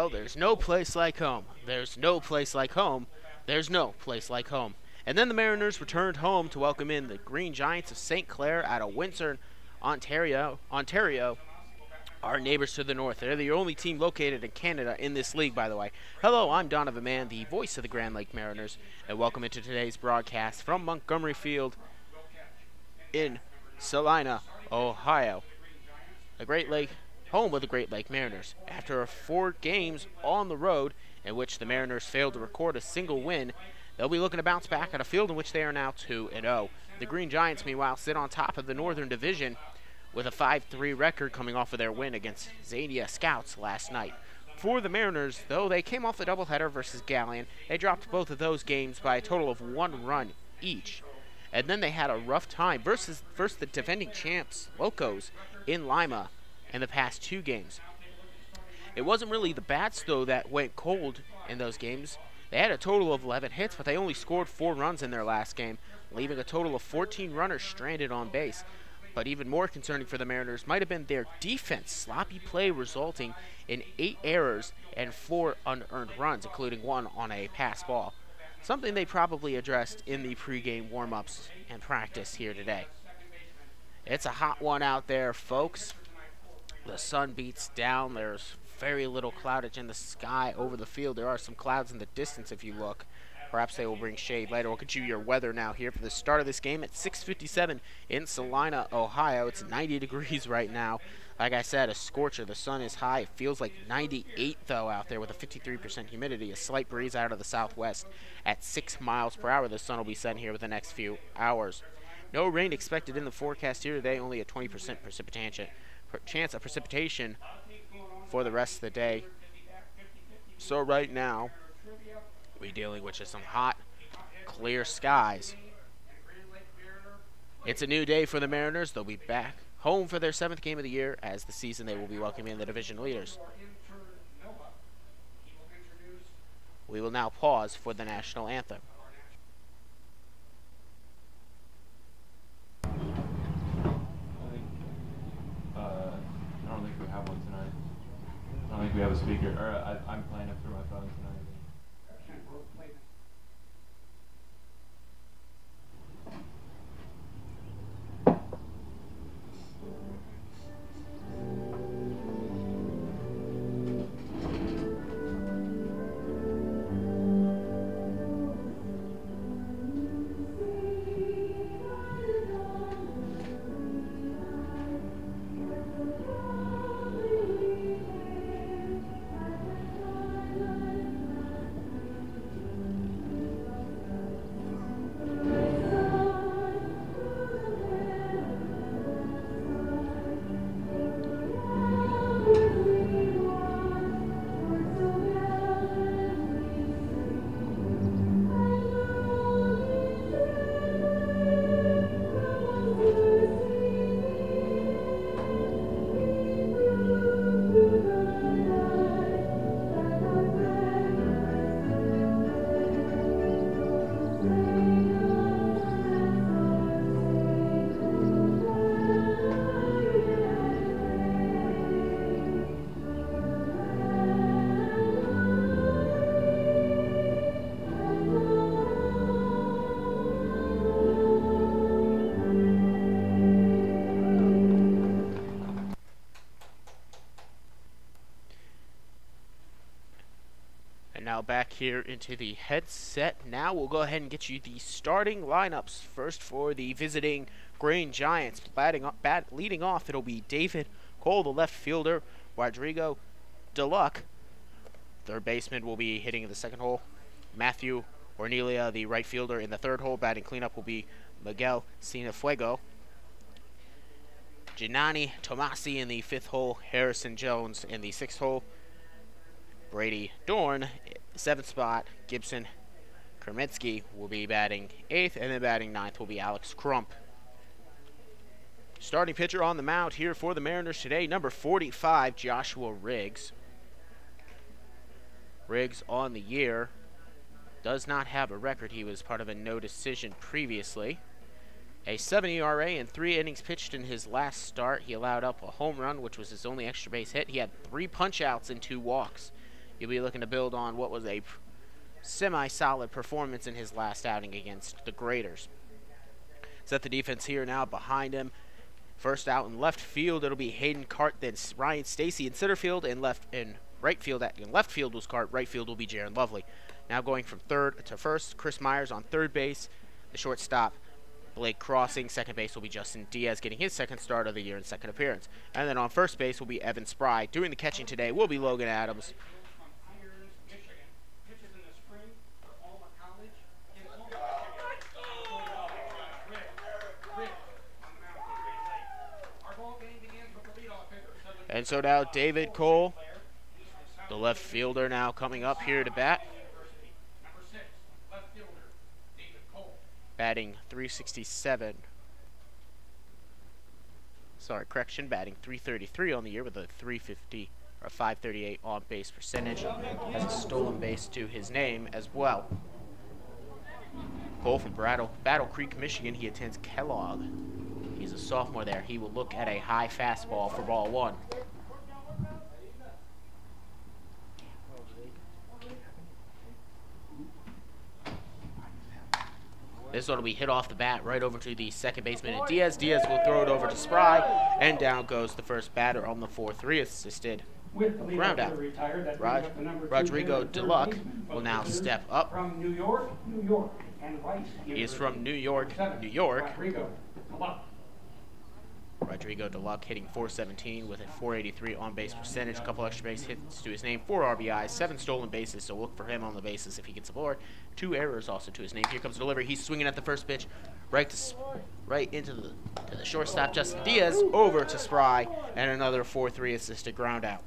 Well, there's no place like home. There's no place like home. There's no place like home. And then the Mariners returned home to welcome in the Green Giants of St. Clair out of Windsor, Ontario, our neighbors to the north. They're the only team located in Canada in this league, by the way. Hello, I'm Donovan Mann, the voice of the Grand Lake Mariners, and welcome into today's broadcast from Montgomery Field in Salina, Ohio. The Great Lake, home of the Great Lake Mariners. After 4 games on the road in which the Mariners failed to record a single win, they'll be looking to bounce back at a field in which they are now 2-0. The Green Giants, meanwhile, sit on top of the Northern Division with a 5-3 record coming off of their win against Xenia Scouts last night. For the Mariners, though they came off the doubleheader versus Galleon, they dropped both of those games by a total of 1 run each. And then they had a rough time versus the defending champs, Locos, in Lima in the past 2 games. It wasn't really the bats, though, that went cold in those games. They had a total of 11 hits, but they only scored 4 runs in their last game, leaving a total of 14 runners stranded on base. But even more concerning for the Mariners might have been their defense. Sloppy play resulting in 8 errors and 4 unearned runs, including 1 on a pass ball. Something they probably addressed in the pregame warm-ups and practice here today. It's a hot one out there, folks. The sun beats down. There's very little cloudage in the sky over the field. There are some clouds in the distance if you look. Perhaps they will bring shade later. We'll get you your weather now here for the start of this game at 6:57 in Salina, Ohio. It's 90 degrees right now. Like I said, a scorcher. The sun is high. It feels like 98, though, out there with a 53% humidity. A slight breeze out of the southwest at 6 miles per hour. The sun will be setting here within the next few hours. No rain expected in the forecast here today. Only a 20% chance of precipitation for the rest of the day. So right now, we're dealing with just some hot, clear skies. It's a new day for the Mariners. They'll be back home for their 7th game of the year. As the season, they will be welcoming the division leaders. We will now pause for the national anthem. I don't think we have one tonight. I don't think we have a speaker. Or I'm playing it through my phone tonight. Now back here into the headset. Now we'll go ahead and get you the starting lineups. First for the visiting Green Giants. Leading off, it'll be David Cole, the left fielder. Rodrigo DeLuck, third baseman, will be hitting in the second hole. Matthew Ornelia, the right fielder, in the third hole. Batting cleanup will be Miguel Cienfuego. Gianni Tomasi in the fifth hole. Harrison Jones in the sixth hole. Brady Dorn, 7th spot. Gibson Kermitsky will be batting 8th, and then batting 9th will be Alex Crump. Starting pitcher on the mound here for the Mariners today, number 45, Joshua Riggs. Riggs on the year does not have a record. He was part of a no decision previously. A 7 ERA and 3 innings pitched in his last start. He allowed up a home run, which was his only extra base hit. He had 3 punch outs and 2 walks He'll be looking to build on what was a semi-solid performance in his last outing against the Graders. Set the defense here now behind him. First out in left field, it'll be Hayden Cart, then Ryan Stacy in center field, and right field. In left field was Cart, right field will be Jaron Lovely. Now going from third to first, Chris Myers on third base. The shortstop, Blake Crossing. Second base will be Justin Diaz, getting his second start of the year and second appearance. And then on first base will be Evan Spry. Doing the catching today will be Logan Adams. And so now David Cole, the left fielder, now coming up here to bat. Batting 367. Sorry, correction, batting 333 on the year with a 350 or 538 on base percentage. Has a stolen base to his name as well. Cole from Battle Creek, Michigan. He attends Kellogg. He's a sophomore there. He will look at a high fastball for ball one. This one will be hit off the bat right over to the second baseman and Diaz. Diaz will throw it over to Spry, and down goes the first batter on the 4-3 assisted ground out. Rodrigo DeLuck will now step up. From New York, New York, and Rice. He is from New York, New York. Rodrigo DeLuck hitting .417 with a .483 on-base percentage, a couple extra base hits to his name, 4 RBIs, 7 stolen bases, so look for him on the bases if he gets aboard. 2 errors also to his name. Here comes the delivery. He's swinging at the first pitch, right into the shortstop, Justin Diaz, over to Spry, and another 4-3 assisted ground out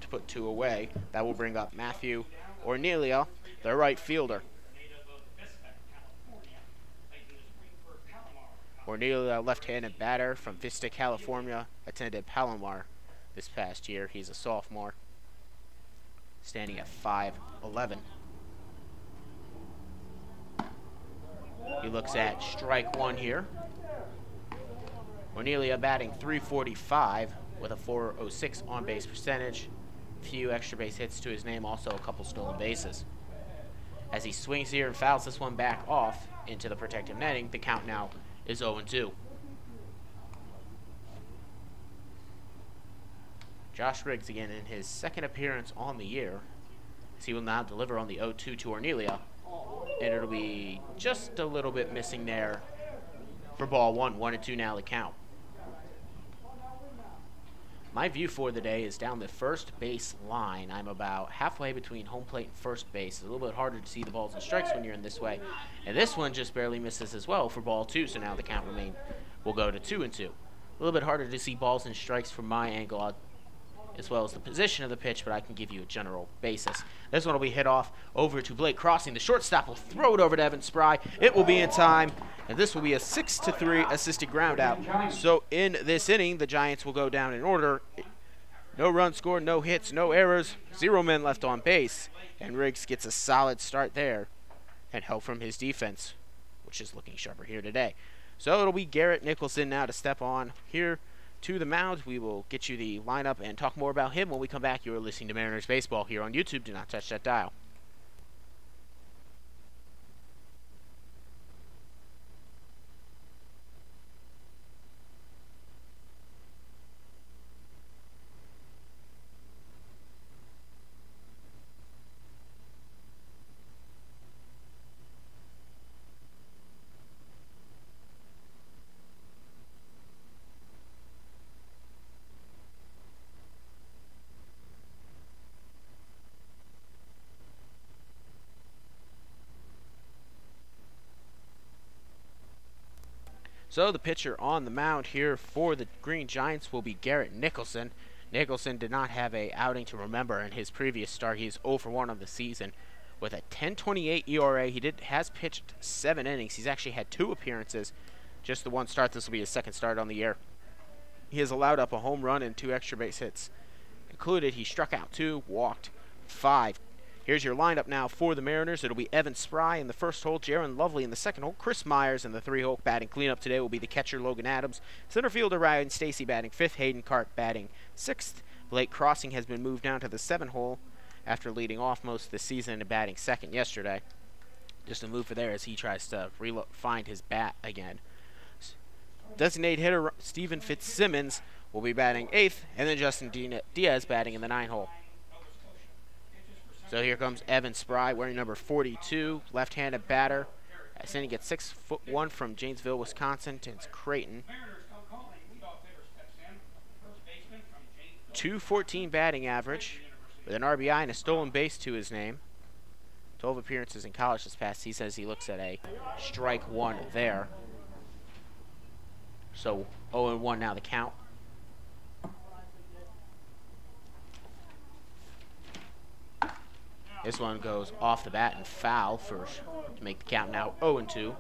to put 2 away. That will bring up Matthew Ornelia, the right fielder. Ornelia, left-handed batter from Vista, California, attended Palomar this past year. He's a sophomore, standing at 5'11". He looks at strike one here. Ornelia batting .345 with a .406 on-base percentage. Few extra base hits to his name, also a couple stolen bases. As he swings here and fouls this one back off into the protective netting, the count now is 0-2. Josh Riggs again in his second appearance on the year, as he will now deliver on the 0-2 to Ornelia, and it'll be just a little bit missing there for ball one. 1-2 now the count. My view for the day is down the first base line. I'm about halfway between home plate and first base. It's a little bit harder to see the balls and strikes when you're in this way. And this one just barely misses as well for ball 2, so now the count will go to 2-2. A little bit harder to see balls and strikes from my angle as well as the position of the pitch, but I can give you a general basis. This one will be hit off over to Blake Crossing. The shortstop will throw it over to Evan Spry. It will be in time, and this will be a 6-3 assisted ground out. So in this inning, the Giants will go down in order. No runs scored, no hits, no errors, 0 men left on base, and Riggs gets a solid start there and help from his defense, which is looking sharper here today. So it'll be Garrett Nicholson now to step on here to the mound. We will get you the lineup and talk more about him when we come back. You are listening to Mariners Baseball here on YouTube. Do not touch that dial. So the pitcher on the mound here for the Green Giants will be Garrett Nicholson. Nicholson did not have a outing to remember in his previous start. He's 0 for 1 on the season with a 10.28 ERA. He has pitched 7 innings. He's actually had 2 appearances, just the 1 start. This will be his second start on the year. He has allowed up a home run and 2 extra base hits. Included, he struck out 2, walked 5. Here's your lineup now for the Mariners. It'll be Evan Spry in the first hole, Jaron Lovely in the second hole, Chris Myers in the 3-hole. Batting cleanup today will be the catcher Logan Adams. Center fielder Ryan Stacy batting 5th, Hayden Cart batting 6th. Blake Crossing has been moved down to the 7th hole. after leading off most of the season and batting second yesterday. Just a move for there as he tries to find his bat again. Designated hitter Steven Fitzsimmons will be batting 8th, and then Justin Diaz batting in the 9 hole. So here comes Evan Spry wearing number 42, left-handed batter. Sending at 6'1" from Janesville, Wisconsin to Creighton. 214 batting average with an RBI and a stolen base to his name. 12 appearances in college this past. He says he looks at a strike one there. So 0-1 now the count. This one goes off the bat and foul to make the count now 0-2.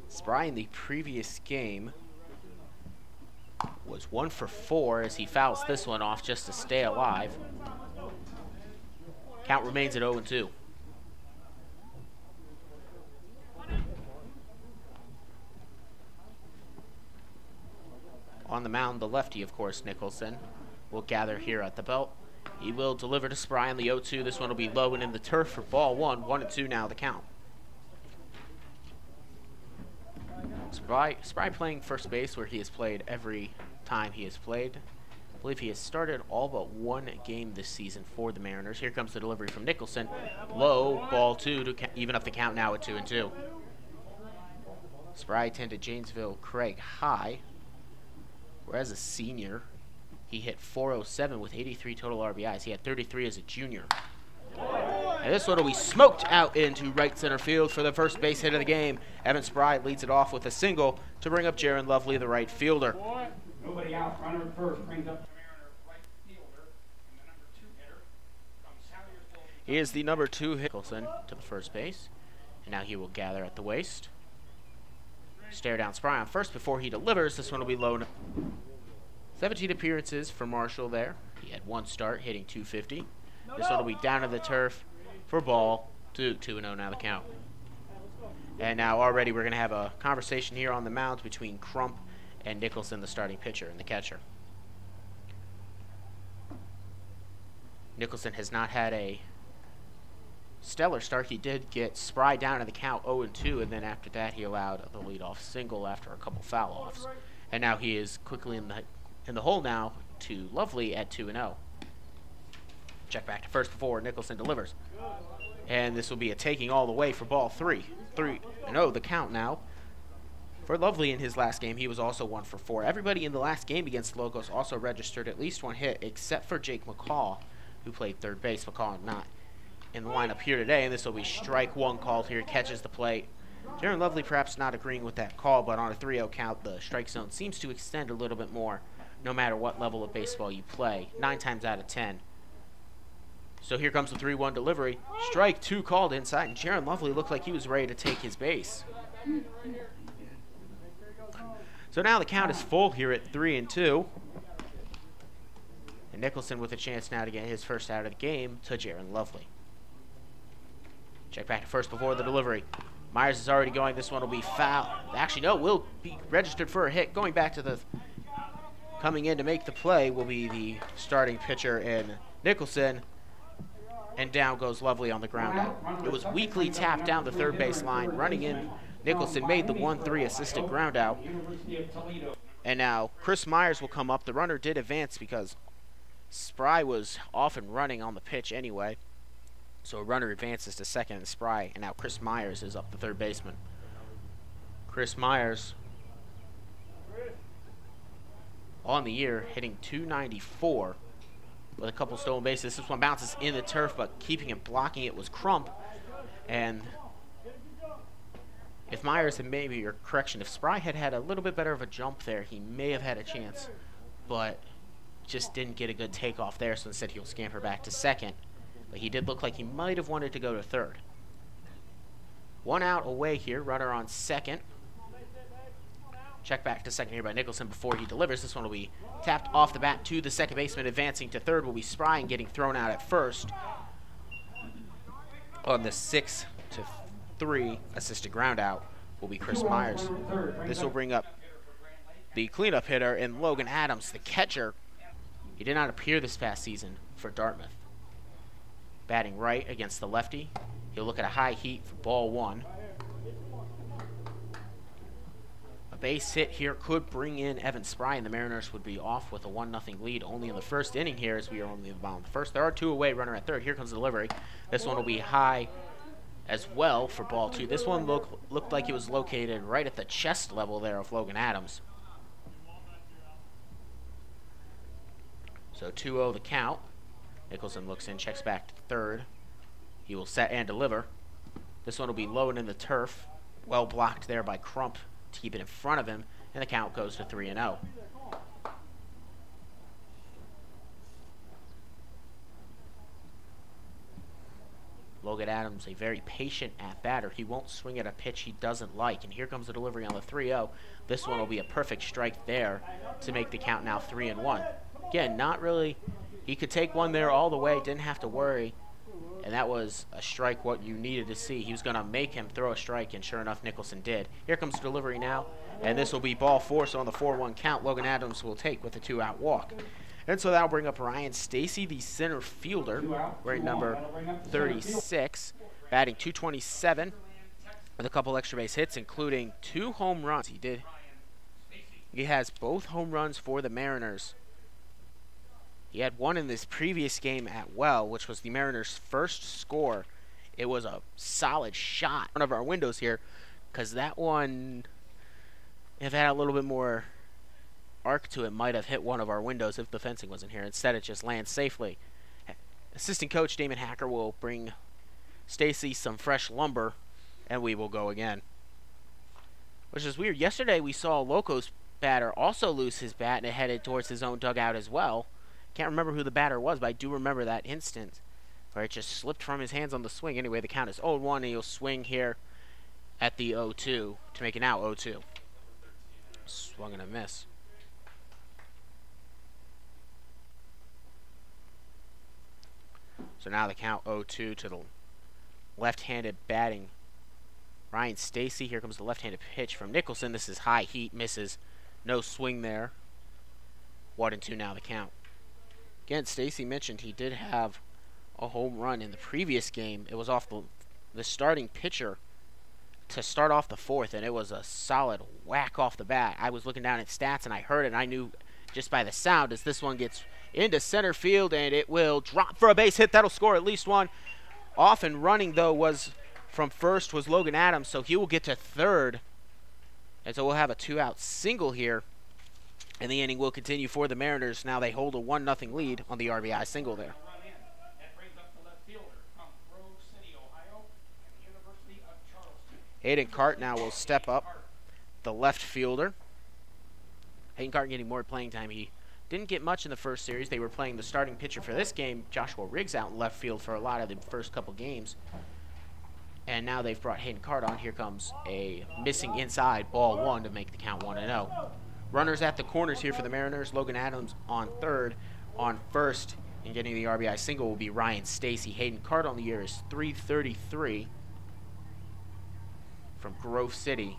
Spry in the previous game was 1 for 4 as he fouls this one off just to stay alive. Count remains at 0-2. On the mound, the lefty, of course, Nicholson, will gather here at the belt. He will deliver to Spry on the 0-2. This one will be low and in the turf for ball 1. 1-2 now the count. Spry playing first base where he has played every time he has played. I believe he has started all but one game this season for the Mariners. Here comes the delivery from Nicholson. Low, ball 2 to even up the count now at 2-2. Spry attended Janesville Craig High, where as a senior, he hit .407 with 83 total RBIs. He had 33 as a junior. And this one will be smoked out into right center field for the first base hit of the game. Evan Spry leads it off with a single to bring up Jaron Lovely, the right fielder. Nobody out. Runner at first brings up the Mariner right fielder and the number 2 hitter from Salyers. He is the number 2 hitter. Nicholson to the first base. And now he will gather at the waist. Stare down Spry on first before he delivers. This one will be low. 17 appearances for Marshall there. He had 1 start, hitting .250. This one will be down to the turf for ball 2. 2-0 now the count. And now already we're going to have a conversation here on the mound between Crump and Nicholson, the starting pitcher and the catcher. Nicholson has not had a stellar start. He did get Spry down to the count 0-2, and then after that he allowed the leadoff single after a couple foul-offs. And now he is quickly in the hole now to Lovely at 2-0. Check back to first before Nicholson delivers. And this will be a taking all the way for ball 3. 3-0 the count now. For Lovely in his last game, he was also 1 for 4. Everybody in the last game against Logos also registered at least 1 hit, except for Jake McCall, who played third base. McCall not in the lineup here today, and this will be strike 1 called here. Catches the plate. Jaron Lovely perhaps not agreeing with that call, but on a 3-0 count, the strike zone seems to extend a little bit more, no matter what level of baseball you play, 9 times out of 10. So here comes the 3-1 delivery. Strike 2 called inside, and Jaron Lovely looked like he was ready to take his base. So now the count is full here at 3-2. And Nicholson with a chance now to get his first out of the game to Jaron Lovely. Check back to first before the delivery. Myers is already going. This one will be foul. Actually, no, will be registered for a hit. Going back to the... Coming in to make the play will be the starting pitcher in Nicholson. And down goes Lovely on the ground out. It was weakly tapped down the third base line. Running in, Nicholson made the 1-3 assisted ground out. And now Chris Myers will come up. The runner did advance because Spry was off and running on the pitch anyway. So a runner advances to second and Spry. And now Chris Myers is up the third baseman. Chris Myers on the year hitting .294 with a couple stolen bases. This one bounces in the turf, but keeping and blocking it was Crump. And if Myers had maybe, or correction, if Spry had had a little bit better of a jump there, he may have had a chance, but just didn't get a good takeoff there, so instead he'll scamper back to second. But he did look like he might have wanted to go to third. 1 out away here, runner on second. Check back to second here by Nicholson before he delivers. This one will be tapped off the bat to the second baseman. Advancing to third will be Spry and getting thrown out at first on the 6-3 assisted ground out will be Chris Myers. This will bring up the cleanup hitter, and Logan Adams, the catcher. He did not appear this past season for Dartmouth. Batting right against the lefty. He'll look at a high heat for ball one. A base hit here could bring in Evan Spry, and the Mariners would be off with a 1-0 lead only in the first inning here, as we are only in the bottom of the first. There are two away, runner at third. Here comes the delivery. This one will be high as well for ball two. This one looked like it was located right at the chest level there of Logan Adams. So 2-0 the count. Nicholson looks in, checks back to third. He will set and deliver. This one will be low and in the turf. Well blocked there by Crump to keep it in front of him, and the count goes to 3-0. Logan Adams, a very patient at-batter. He won't swing at a pitch he doesn't like, and here comes the delivery on the 3-0. This one will be a perfect strike there to make the count now 3-1. Again, not really. He could take one there all the way, didn't have to worry. And that was a strike what you needed to see. He was going to make him throw a strike, and sure enough, Nicholson did. Here comes the delivery now, and this will be ball four, so on the 4-1 count, Logan Adams will take with a 2-out walk. And so that'll bring up Ryan Stacy, the center fielder, wearing number 36, batting .227 with a couple extra base hits, including 2 home runs. He has both home runs for the Mariners. He had one in this previous game at Well, which was the Mariners' first score. It was a solid shot. One of our windows here, because that one, if it had a little bit more arc to it, might have hit one of our windows if the fencing wasn't here. Instead, it just lands safely. Assistant coach Damon Hacker will bring Stacy some fresh lumber, and we will go again. Which is weird. Yesterday, we saw Loco's batter also lose his bat, and it headed towards his own dugout as well. Can't remember who the batter was, but I do remember that instant where it just slipped from his hands on the swing. Anyway, the count is 0-1, and he'll swing here at the 0-2 to make it now 0-2. Swung and a miss. So now the count 0-2 to the left-handed batting Ryan Stacy. Here comes the left-handed pitch from Nicholson. This is high heat, misses. No swing there. 1-2 now the count. Again, Stacy mentioned he did have a home run in the previous game. It was off the starting pitcher to start off the fourth, and it was a solid whack off the bat. I was looking down at stats, and I heard it, and I knew just by the sound as this one gets into center field, and it will drop for a base hit. That'll score at least one. Off and running, though, was from first was Logan Adams, so he will get to third. And so we'll have a 2-out single here. And the inning will continue for the Mariners. Now they hold a 1-0 lead on the RBI single there. Hayden Cart now will step up, the left fielder. Hayden Cart getting more playing time. He didn't get much in the first series. They were playing the starting pitcher for this game, Joshua Riggs, out in left field for a lot of the first couple games. And now they've brought Hayden Cart on. Here comes a missing inside, ball one, to make the count 1-0. Runners at the corners here for the Mariners. Logan Adams on third. On first and getting the RBI single will be Ryan Stacy. Hayden Cart on the year is .333 from Grove City.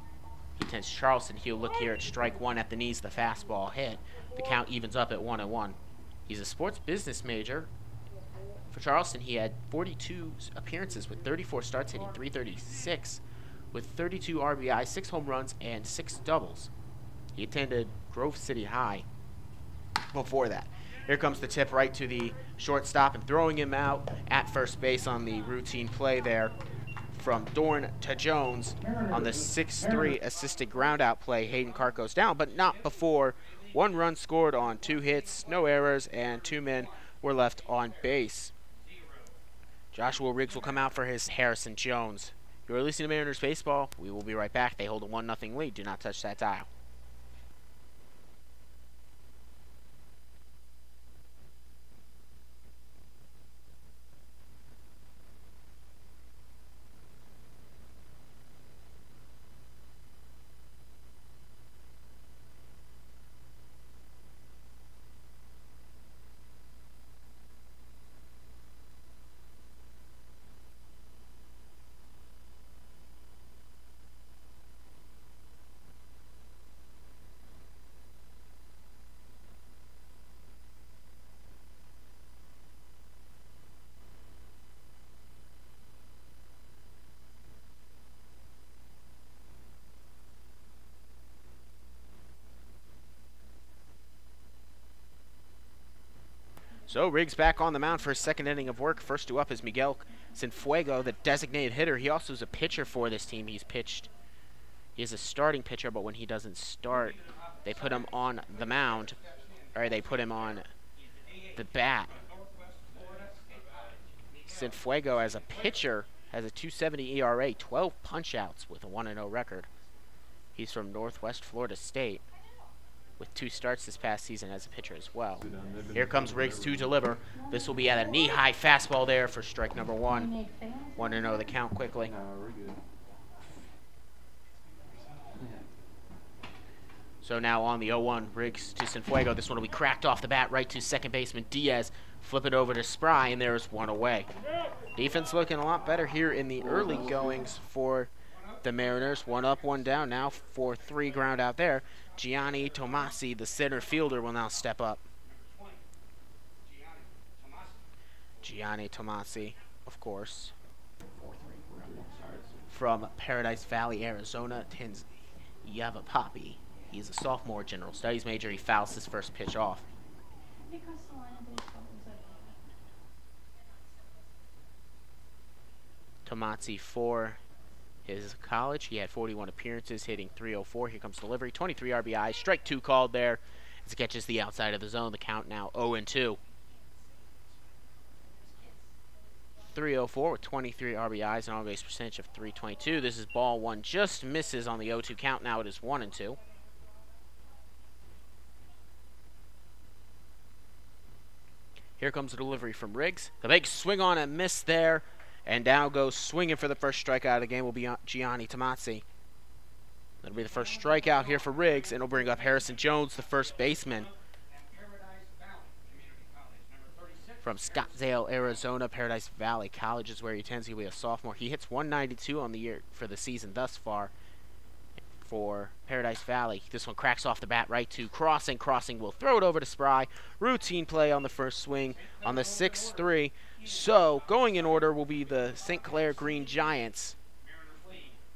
He attends Charleston. He'll look here at strike one at the knees. The fastball hit. The count evens up at 1-1. He's a sports business major. For Charleston, he had 42 appearances with 34 starts, hitting .336 with 32 RBI, 6 home runs, and 6 doubles. He attended Grove City High before that. Here comes the tip right to the shortstop and throwing him out at first base on the routine play there from Dorn to Jones on the 6-3 assisted ground-out play. Hayden Cart goes down, but not before 1 run scored on 2 hits, no errors, and 2 men were left on base. Joshua Riggs will come out for his Harrison Jones. You're releasing the Mariners baseball. We will be right back. They hold a 1-0 lead. Do not touch that dial. So Riggs back on the mound for his second inning of work. First two up is Miguel Cienfuego, the designated hitter. He also is a pitcher for this team. He is a starting pitcher, but when he doesn't start, they put him on the mound, or they put him on the bat. Cienfuego, as a pitcher, has a 2.70 ERA, 12 punch-outs with a 1-0 record. He's from Northwest Florida State, with 2 starts this past season as a pitcher as well. Here comes Riggs to deliver. This will be at a knee-high fastball there for strike number 1. 1-0 the count quickly. No, we're good. So now on the 0-1, Riggs to Cienfuego. This one will be cracked off the bat right to second baseman Diaz. Flip it over to Spry, and there's one away. Defense looking a lot better here in the early goings for the Mariners. 1 up, 1 down now for 3 ground out there. Gianni Tomasi, the center fielder, will now step up. Gianni Tomasi, of course, from Paradise Valley, Arizona, attends Yavapapi. He's a sophomore general studies major. He fouls his first pitch off. Tomasi for his college. He had 41 appearances, hitting .304. Here comes delivery. 23 RBIs. Strike 2 called there as it catches the outside of the zone. The count now 0-2. 304 with 23 RBIs and on-base percentage of .322. This is ball 1. Just misses on the 0-2 count. Now it is 1-2. Here comes the delivery from Riggs. The big swing on and miss there. And now goes swinging for the first strikeout of the game will be Gianni Tomasi. That'll be the first strikeout here for Riggs, and it'll bring up Harrison Jones, the first baseman. From Scottsdale, Arizona, Paradise Valley College is where he attends. He'll be a sophomore. He hits .192 on the year for the season thus far for Paradise Valley. This one cracks off the bat right to Crossing. Crossing will throw it over to Spry. Routine play on the first swing on the 6-3. So, going in order will be the St. Clair Green Giants.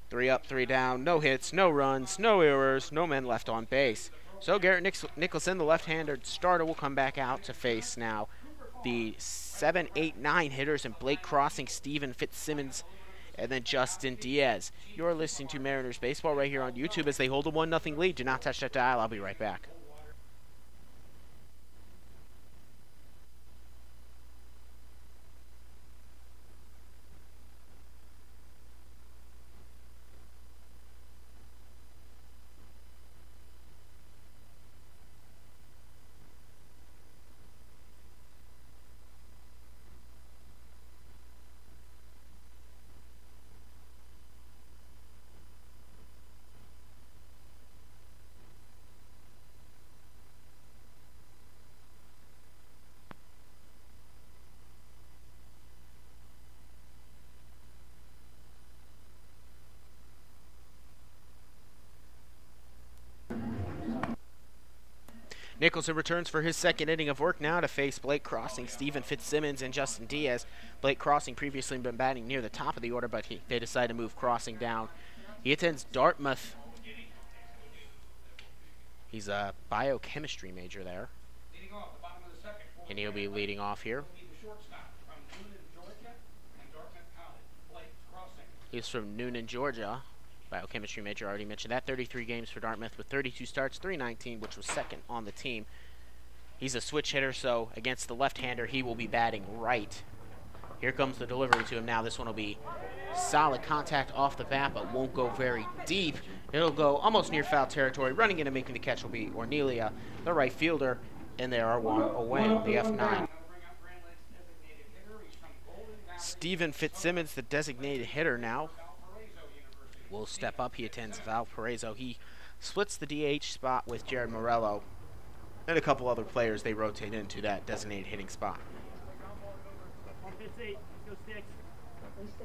3 up, 3 down, no hits, no runs, no errors, no men left on base. So Garrett Nicholson, the left-handed starter, will come back out to face now the 7, 8, 9 hitters and Blake Crossing, Steven Fitzsimmons, and then Justin Diaz. You're listening to Mariners Baseball right here on YouTube as they hold a 1-0 lead. Do not touch that dial. I'll be right back. Nicholson returns for his second inning of work now to face Blake Crossing, Steven Fitzsimmons, and Justin Diaz. Blake Crossing previously been batting near the top of the order, but they decided to move Crossing down. He attends Dartmouth. He's a biochemistry major there. And he'll be leading off here. He's from Noonan, Georgia. Biochemistry major, already mentioned that. 33 games for Dartmouth with 32 starts, 319, which was second on the team. He's a switch hitter, so against the left-hander, he will be batting right. Here comes the delivery to him now. This one will be solid contact off the bat, but won't go very deep. It'll go almost near foul territory. Running in and making the catch will be Ornelia, the right fielder, and there are 1 away on the F9. Steven Fitzsimmons, the designated hitter now, will step up. He attends Valparaiso. He splits the DH spot with Jared Morello and a couple other players. They rotate into that designated hitting spot.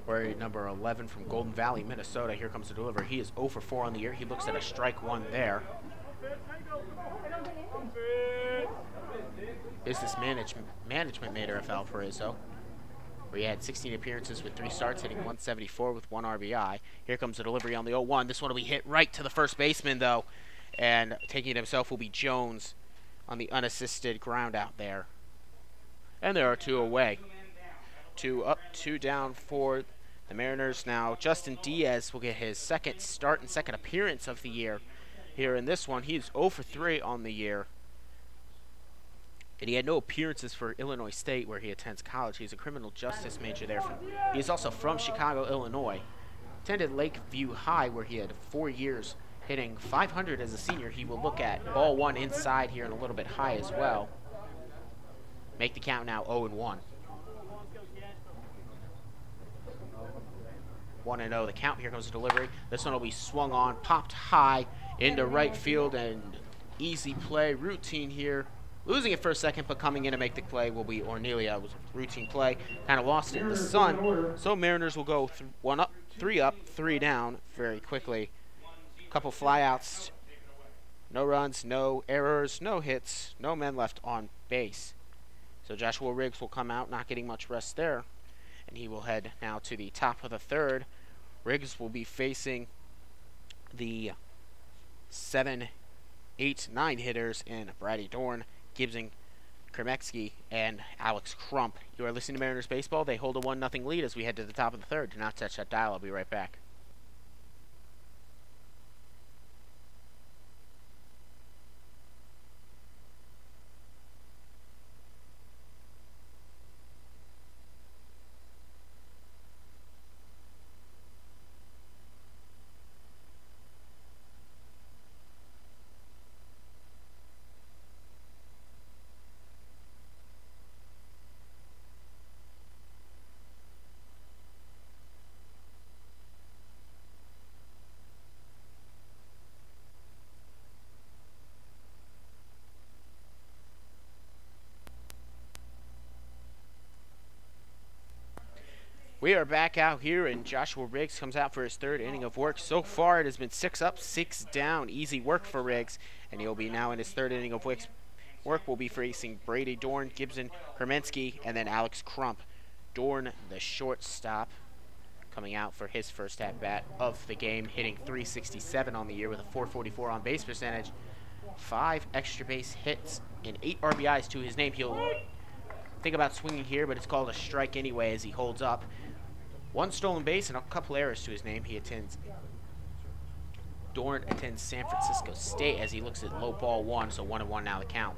We're number 11 from Golden Valley, Minnesota. Here comes the delivery. He is 0 for 4 on the year. He looks at a strike 1 there. Business management major at Valparaiso, where he had 16 appearances with 3 starts, hitting .174 with 1 RBI. Here comes the delivery on the 0-1. This one will be hit right to the first baseman, though, and taking it himself will be Jones on the unassisted ground out there. And there are two away. Two up, two down for the Mariners. Now, Justin Diaz will get his second start and second appearance of the year here in this one. He's 0 for 3 on the year. And he had no appearances for Illinois State, where he attends college. He's a criminal justice major there. He is also from Chicago, Illinois. Attended Lakeview High, where he had 4 years, hitting .500 as a senior. He will look at ball one inside here and a little bit high as well. Make the count now 0-1. 1-0 the count. Here comes the delivery. This one will be swung on, popped high into right field, and easy play, routine here. Losing it for a second, but coming in to make the play will be Ornelia. It was a routine play. Kind of lost it in the sun. So Mariners will go 3 up, 3 down very quickly. Couple flyouts. No runs, no errors, no hits, no men left on base. So Joshua Riggs will come out, not getting much rest there. And he will head now to the top of the third. Riggs will be facing the 7, 8, 9 hitters in Brady Dorn, Gibson, Kremetsky, and Alex Crump. You are listening to Mariners Baseball. They hold a 1-0 lead as we head to the top of the third. Do not touch that dial. I'll be right back. We are back out here, and Joshua Riggs comes out for his third inning of work. So far, it has been 6 up, 6 down. Easy work for Riggs, and he'll be now in his third inning of work. Will be facing Brady Dorn, Gibson, Hermensky, and then Alex Crump. Dorn, the shortstop, coming out for his first at-bat of the game, hitting .367 on the year with a .444 on-base percentage. 5 extra base hits and 8 RBIs to his name. He'll think about swinging here, but it's called a strike anyway as he holds up. 1 stolen base and a couple errors to his name. Dorn attends San Francisco State as he looks at low ball 1, so 1-1 now the count.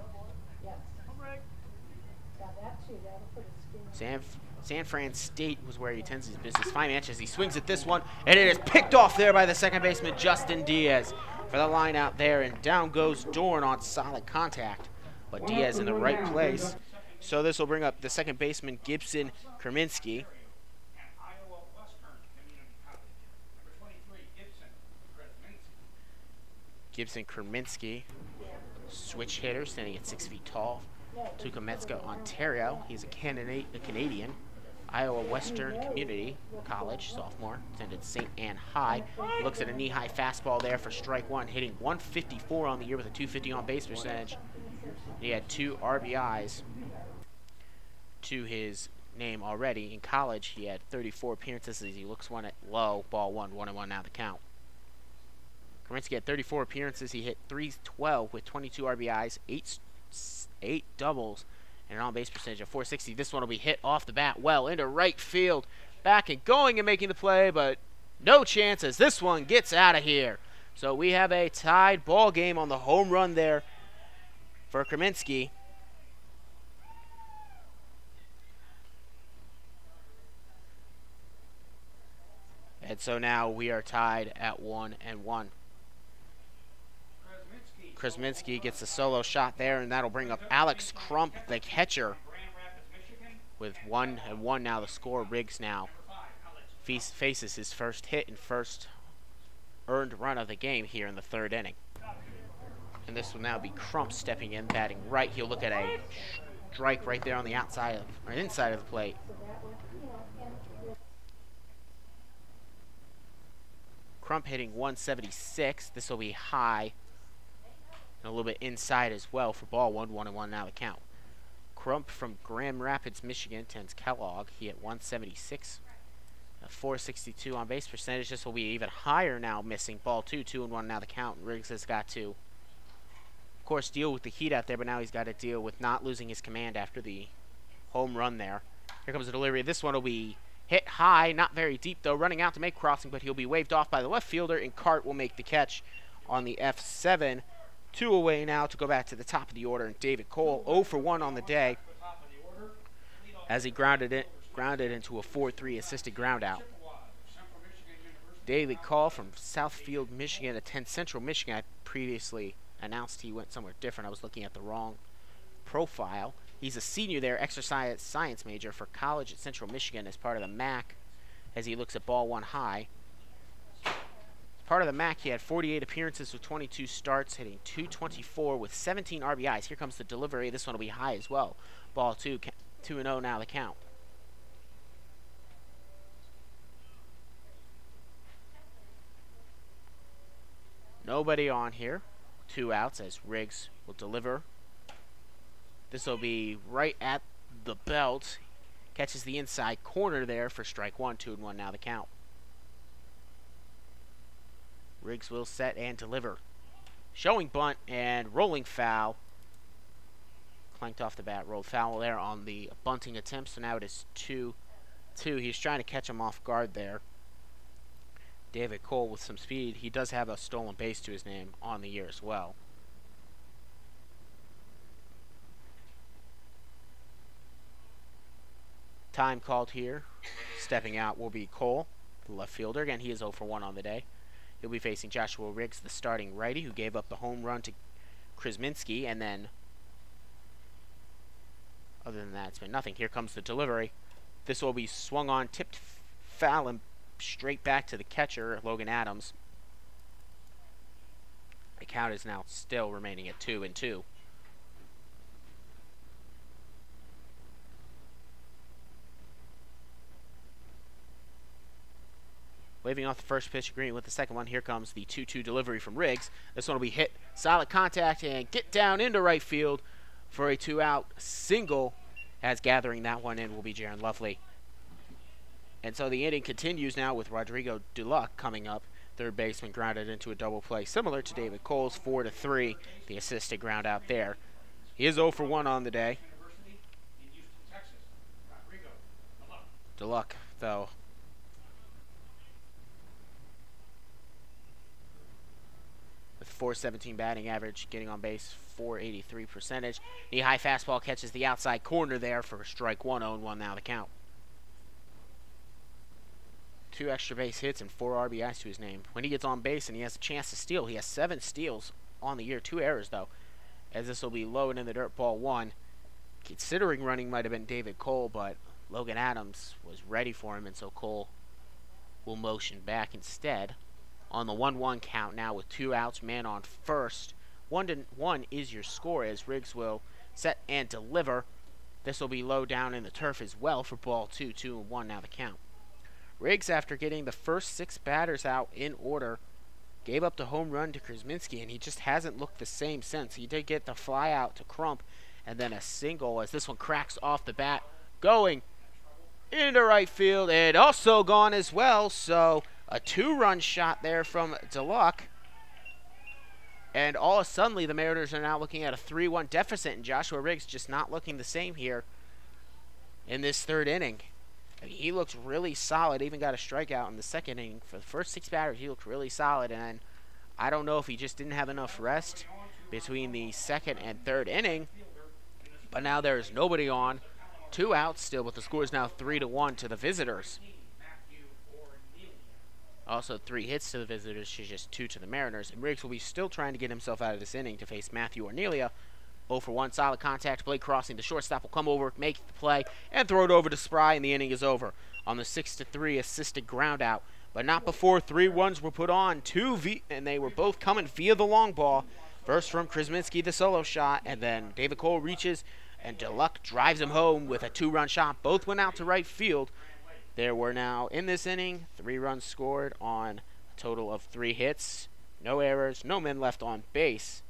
San Fran State was where he attends his business. 5 inches. He swings at this one, and it is picked off there by the second baseman, Justin Diaz, for the line out there, and down goes Dorn on solid contact. But Diaz in the right place. So this will bring up the second baseman, Gibson Kremensky. Gibson Kremensky, switch hitter, standing at 6 feet tall. Tukametska, Ontario. He's a Canadian. Iowa Western Community College, sophomore. Attended St. Anne High. Looks at a knee-high fastball there for strike 1, hitting .154 on the year with a .250 on-base percentage. He had 2 RBIs to his name already. In college, he had 34 appearances as he looks one at low, ball 1, 1-1 now the count. Kremensky had 34 appearances. He hit .312 with 22 RBIs, 8 doubles, and an on-base percentage of .460. This one will be hit off the bat well into right field. Back and going and making the play, but no chances. This one gets out of here. So we have a tied ball game on the home run there for Kremensky. And so now we are tied at 1-1. Kremensky gets a solo shot there, and that'll bring up Alex Crump, the catcher, with 1-1 now the score. Riggs now faces his first hit and first earned run of the game here in the third inning. And this will now be Crump stepping in, batting right. He'll look at a strike right there on the outside of, or inside of the plate. Crump hitting 176. This will be high and a little bit inside as well for ball 1, 1-1 now the count. Crump from Grand Rapids, Michigan, attends Kellogg. He hit 176, a .462 on base percentage. This will be even higher now, missing ball 2, 2-1 now the count. Riggs has got to, of course, deal with the heat out there, but now he's got to deal with not losing his command after the home run there. Here comes the delivery. This one will be hit high, not very deep though. Running out to make crossing, but he'll be waved off by the left fielder, and Cart will make the catch on the F7. 2 away now to go back to the top of the order, and David Cole 0 for 1 on the day as he grounded into a 4-3 assisted ground out. David Cole from Southfield, Michigan, attends Central Michigan. I previously announced he went somewhere different. I was looking at the wrong profile. He's a senior there, exercise science major for college at Central Michigan as part of the MAC as he looks at ball one high. As part of the MAC, he had 48 appearances with 22 starts, hitting .224 with 17 RBIs. Here comes the delivery. This one will be high as well. Ball 2, 2-0 now the count. Nobody on here. 2 outs as Riggs will deliver. This will be right at the belt. Catches the inside corner there for strike 1. 2-1 now the count. Riggs will set and deliver. Showing bunt and rolling foul. Clanked off the bat. Rolled foul there on the bunting attempt. So now it is 2-2. He's trying to catch him off guard there. David Cole with some speed. He does have a stolen base to his name on the year as well. Time called here. Stepping out will be Cole, the left fielder. Again, he is 0 for 1 on the day. He'll be facing Joshua Riggs, the starting righty, who gave up the home run to Krasminski, and then other than that, it's been nothing. Here comes the delivery. This will be swung on, tipped foul, and straight back to the catcher, Logan Adams. The count is now still remaining at 2-2. Waving off the first pitch, agreeing with the second one. Here comes the 2-2 delivery from Riggs. This one will be hit. Solid contact and get down into right field for a 2-out single, as gathering that one in will be Jaron Lovely. And so the inning continues now with Rodrigo Duluck coming up. Third baseman grounded into a double play, similar to David Cole's 4-3, the assisted ground out there. He is 0 for 1 on the day. Duluck, though, with .417 batting average, getting on base, .483 percentage. The high fastball catches the outside corner there for strike 1, 0-1 now the count. 2 extra base hits and 4 RBIs to his name. When he gets on base and he has a chance to steal, he has 7 steals on the year, 2 errors though, as this will be low and in the dirt, ball 1. Considering running might have been David Cole, but Logan Adams was ready for him, and so Cole will motion back instead. On the 1-1 count now with 2 outs, man on first. 1-1 is your score as Riggs will set and deliver. This will be low down in the turf as well for ball 2, 2-1 now the count. Riggs, after getting the first 6 batters out in order, gave up the home run to Krasminski, and he just hasn't looked the same since. He did get the fly out to Crump, and then a single as this one cracks off the bat, going into right field, and also gone as well. So a 2-run shot there from Duluck, and all of a sudden the Mariners are now looking at a 3-1 deficit, and Joshua Riggs just not looking the same here in this 3rd inning. I mean, he looks really solid. Even got a strikeout in the 2nd inning. For the first 6 batters, he looked really solid, and I don't know if he just didn't have enough rest between the 2nd and 3rd inning, but now there is nobody on. 2 outs still, but the score is now 3-1 to the visitors. Also 3 hits to the visitors to just 2 to the Mariners, and Riggs will be still trying to get himself out of this inning to face Matthew Ornelia. 0 for 1, solid contact, Blake crossing. The shortstop will come over, make the play, and throw it over to Spry, and the inning is over on the 6-3 assisted ground out. But not before 3 runs were put on, and they were both coming via the long ball. First from Krasminski, the solo shot, and then David Cole reaches, and Duluck drives him home with a 2-run shot. Both went out to right field. There were now, in this inning, 3 runs scored on a total of 3 hits. No errors, no men left on base.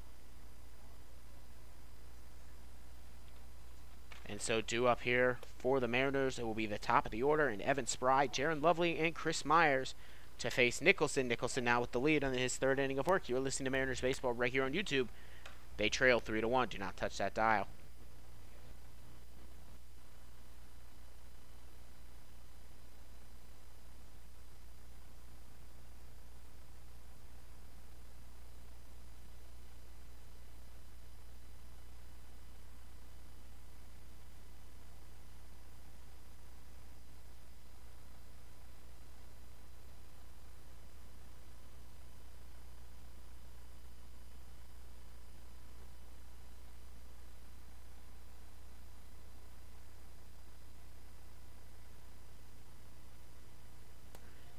And so due up here for the Mariners, it will be the top of the order, and Evan Spry, Jaron Lovely, and Chris Myers to face Nicholson. Nicholson now with the lead on his 3rd inning of work. You're listening to Mariners Baseball right here on YouTube. They trail 3-1. Do not touch that dial.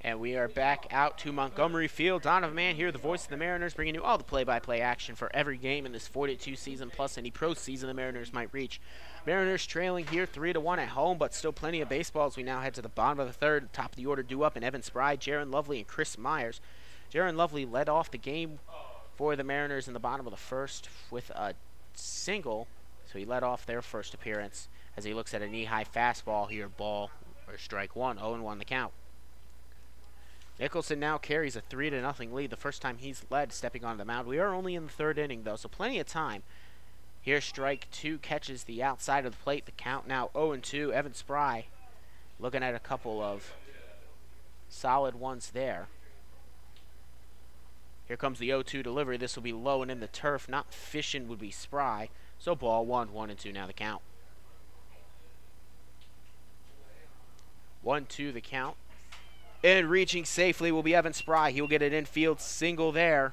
And we are back out to Montgomery Field. Donovan Mann here, the voice of the Mariners, bringing you all the play-by-play action for every game in this 42 season, plus any pro season the Mariners might reach. Mariners trailing here 3-1 at home, but still plenty of baseball as we now head to the bottom of the third. Top of the order due up in Evan Spry, Jaron Lovely, and Chris Myers. Jaron Lovely led off the game for the Mariners in the bottom of the first with a single, so he led off their first appearance as he looks at a knee-high fastball here, ball or strike one, 0-1 the count. Nicholson now carries a 3-0 lead, the first time he's led stepping onto the mound. We are only in the third inning, though, so plenty of time. Here, strike two catches the outside of the plate. The count now 0-2. Evan Spry looking at a couple of solid ones there. Here comes the 0-2 delivery. This will be low and in the turf. Not fishing would be Spry. So ball one, 1-2 now the count. 1-2 the count. And reaching safely will be Evan Spry. He will get an infield single there.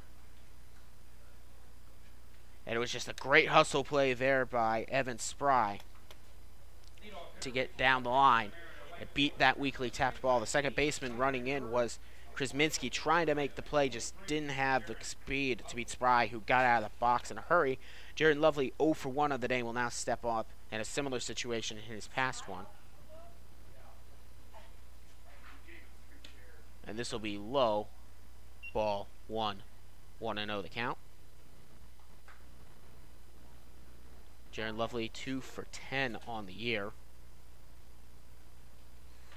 And it was just a great hustle play there by Evan Spry to get down the line and beat that weakly tapped ball. The second baseman running in was Krasminski, trying to make the play, just didn't have the speed to beat Spry, who got out of the box in a hurry. Jaron Lovely, 0 for 1 of the day, will now step up in a similar situation in his past one. And this will be low, ball 1-0 the count. Jaron Lovely 2 for 10 on the year.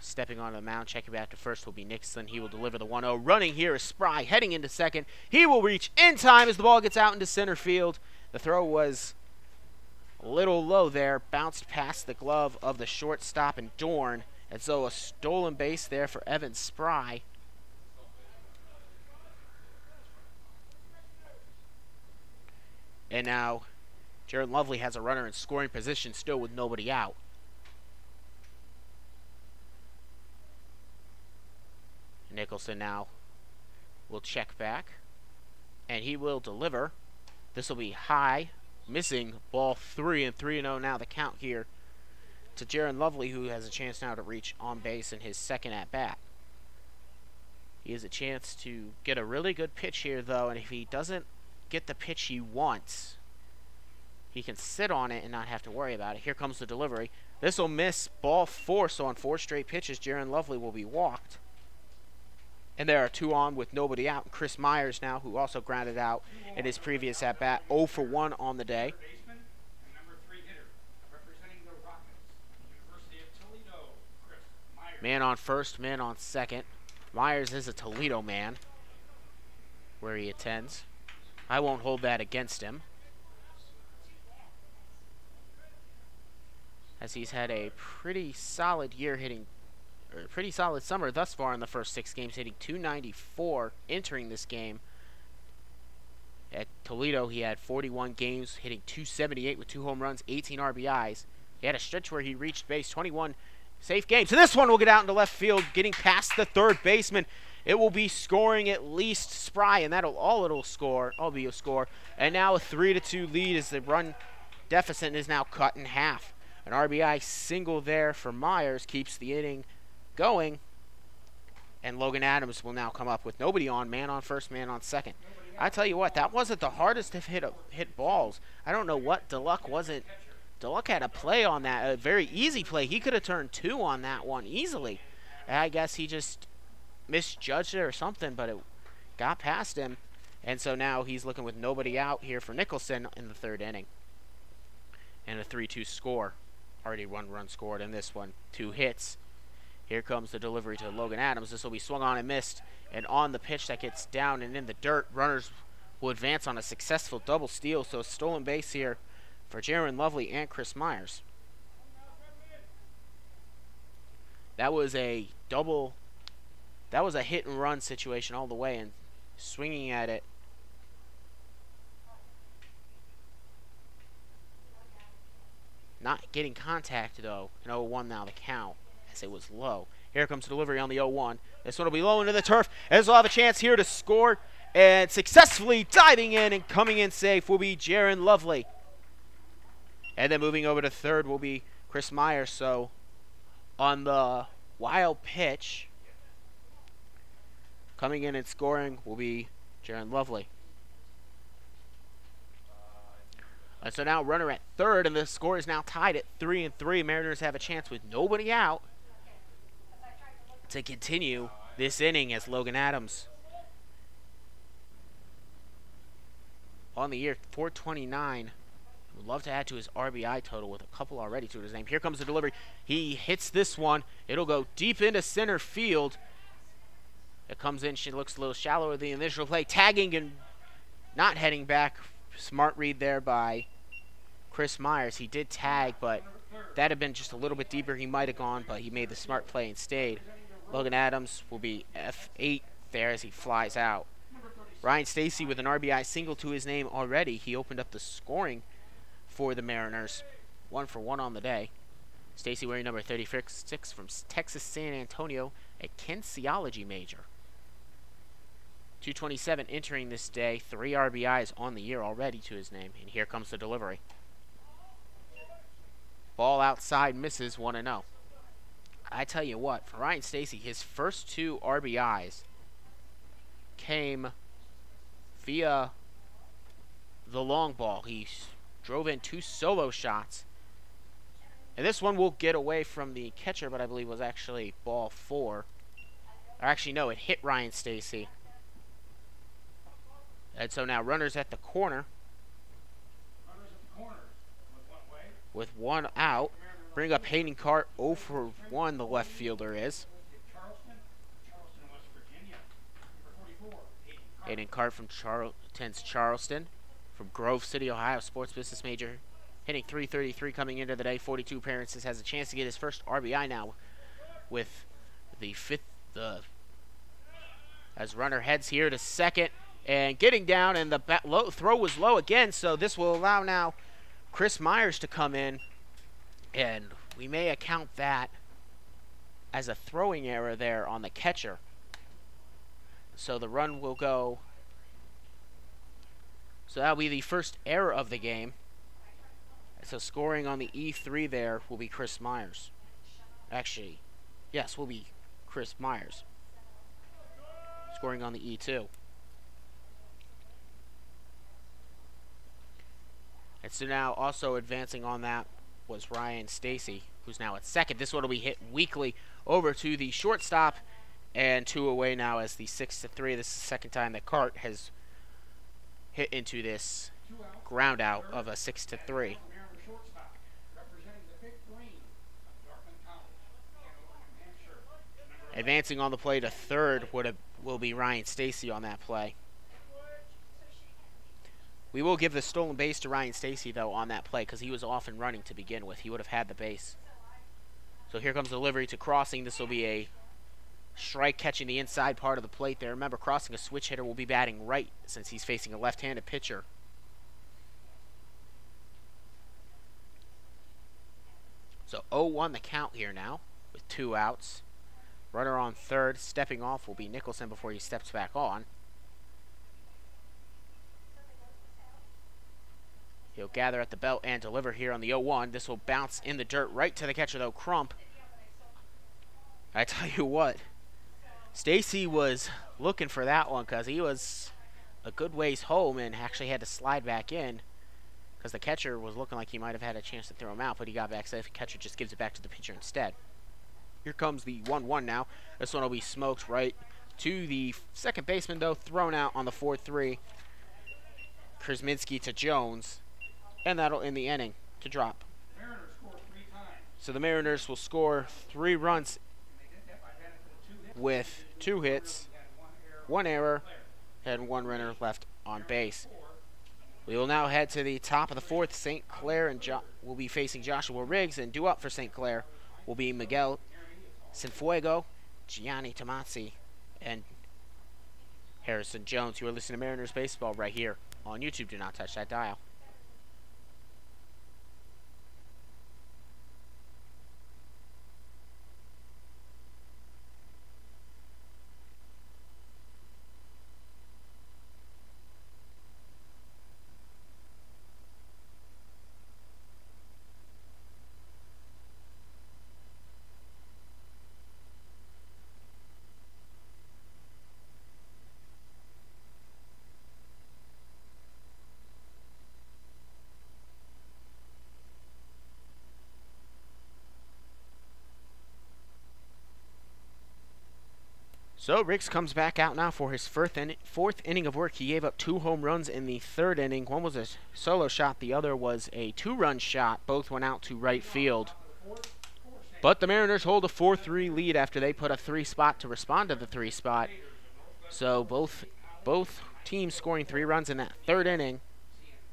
Stepping onto the mound, checking back to first will be Nixon. He will deliver the 1-0. Running here is Spry, heading into second. He will reach in time as the ball gets out into center field. The throw was a little low there, bounced past the glove of the shortstop and Dorn. And so a stolen base there for Evan Spry. And now Jaron Lovely has a runner in scoring position still with nobody out. Nicholson now will check back, and he will deliver. This will be high, missing, ball 3, and 3-0 now the count here to Jaron Lovely, who has a chance now to reach on base in his second at-bat. He has a chance to get a really good pitch here, though, and if he doesn't get the pitch he wants, he can sit on it and not have to worry about it. Here comes the delivery. This will miss, ball 4, so on 4 straight pitches, Jaron Lovely will be walked. And there are 2 on with nobody out. Chris Myers now, who also grounded out in his previous at-bat, 0 for 1 on the day. Man on first, man on second. Myers is a Toledo man where he attends. I won't hold that against him, as he's had a pretty solid year hitting, or a pretty solid summer thus far in the first 6 games, hitting .294 entering this game. At Toledo, he had 41 games, hitting .278 with 2 home runs, 18 RBIs. He had a stretch where he reached base, 21 safe games. So this one will get out into left field, getting past the third baseman. It will be scoring at least Spry, and that'll be a score. And now a 3-2 lead as the run deficit is now cut in half. An RBI single there for Myers keeps the inning going. And Logan Adams will now come up with nobody on, man on first, man on second. I tell you what, that wasn't the hardest to hit balls. I don't know what DeLuck wasn't. DeLuck had a play on that, a very easy play. He could have turned 2 on that one easily. I guess he just misjudged it or something, but it got past him. And so now he's looking with nobody out here for Nicholson in the 3rd inning. And a 3-2 score. Already 1 run scored in this one. 2 hits. Here comes the delivery to Logan Adams. This will be swung on and missed. And on the pitch that gets down and in the dirt, runners will advance on a successful double steal. So a stolen base here for Jaron Lovely and Chris Myers. That was a hit and run situation all the way, and swinging at it. Not getting contact, though. An 0-1 now the count, as it was low. Here comes the delivery on the 0-1. This one will be low into the turf, as we'll have a chance here to score. And successfully diving in and coming in safe will be Jaron Lovely. And then moving over to third will be Chris Myers. So on the wild pitch, Coming in and scoring will be Jaron Lovely. And so now runner at third, and the score is now tied at 3-3. Mariners have a chance with nobody out to continue this inning as Logan Adams on the year 429. Would love to add to his RBI total with a couple already to his name. Here comes the delivery. He hits this one. It'll go deep into center field. It comes in. She looks a little shallower than the initial play. Tagging and not heading back. Smart read there by Chris Myers. He did tag, but that had been just a little bit deeper. He might have gone, but he made the smart play and stayed. Logan Adams will be F8 there as he flies out. Ryan Stacy with an RBI single to his name already. He opened up the scoring for the Mariners. 1 for 1 on the day. Stacy wearing number 36 from Texas San Antonio, a kinesiology major. 227 entering this day. 3 RBIs on the year already to his name. And here comes the delivery. Ball outside, misses 1-0. I tell you what, for Ryan Stacy, his first 2 RBIs came via the long ball. He drove in 2 solo shots. And this one will get away from the catcher, but I believe was actually ball 4. Or actually, no, it hit Ryan Stacy. And so now runners at the corner. With 1 out. Bring up Hayden Cart. 0 for 1, the left fielder is. Hayden Cart from Charleston. From Grove City, Ohio, sports business major. Hitting .333 coming into the day. 42 appearances. Has a chance to get his first RBI now with the 5th. As runner heads here to second. And getting down, and the throw was low again. So this will allow now Chris Myers to come in. And we may account that as a throwing error there on the catcher. So the run will go. So that'll be the first error of the game. So scoring on the E3 there will be Chris Myers. Actually, yes, will be Chris Myers. Scoring on the E2. And so now also advancing on that was Ryan Stacy, who's now at second. This one will be hit weakly over to the shortstop, and 2 away now as the 6-3. This is the second time that Cart has hit into this ground out of a 6-3. Advancing on the play to third will be Ryan Stacy on that play. We will give the stolen base to Ryan Stacy, though, on that play, because he was off and running to begin with. He would have had the base. So here comes delivery to Crossing. This will be a strike catching the inside part of the plate there. Remember, Crossing, a switch hitter, will be batting right since he's facing a left-handed pitcher. So 0-1 the count here now with 2 outs. Runner on third. Stepping off will be Nicholson before he steps back on. He'll gather at the belt and deliver here on the 0-1. This will bounce in the dirt right to the catcher, though. Crump. I tell you what, Stacy was looking for that one because he was a good ways home and actually had to slide back in because the catcher was looking like he might have had a chance to throw him out, but he got back safe. The catcher just gives it back to the pitcher instead. Here comes the 1-1 now. This one will be smoked right to the second baseman, though. Thrown out on the 4-3. Krasminski to Jones. And that'll end the inning to drop. So the Mariners will score 3 runs with 2 hits, 1 error, and 1 runner left on base. We will now head to the top of the 4th. St. Clair and will be facing Joshua Riggs, and due up for St. Clair will be Miguel Cienfuego, Gianni Tomazzi, and Harrison Jones. You are listening to Mariners Baseball right here on YouTube. Do not touch that dial. So Riggs comes back out now for his fourth inning of work. He gave up 2 home runs in the 3rd inning. One was a solo shot, the other was a 2-run shot. Both went out to right field. But the Mariners hold a 4-3 lead after they put a 3-spot to respond to the 3-spot. So both teams scoring 3 runs in that 3rd inning.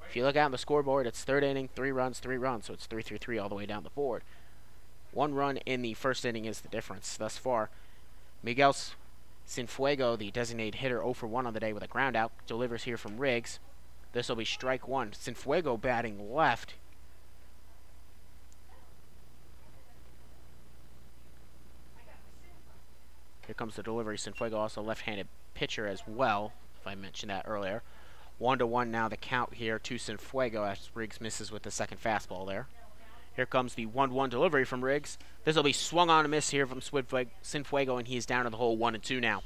If you look out on the scoreboard, it's 3rd inning, 3 runs, 3 runs. So it's 3-3-3 all the way down the board. 1 run in the 1st inning is the difference thus far. Miguel Cienfuegos, the designated hitter, 0 for 1 on the day with a ground out, delivers here from Riggs. This will be strike 1. Cienfuegos batting left. Here comes the delivery. Cienfuegos, also left-handed pitcher as well, if I mentioned that earlier. 1-1 now the count here to Cienfuegos as Riggs misses with the 2nd fastball there. Here comes the 1-1 delivery from Riggs. This will be swung on a miss here from Cienfuegos, and he is down to the hole 1-2 now.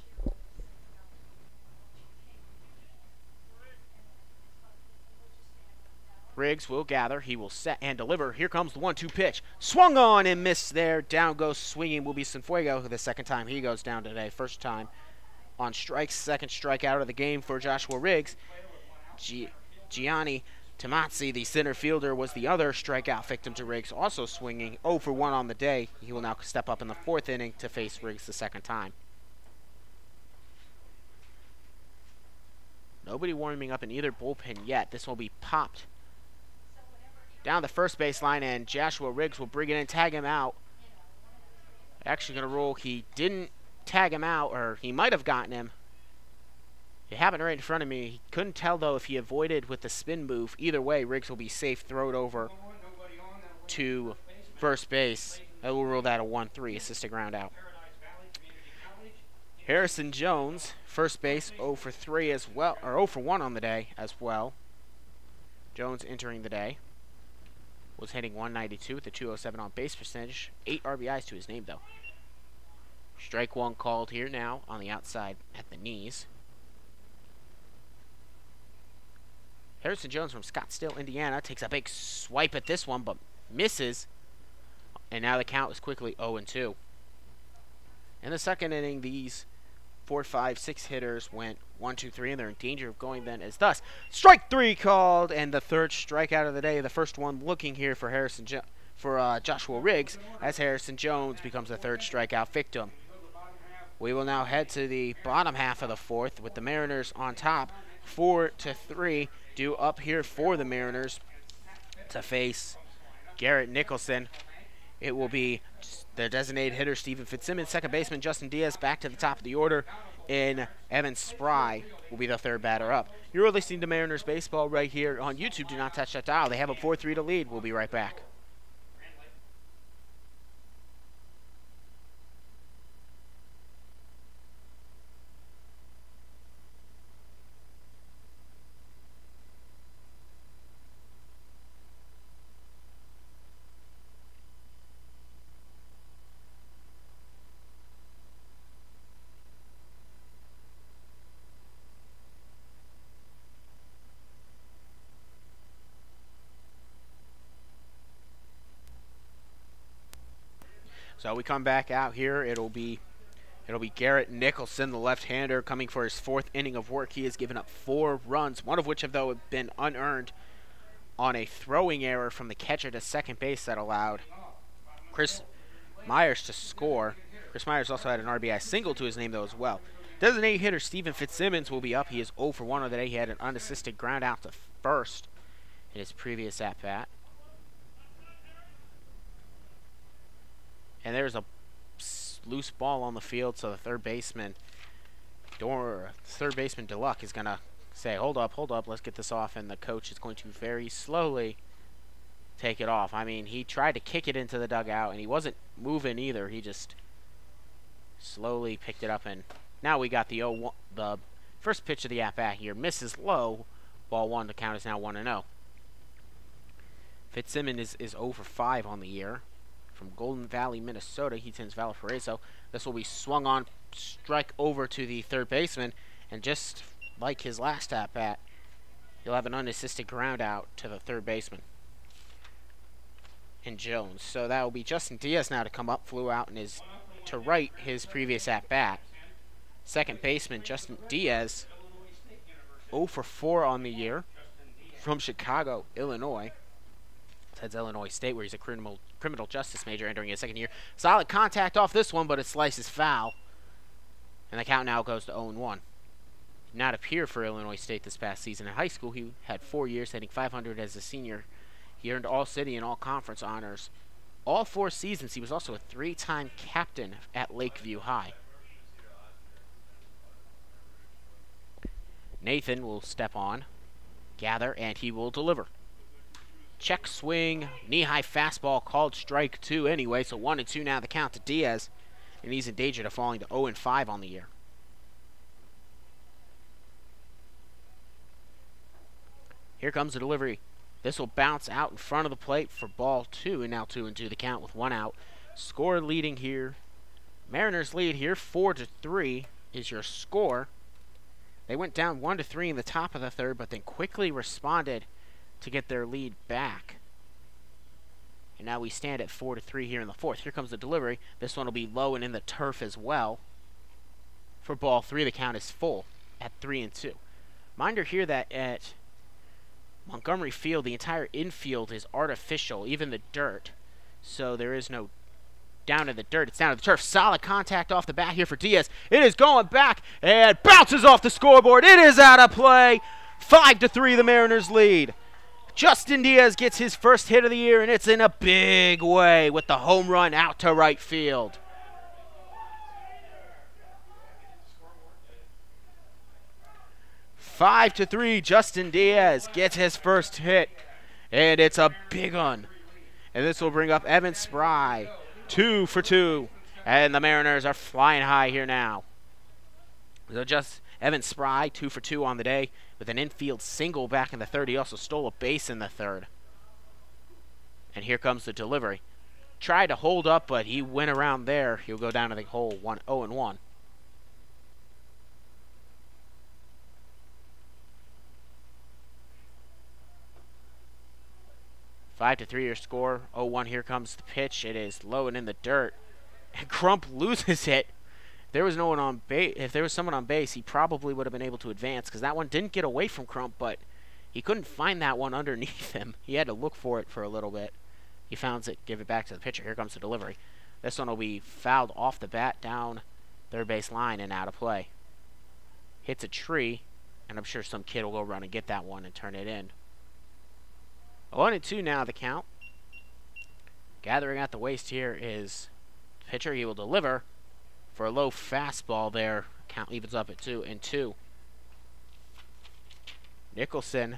Riggs will gather. He will set and deliver. Here comes the 1-2 pitch. Swung on and missed there. Down goes swinging will be Cienfuegos the 2nd time he goes down today. 1st time on strikes. 2nd strikeout of the game for Joshua Riggs. Gianni Tomazzi, the center fielder, was the other strikeout victim to Riggs, also swinging 0 for 1 on the day. He will now step up in the 4th inning to face Riggs the 2nd time. Nobody warming up in either bullpen yet. This will be popped down the first baseline, and Joshua Riggs will bring it in, tag him out. Actually going to rule he didn't tag him out, or he might have gotten him. It happened right in front of me. He couldn't tell, though, if he avoided with the spin move. Either way, Riggs will be safe, throw it over to first base. I will rule that a 1-3, assisted ground out. Harrison Jones, first base, 0 for 3 as well, or 0 for 1 on the day as well. Jones entering the day was hitting 192 with a 207 on base percentage. 8 RBIs to his name, though. Strike 1 called here now on the outside at the knees. Harrison Jones from Scottsdale, Indiana, takes a big swipe at this one, but misses. And now the count is quickly 0-2. In the 2nd inning, these 4, 5, 6 hitters went 1, 2, 3, and they're in danger of going then as thus. Strike 3 called, and the 3rd strikeout of the day. The first one looking here for Joshua Riggs, as Harrison Jones becomes the 3rd strikeout victim. We will now head to the bottom half of the 4th with the Mariners on top, 4-3. Due up here for the Mariners to face Garrett Nicholson. It will be the designated hitter Stephen Fitzsimmons, 2nd baseman Justin Diaz back to the top of the order, and Evan Spry will be the 3rd batter up. You're listening to Mariners Baseball right here on YouTube. Do not touch that dial. They have a 4-3 to lead. We'll be right back. So we come back out here. It'll be Garrett Nicholson, the left-hander, coming for his 4th inning of work. He has given up 4 runs, one of which have though been unearned on a throwing error from the catcher to 2nd base that allowed Chris Myers to score. Chris Myers also had an RBI single to his name though as well. Designated hitter Stephen Fitzsimmons will be up. He is 0 for 1 on the day. He had an unassisted ground out to first in his previous at-bat. And there's a loose ball on the field, so the 3rd baseman, DeLuck, is going to say, hold up, let's get this off, and the coach is going to very slowly take it off. I mean, he tried to kick it into the dugout, and he wasn't moving either. He just slowly picked it up, and now we got the first pitch of the at-bat here. Misses low, ball 1, the count is now 1-0. Fitzsimmons is 0 for 5 on the year. From Golden Valley, Minnesota, he sends Valparaiso. This will be swung on, strike over to the 3rd baseman, and just like his last at-bat, he'll have an unassisted ground out to the 3rd baseman in Jones. So that will be Justin Diaz now to come up, flew out and is to right his previous at-bat. Second baseman Justin Diaz, 0 for 4 on the year, from Chicago, Illinois. Heads Illinois State, where he's a criminal justice major entering his second year. Solid contact off this one, but it slices foul. And the count now goes to 0-1. Did not appear for Illinois State this past season. In high school, he had 4 years, hitting .500 as a senior. He earned All-City and All-Conference honors. All 4 seasons, he was also a 3-time captain at Lakeview High. Nathan will step on, gather, and he will deliver. Check swing, knee-high fastball called strike 2 anyway, so 1-2 now the count to Diaz, and he's in danger of falling to 0-5 on the year. Here comes the delivery. This will bounce out in front of the plate for ball 2, and now 2-2 the count with 1 out. Score leading here. Mariners lead here, 4-3 is your score. They went down 1-3 in the top of the third, but then quickly responded to get their lead back. And now we stand at 4-3 here in the fourth. Here comes the delivery. This one will be low and in the turf as well. For ball 3, the count is full at 3-2. Reminder here that at Montgomery Field, the entire infield is artificial, even the dirt. So there is no down in the dirt. It's down to the turf. Solid contact off the bat here for Diaz. It is going back and bounces off the scoreboard. It is out of play. 5-3, the Mariners lead. Justin Diaz gets his first hit of the year, and it's in a big way with the home run out to right field. Five to 3, Justin Diaz gets his first hit, and it's a big one. And this will bring up Evan Spry, 2 for 2, and the Mariners are flying high here now. So just Evan Spry, 2 for 2 on the day, with an infield single back in the third. He also stole a base in the third. And here comes the delivery. Tried to hold up, but he went around there. He'll go down to the hole 0-1. 5-3 your score. 0-1. Here comes the pitch. It is low and in the dirt. And Crump loses it. If there was no one on base, if there was someone on base, he probably would have been able to advance, because that one didn't get away from Crump, but he couldn't find that one underneath him. He had to look for it for a little bit. He found it, give it back to the pitcher. Here comes the delivery. This one will be fouled off the bat down third base line and out of play. Hits a tree, and I'm sure some kid will go run and get that one and turn it in. 1-2 now the count. Gathering at the waist here is the pitcher. He will deliver for a low fastball there. Count evens up at 2-2. Nicholson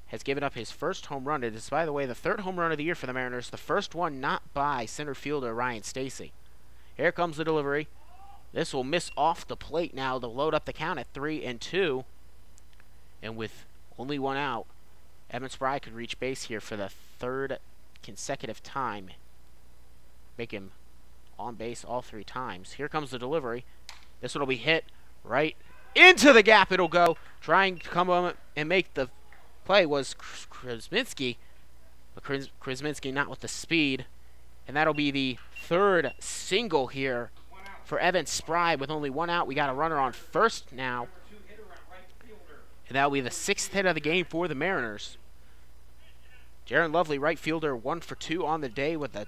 has given up his first home run. It is, by the way, the third home run of the year for the Mariners. The first one not by center fielder Ryan Stacy. Here comes the delivery. This will miss off the plate now to load up the count at 3-2. And with only 1 out, Evan Spry could reach base here for the third consecutive time. Make him on base all 3 times. Here comes the delivery. This one will be hit right into the gap. It'll go. Trying to come on and make the play was Krasminski. But Krasminski not with the speed. And that'll be the third single here for Evan Spry with only 1 out. We got a runner on first now. And that'll be the 6th hit of the game for the Mariners. Jaron Lovely, right fielder, 1 for 2 on the day with a,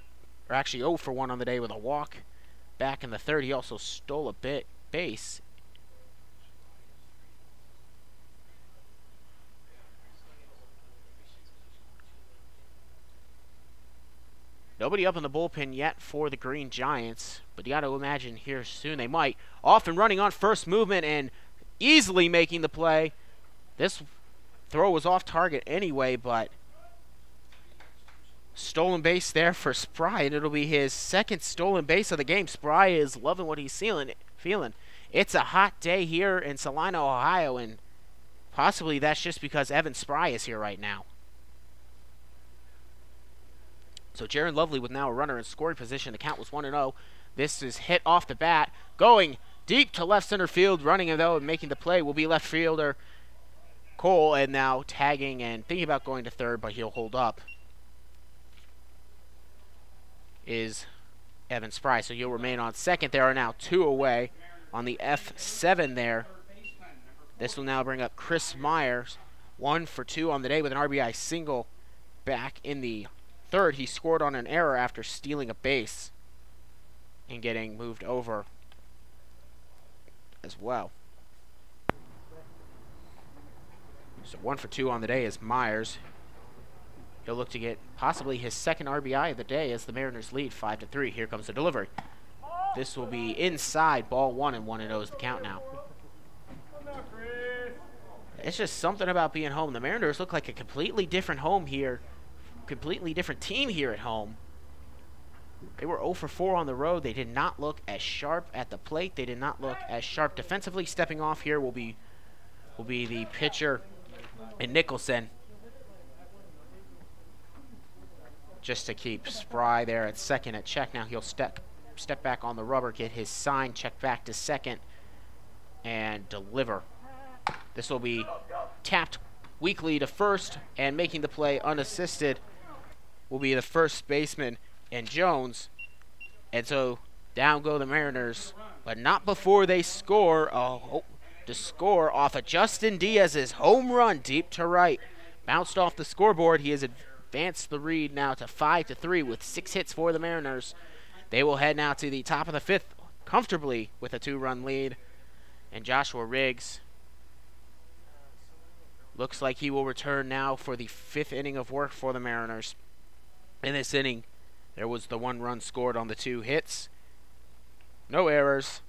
or actually 0 for 1 on the day with a walk. Back in the third, he also stole a base. Nobody up in the bullpen yet for the Green Giants, but you got to imagine here soon they might. Off and running on first movement and easily making the play. This throw was off target anyway, but stolen base there for Spry, and it'll be his 2nd stolen base of the game. Spry is loving what he's feeling. It's a hot day here in Salina, Ohio, and possibly that's just because Evan Spry is here right now. So Jaron Lovely with now a runner in scoring position. The count was 1-0. This is hit off the bat. Going deep to left center field. Running though and making the play will be left fielder Cole. And now tagging and thinking about going to third, but he'll hold up, is Evan Spry. So he'll remain on second. There are now 2 away on the F7 there. This will now bring up Chris Myers, 1 for 2 on the day with an RBI single back in the third. He scored on an error after stealing a base and getting moved over as well. So 1 for 2 on the day is Myers. He'll look to get possibly his second RBI of the day as the Mariners lead 5-3. Here comes the delivery. This will be inside, ball 1, and 1-0 is the count now. It's just something about being home. The Mariners look like a completely different home here, completely different team here at home. They were 0 for 4 on the road. They did not look as sharp at the plate. They did not look as sharp defensively. Stepping off here will be the pitcher and Nicholson, just to keep Spry there at second at check. Now he'll step back on the rubber, get his sign, check back to second, and deliver. This will be tapped weakly to first, and making the play unassisted will be the first baseman and Jones. And so down go the Mariners, but not before they score. To score off of Justin Diaz's home run deep to right. Bounced off the scoreboard. He has advanced the lead now to 5-3 with 6 hits for the Mariners. They will head now to the top of the 5th comfortably with a 2-run lead. And Joshua Riggs looks like he will return now for the 5th inning of work for the Mariners. In this inning, there was the 1 run scored on the 2 hits. No errors.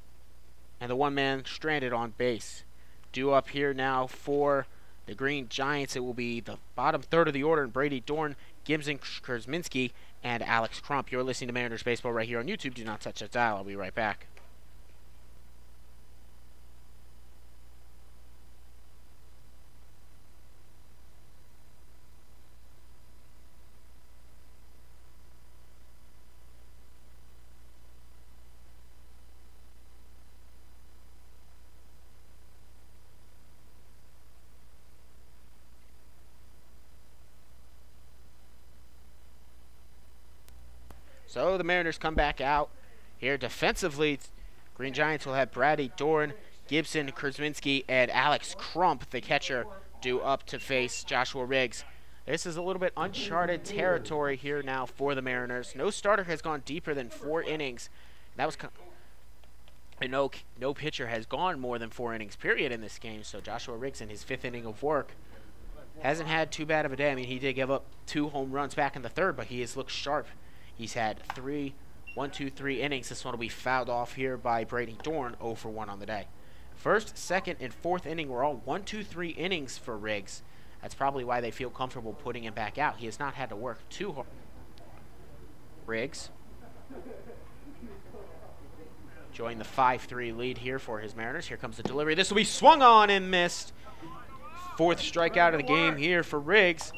And the 1 man stranded on base. Due up here now for the Green Giants, it will be the bottom third of the order, and Brady Dorn, Gibson, Kurzminski, and Alex Crump. You're listening to Mariners Baseball right here on YouTube. Do not touch that dial. I'll be right back. So the Mariners come back out here defensively. Green Giants will have Brady Dorn, Gibson, Kurzminski, and Alex Crump, the catcher, due up to face Joshua Riggs. This is a little bit uncharted territory here now for the Mariners. No starter has gone deeper than 4 innings. That was and no pitcher has gone more than 4 innings, period, in this game. So Joshua Riggs in his 5th inning of work hasn't had too bad of a day. I mean, he did give up 2 home runs back in the third, but he has looked sharp. He's had 3 innings. This one will be fouled off here by Brady Dorn, 0 for 1 on the day. First, second, and 4th inning were all 1-2-3 innings for Riggs. That's probably why they feel comfortable putting him back out. He has not had to work too hard. Riggs joined the 5-3 lead here for his Mariners. Here comes the delivery. This will be swung on and missed. 4th strikeout of the game here for Riggs.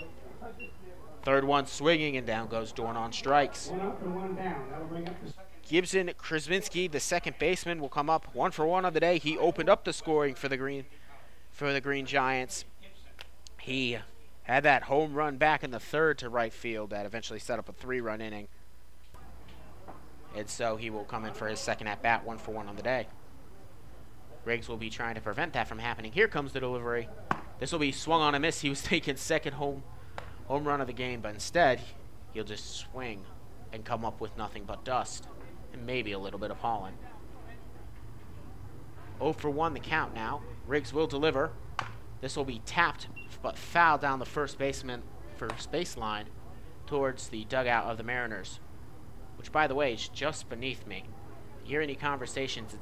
3rd one swinging, and down goes Dorn on strikes. 1 up and 1 down. That'll bring up the Gibson Kurzminski, the second baseman, will come up 1 for 1 on the day. He opened up the scoring for the Green Giants. He had that home run back in the 3rd to right field that eventually set up a 3-run inning. And so he will come in for his second at-bat, 1 for 1 on the day. Riggs will be trying to prevent that from happening. Here comes the delivery. This will be swung on a miss. He was taking second home run of the game, but instead he'll just swing and come up with nothing but dust and maybe a little bit of pollen. 0 for 1 the count now. Riggs will deliver. This will be tapped but fouled down the first baseline towards the dugout of the Mariners, which, by the way, is just beneath me. You hear any conversations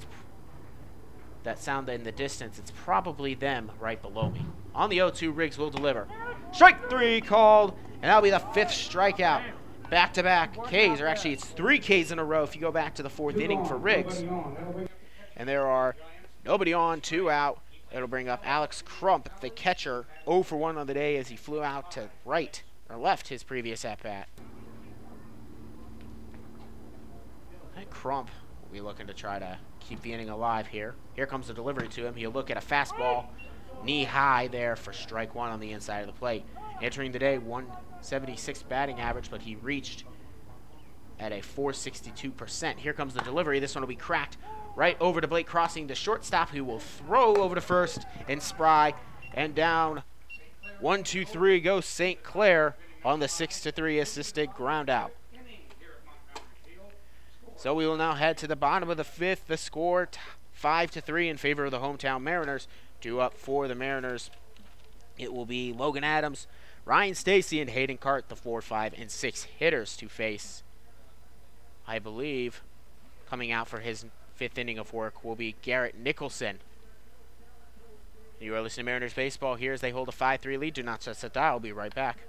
that sound in the distance, it's probably them right below me. On the 0-2, Riggs will deliver. Strike 3 called, and that'll be the 5th strikeout. Back-to-back Ks, or actually it's 3 Ks in a row if you go back to the 4th inning for Riggs. And there are nobody on, 2 out. It'll bring up Alex Crump, the catcher, 0 for 1 on the day as he flew out to right, or left his previous at-bat. And Crump will be looking to try to keep the inning alive here. Here comes the delivery to him. He'll look at a fastball, knee high there for strike 1 on the inside of the plate. Entering the day, 176 batting average, but he reached at a 462%. Here comes the delivery. This one will be cracked right over to Blake Crossing, the shortstop, who will throw over to first and spry, and down 1-2-3 goes St. Clair on the 6-3 assisted ground out. So we will now head to the bottom of the fifth. The score 5-3 in favor of the hometown Mariners. Due up for the Mariners, it will be Logan Adams, Ryan Stacy, and Hayden Cart, the 4, 5, and 6 hitters to face. I believe coming out for his 5th inning of work will be Garrett Nicholson. You are listening to Mariners Baseball here as they hold a 5-3 lead. Do not touch that dial. I'll be right back.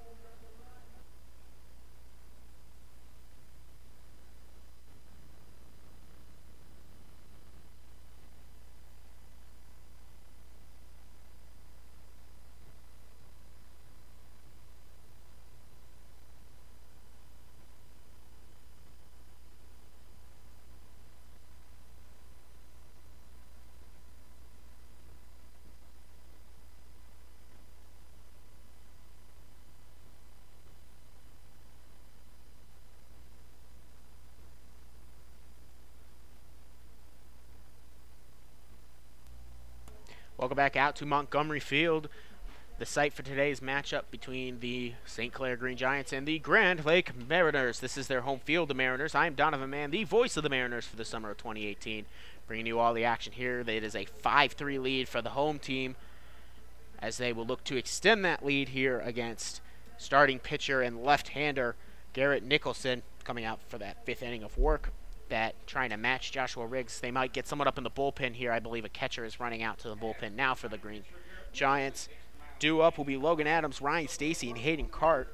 Welcome back out to Montgomery Field, the site for today's matchup between the St. Clair Green Giants and the Grand Lake Mariners. This is their home field, the Mariners. I am Donovan Mann, the voice of the Mariners for the summer of 2018, bringing you all the action here. It is a 5-3 lead for the home team as they will look to extend that lead here against starting pitcher and left-hander Garrett Nicholson, coming out for that 5th inning of work. That trying to match Joshua Riggs. They might get someone up in the bullpen here. I believe a catcher is running out to the bullpen now for the Green Giants. Due up will be Logan Adams, Ryan Stacy, and Hayden Cart.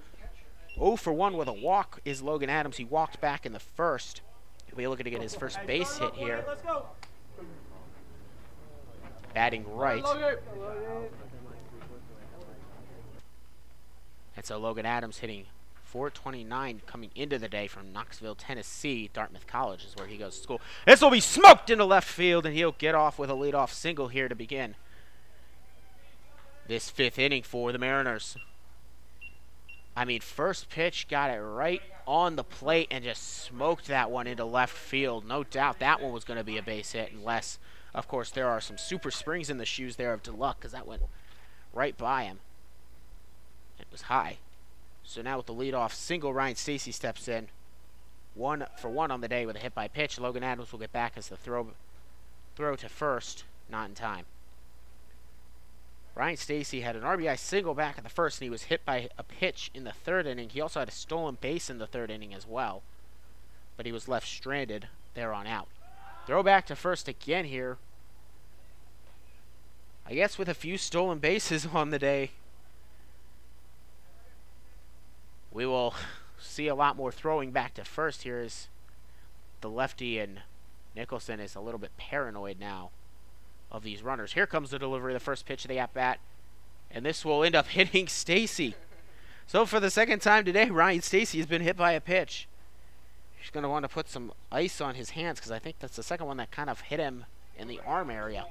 0 for 1 with a walk is Logan Adams. He walked back in the first. He'll be looking to get his first base hit here. Batting right. And so Logan Adams hitting .429 coming into the day from Knoxville, Tennessee. Dartmouth College is where he goes to school. This will be smoked into left field, and he'll get off with a leadoff single here to begin this 5th inning for the Mariners. I mean, first pitch got it right on the plate and just smoked that one into left field. No doubt that one was going to be a base hit, unless, of course, there are some super springs in the shoes there of DeLuck, because that went right by him. It was high. So now with the leadoff single, Ryan Stacy steps in. 1 for 1 on the day with a hit by pitch. Logan Adams will get back as the throw to first, not in time. Ryan Stacy had an RBI single back at the first, and he was hit by a pitch in the 3rd inning. He also had a stolen base in the 3rd inning as well, but he was left stranded there on out. Throw back to first again here. I guess with a few stolen bases on the day, we will see a lot more throwing back to first here as the lefty and Nicholson is a little bit paranoid now of these runners. Here comes the delivery, the first pitch of the at-bat, and this will end up hitting Stacy. So for the 2nd time today, Ryan Stacy has been hit by a pitch. He's going to want to put some ice on his hands because I think that's the 2nd one that kind of hit him in the arm area.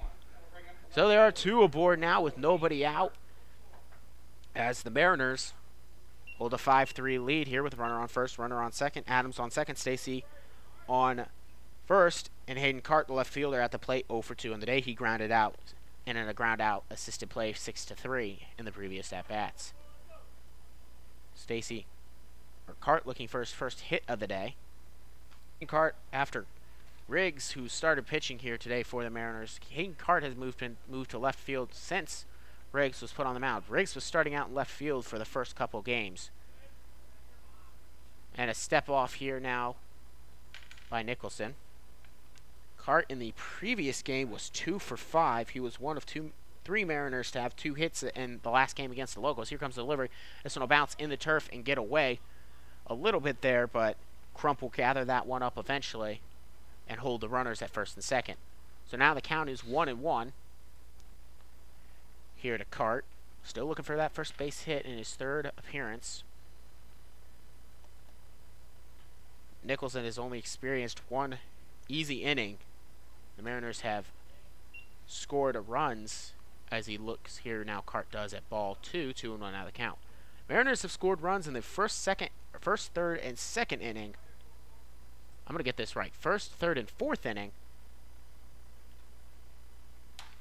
So there are 2 aboard now with nobody out as the Mariners hold a 5-3 lead here with runner on first, runner on second. Adams on second, Stacy on first, and Hayden Cart, the left fielder, at the plate, 0 for 2 on the day. He grounded out, and in a ground-out assisted play 6-3 in the previous at-bats. Cart looking for his first hit of the day. Cart, after Riggs, who started pitching here today for the Mariners, Hayden Cart has moved to left field since Riggs was put on the mound. Riggs was starting out in left field for the first couple games. And a step off here now by Nicholson. Cart in the previous game was 2 for 5. He was one of 3 Mariners to have 2 hits in the last game against the Locals. Here comes the delivery. This one will bounce in the turf and get away a little bit there, but Crump will gather that one up eventually and hold the runners at first and second. So now the count is 1-1. Here to Cart. Still looking for that first base hit in his 3rd appearance. Nicholson has only experienced 1 easy inning. The Mariners have scored runs as he looks here now. Cart does at ball 2, 2-1 out of the count. Mariners have scored runs in the first, 3rd, and 2nd inning. I'm going to get this right. 1st, 3rd, and 4th inning.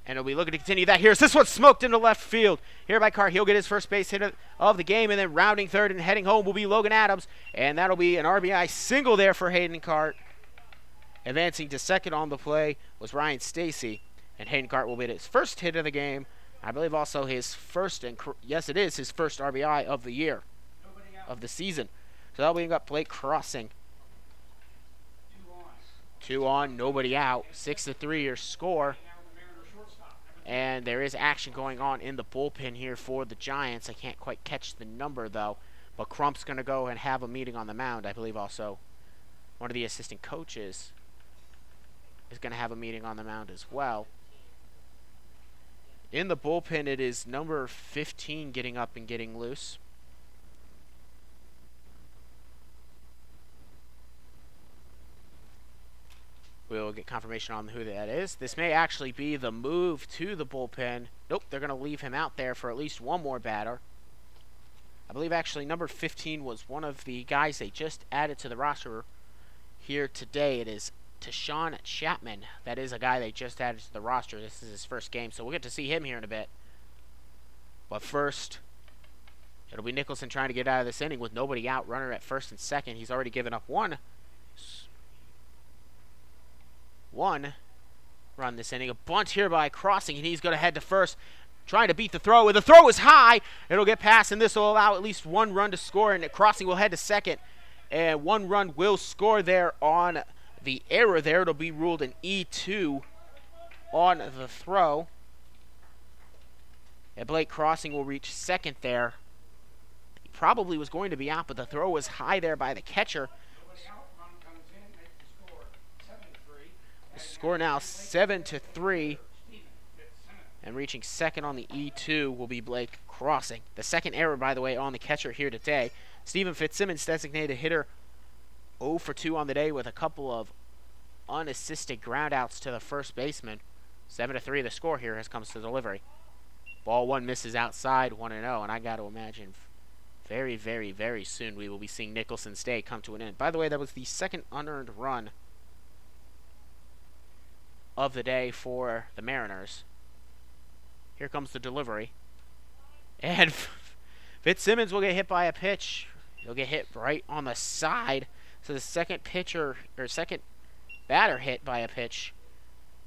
And he'll be looking to continue that. Here's this one smoked into left field. Here by Carr. He'll get his first base hit of the game. And then rounding third and heading home will be Logan Adams. And that'll be an RBI single there for Hayden Cart. Advancing to second on the play was Ryan Stacy. And Hayden Cart will get his first hit of the game. I believe also his first, and yes, it is his first RBI of the year, of the season. So that'll bring up Blake Crossing. 2 on, nobody out. 6-3 your score. And there is action going on in the bullpen here for the Giants. I can't quite catch the number, though. But Crump's going to go and have a meeting on the mound. I believe also one of the assistant coaches is going to have a meeting on the mound as well. In the bullpen, it is number 15 getting up and getting loose. We'll get confirmation on who that is. This may actually be the move to the bullpen. Nope, they're going to leave him out there for at least one more batter. I believe actually number 15 was one of the guys they just added to the roster here today. It is Tashawn Chapman. That is a guy they just added to the roster. This is his first game, so we'll get to see him here in a bit. But first, it'll be Nicholson trying to get out of this inning with nobody out. Runner at first and second. He's already given up one run this inning. A bunt here by Crossing, and he's going to head to first, trying to beat the throw. The throw is high. It'll get past, and this will allow at least one run to score, and Crossing will head to second. And one run will score there on the error there. It'll be ruled an E2 on the throw. And Blake Crossing will reach second there. He probably was going to be out, but the throw was high there by the catcher. The score now 7-3. And reaching second on the E2 will be Blake Crossing. The second error, by the way, on the catcher here today. Stephen Fitzsimmons, designated hitter, 0 for 2 on the day with a couple of unassisted groundouts to the first baseman. 7-3 the score here as comes to delivery. Ball one misses outside, 1-0, and I got to imagine very, very, very soon we will be seeing Nicholson's day come to an end. By the way, that was the second unearned run of the day for the Mariners. Here comes the delivery. And Fitzsimmons will get hit by a pitch. He'll get hit right on the side. So the second batter hit by a pitch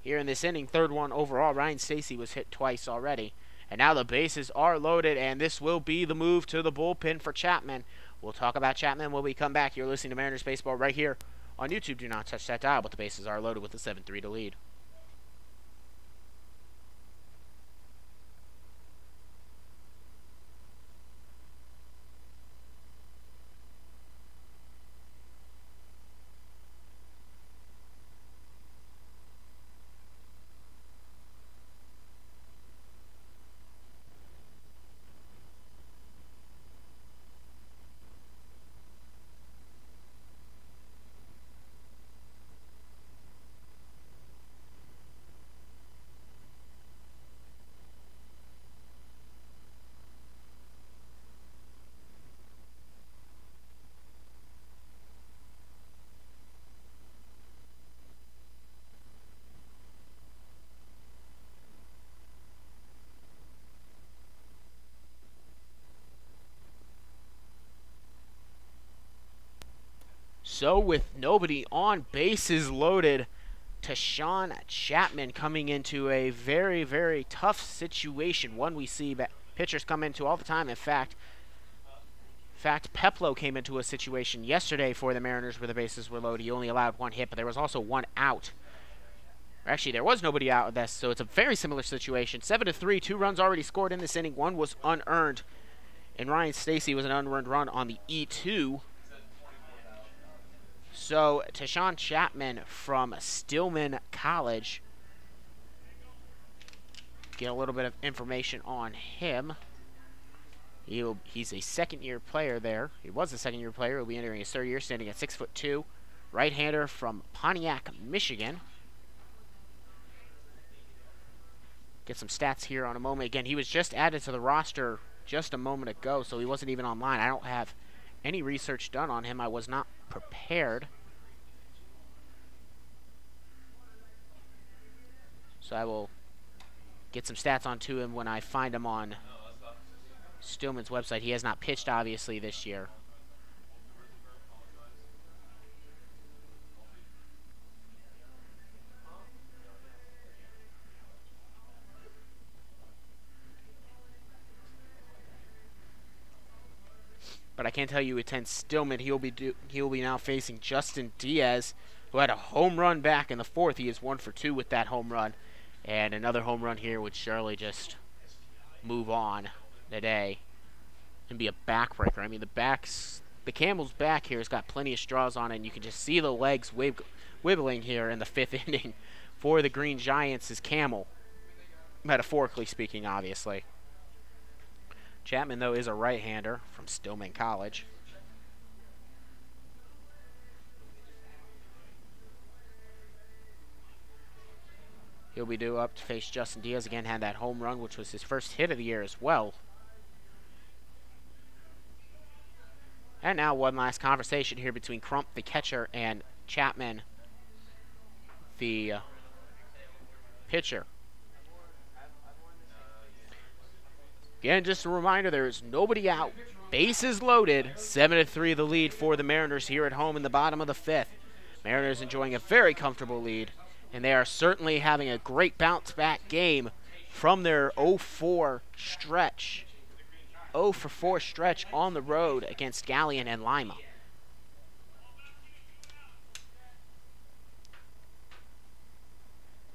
here in this inning. Third one overall. Ryan Stacy was hit twice already. And now the bases are loaded, and this will be the move to the bullpen for Chapman. We'll talk about Chapman when we come back. You're listening to Mariners Baseball right here on YouTube. Do not touch that dial, but the bases are loaded with a 7-3 to lead. So with nobody on, bases loaded, Tashawn Chapman coming into a very, very tough situation. One we see pitchers come into all the time. In fact, Peplo came into a situation yesterday for the Mariners where the bases were loaded. He only allowed one hit, but there was also one out. Actually, there was nobody out of this, so it's a very similar situation. 7-3, 2 runs already scored in this inning. One was unearned, and Ryan Stacy was an unearned run on the E2. So, Tashawn Chapman from Stillman College. Get a little bit of information on him. He's a second-year player there. He was a second-year player. He'll be entering his third year, standing at 6'2". Right-hander from Pontiac, Michigan. Get some stats here on a moment. Again, he was just added to the roster just a moment ago, so he wasn't even online. I don't have any research done on him. I was not prepared. So I will get some stats onto him when I find him on Stillman's website. He has not pitched, obviously, this year. But I can tell you, with 10 Stillman, he'll be now facing Justin Diaz, who had a home run back in the fourth. He is 1 for 2 with that home run, and another home run here would surely just move on today and be a backbreaker. I mean, the Camel's back here has got plenty of straws on it, and you can just see the legs wibbling here in the 5th inning for the Green Giants' Camel, metaphorically speaking, obviously. Chapman, though, is a right-hander from Stillman College. He'll be due up to face Justin Diaz. Again, had that home run, which was his first hit of the year as well. And now one last conversation here between Crump, the catcher, and Chapman, the pitcher. Again, just a reminder, there is nobody out. Bases loaded. 7-3 the lead for the Mariners here at home in the bottom of the 5th. Mariners enjoying a very comfortable lead, and they are certainly having a great bounce-back game from their 0-4 stretch. 0-for-4 stretch on the road against Galleon and Lima.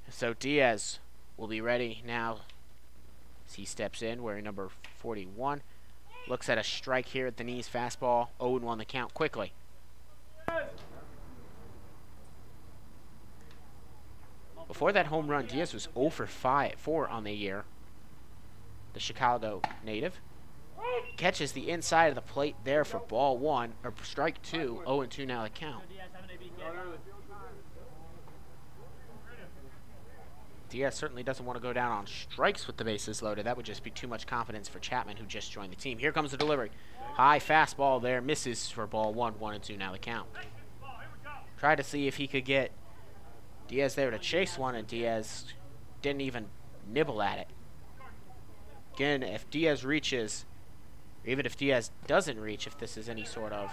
So Diaz will be ready now. He steps in, wearing number 41. Looks at a strike here at the knees, fastball. 0-1 the count quickly. Before that home run, Diaz was 0-for-4 on the year. The Chicago native catches the inside of the plate there for ball 1, or strike 2. 0-2 now the count. Diaz certainly doesn't want to go down on strikes with the bases loaded. That would just be too much confidence for Chapman, who just joined the team. Here comes the delivery. High fastball there. Misses for ball 1. 1-2 now the count. Tried to see if he could get Diaz there to chase one, and Diaz didn't even nibble at it. Again, if Diaz reaches, or even if Diaz doesn't reach, if this is any sort of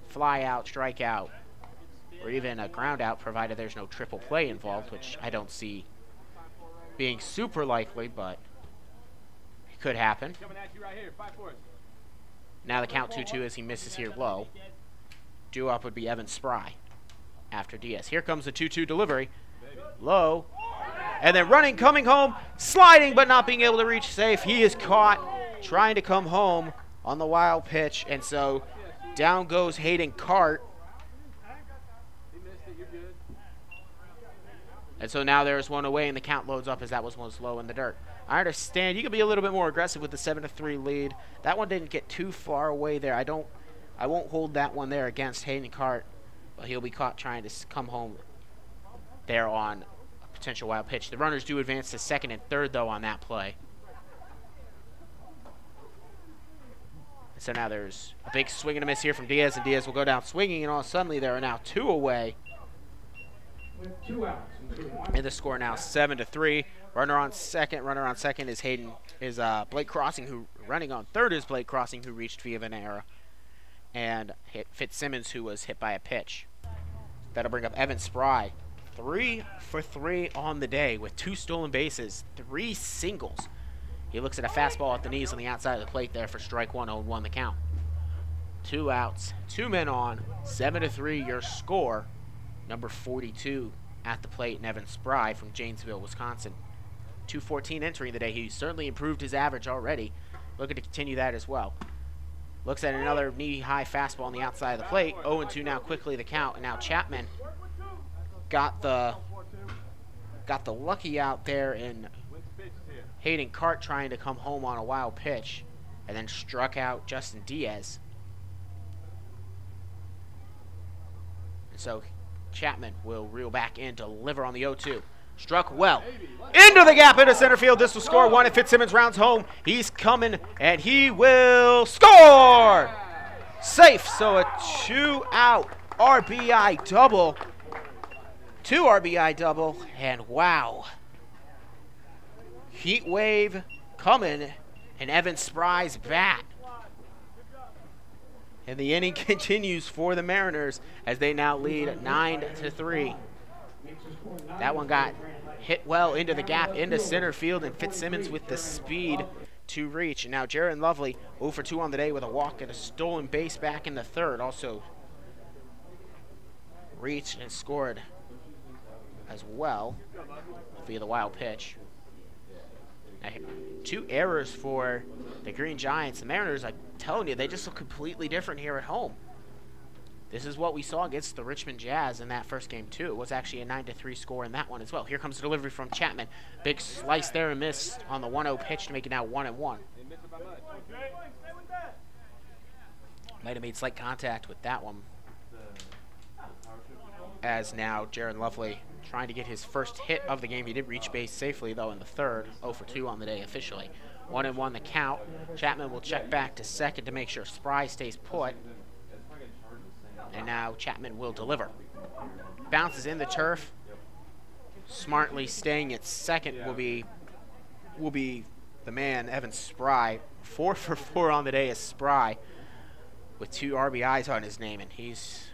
fly out, strike out, or even a ground out, provided there's no triple play involved, which I don't see being super likely, but it could happen. Now the count 2-2 as he misses here low. Due up would be Evan Spry after Diaz. Here comes the 2-2 delivery. Low. And then running, coming home, sliding, but not being able to reach safe. He is caught trying to come home on the wild pitch, and so down goes Hayden Cart. And so now there's one away, and the count loads up as that was low in the dirt. I understand you can be a little bit more aggressive with the 7-3 lead. That one didn't get too far away there. I won't hold that one there against Hayden Cart, but he'll be caught trying to come home there on a potential wild pitch. The runners do advance to second and third, though, on that play. So now there's a big swing and a miss here from Diaz, and Diaz will go down swinging, and all suddenly there are now 2 away. With 2 outs. And the score now 7-3. Runner on second is Blake Crossing, who running on third is Blake Crossing, who reached via an error, and hit Fitzsimmons, who was hit by a pitch. That'll bring up Evan Spry, 3 for 3 on the day with 2 stolen bases, 3 singles. He looks at a fastball at the knees on the outside of the plate there for strike 1. 0-1 the count. 2 outs, 2 men on, 7-3 your score. Number 42 at the plate, and Evan Spry from Janesville, Wisconsin. 214 entering the day. He certainly improved his average already. Looking to continue that as well. Looks at another knee-high fastball on the outside of the plate. 0-2 now quickly the count. And now Chapman got the lucky out there in Hayden Cart trying to come home on a wild pitch, and then struck out Justin Diaz. And so Chapman will reel back in, deliver on the 0-2. Struck well. Into the gap into center field. This will score 1, and Fitzsimmons rounds home. He's coming, and he will score! Safe, so a 2-out RBI double. 2 RBI double, and wow. heat wave coming, and Evan Spry's bat. And the inning continues for the Mariners as they now lead 9-3. That one got hit well into the gap, into center field, and Fitzsimmons with the speed to reach. And now Jaron Lovely 0 for 2 on the day with a walk and a stolen base back in the third. Also reached and scored as well via the wild pitch. Now, 2 errors for the Green Giants. The Mariners, I'm telling you, they just look completely different here at home. This is what we saw against the Richmond Jazz in that first game, too. It was actually a 9-3 score in that one as well. Here comes the delivery from Chapman. Big slice there and missed on the 1-0 pitch to make it now 1-1. Might have made slight contact with that one. As now Jaron Lovely trying to get his first hit of the game. He did reach base safely, though, in the third. 0 for 2 on the day officially. 1-1 the count. Chapman will check back to second to make sure Spry stays put. And now Chapman will deliver. Bounces in the turf. Smartly staying at second will be the man, Evan Spry. 4 for 4 on the day is Spry with 2 RBIs on his name, and he's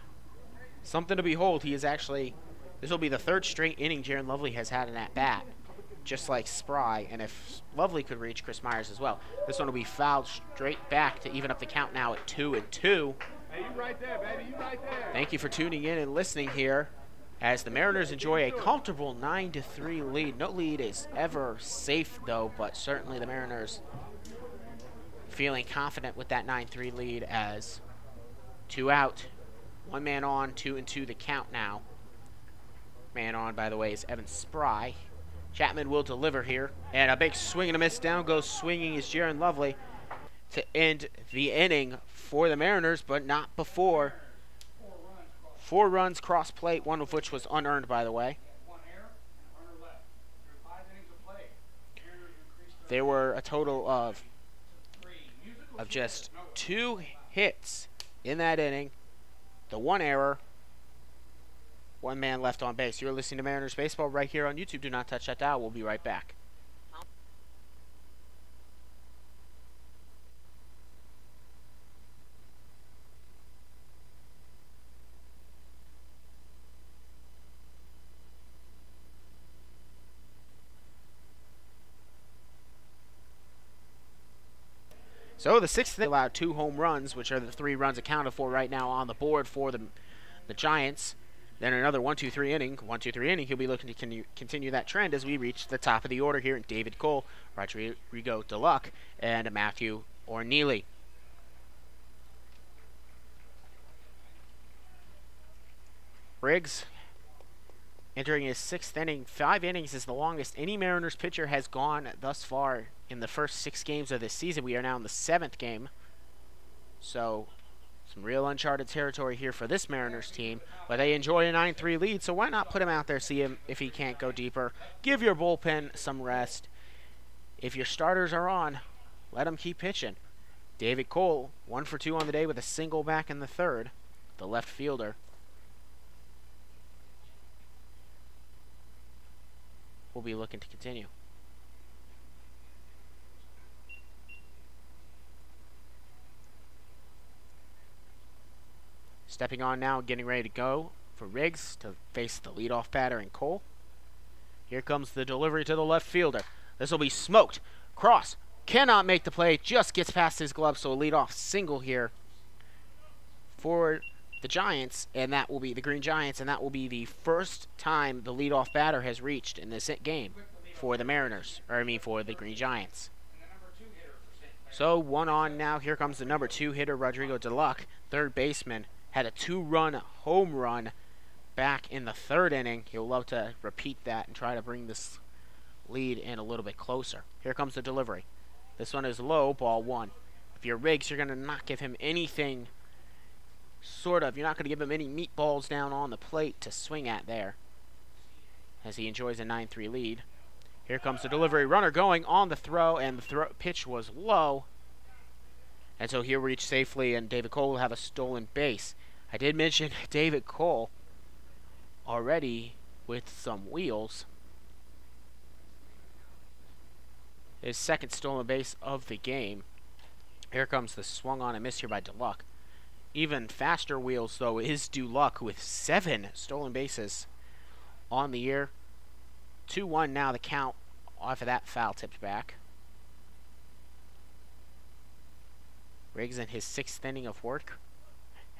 something to behold. He is actually, this will be the 3rd straight inning Jaron Lovely has had in that bat, just like Spry. And if Lovely could reach Chris Myers as well, this one will be fouled straight back to even up the count now at 2-2. Hey, you right there, baby. You right there. Thank you for tuning in and listening here as the Mariners enjoy a comfortable 9-3 lead. No lead is ever safe, though, but certainly the Mariners feeling confident with that 9-3 lead as 2 out, 1 man on, 2-2 the count now. Man on, by the way, is Evan Spry. Chapman will deliver here, and a big swing and a miss. Down goes swinging is Jaron Lovely to end the inning for the Mariners, but not before. 4 runs cross plate, 1 of which was unearned, by the way. There were a total of just 2 hits in that inning. The 1 error, 1 man left on base. You're listening to Mariners Baseball right here on YouTube. Do not touch that dial. We'll be right back. So the 6th inning allowed 2 home runs, which are the 3 runs accounted for right now on the board for the Giants. Then another 1-2-3 inning. 1-2-3 inning. He'll be looking to continue that trend as we reach the top of the order here in David Cole, Rodrigo DeLuck, and Matthew Orneely. Briggs entering his 6th inning. 5 innings is the longest any Mariners pitcher has gone thus far in the first 6 games of this season. We are now in the 7th game. So some real uncharted territory here for this Mariners team. But they enjoy a 9-3 lead, so why not put him out there, see him if he can't go deeper. Give your bullpen some rest. If your starters are on, let them keep pitching. David Cole, 1 for 2 on the day with a single back in the 3rd. The left fielder. Will be looking to continue. Stepping on now, getting ready to go for Riggs to face the leadoff batter in Cole. Here comes the delivery to the left fielder. This will be smoked. Cross cannot make the play, just gets past his glove, so a leadoff single here for the Giants, and that will be the Green Giants, and that will be the first time the leadoff batter has reached in this game for the Mariners, or I mean for the Green Giants. So 1 on now. Here comes the number 2 hitter, Rodrigo DeLuck, 3rd baseman. Had a 2-run home run back in the 3rd inning. He'll love to repeat that and try to bring this lead in a little bit closer. Here comes the delivery. This one is low, ball 1. If you're Riggs, you're going to not give him anything. Sort of. You're not going to give him any meatballs down on the plate to swing at there, as he enjoys a 9-3 lead. Here comes the delivery. Runner going on the throw, and the pitch was low. And so he'll reach safely, and David Cole will have a stolen base. I did mention David Cole already with some wheels. His second stolen base of the game. Here comes the swung on and miss here by DeLuck. Even faster wheels, though, is DeLuck with 7 stolen bases on the year. 2-1 now the count off of that foul tipped back. Riggs in his 6th inning of work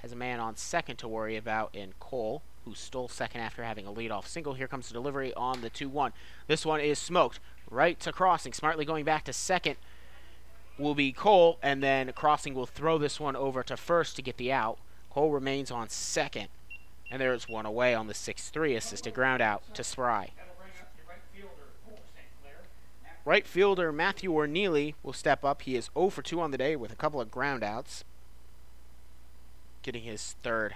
has a man on second to worry about in Cole, who stole second after having a leadoff single. Here comes the delivery on the 2-1. This one is smoked right to Crossing. Smartly going back to second will be Cole, and then Crossing will throw this one over to first to get the out. Cole remains on second, and there's one away on the 6-3 assisted ground out to Spry. Right fielder Matthew Orneely will step up. He is 0 for 2 on the day with a couple of ground outs, getting his 3rd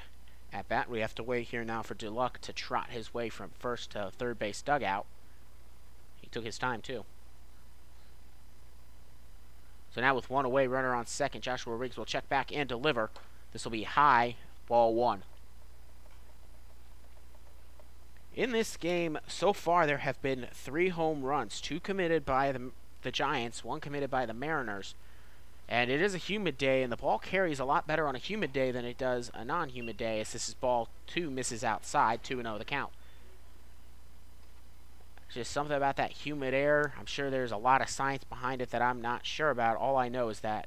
at bat. We have to wait here now for DeLuck to trot his way from first to third base dugout. He took his time too. So now with 1 away, runner on second, Joshua Riggs will check back and deliver. This will be high, ball 1. In this game, so far there have been 3 home runs, 2 committed by the Giants, 1 committed by the Mariners. And it is a humid day, and the ball carries a lot better on a humid day than it does a non-humid day, as this is ball 2, misses outside, 2-0 the count. Just something about that humid air. I'm sure there's a lot of science behind it that I'm not sure about. All I know is that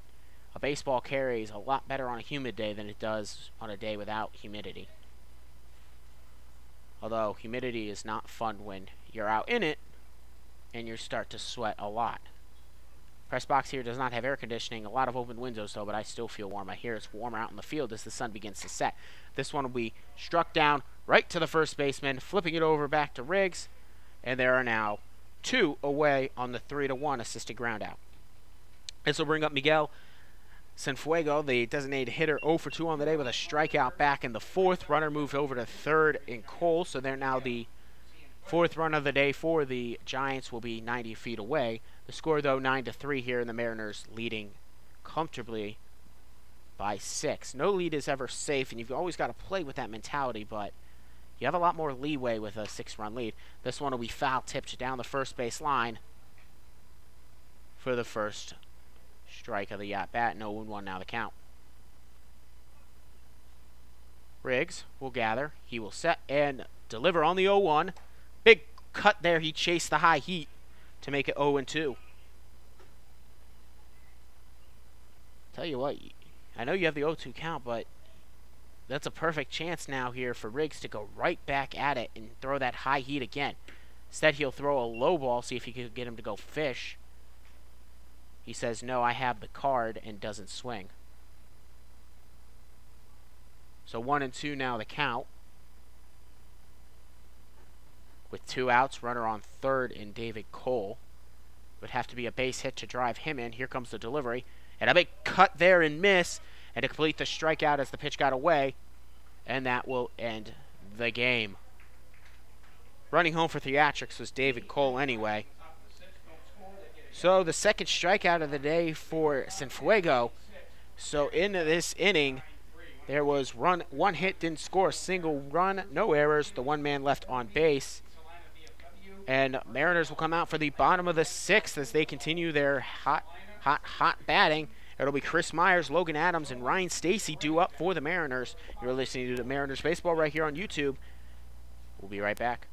a baseball carries a lot better on a humid day than it does on a day without humidity. Although humidity is not fun when you're out in it and you start to sweat a lot. Press box here does not have air conditioning. A lot of open windows though, but I still feel warm. I hear it's warmer out in the field as the sun begins to set. This one will be struck down right to the first baseman, flipping it over back to Riggs. And there are now 2 away on the 3-1 assisted ground out. This will bring up Miguel Cienfuegos, the designated hitter, 0 for 2 on the day with a strikeout back in the 4th. Runner moved over to third in Cole, so they're now the 4th run of the day for the Giants will be 90 feet away. The score, though, 9-3 here, and the Mariners leading comfortably by 6. No lead is ever safe, and you've always got to play with that mentality, but you have a lot more leeway with a 6-run lead. This one will be foul tipped down the first base line for the first strike of the at-bat. 0-1 now the count. Riggs will gather. He will set and deliver on the 0-1. Big cut there. He chased the high heat to make it 0-2. Tell you what, I know you have the 0-2 count, but that's a perfect chance now here for Riggs to go right back at it and throw that high heat again. Instead, he'll throw a low ball, see if he can get him to go fish. He says, no, I have the card, and doesn't swing. So 1-2 now the count. With 2 outs, runner on third in David Cole. Would have to be a base hit to drive him in. Here comes the delivery. And a big cut there and miss. And to complete the strikeout as the pitch got away. And that will end the game. Running home for theatrics was David Cole anyway. So the second strikeout of the day for Cienfuegos. So in this inning, there was 1 hit, didn't score a single run, no errors, the 1 man left on base. And Mariners will come out for the bottom of the 6th as they continue their hot batting. It'll be Chris Myers, Logan Adams, and Ryan Stacy due up for the Mariners. You're listening to the Mariners Baseball right here on YouTube. We'll be right back.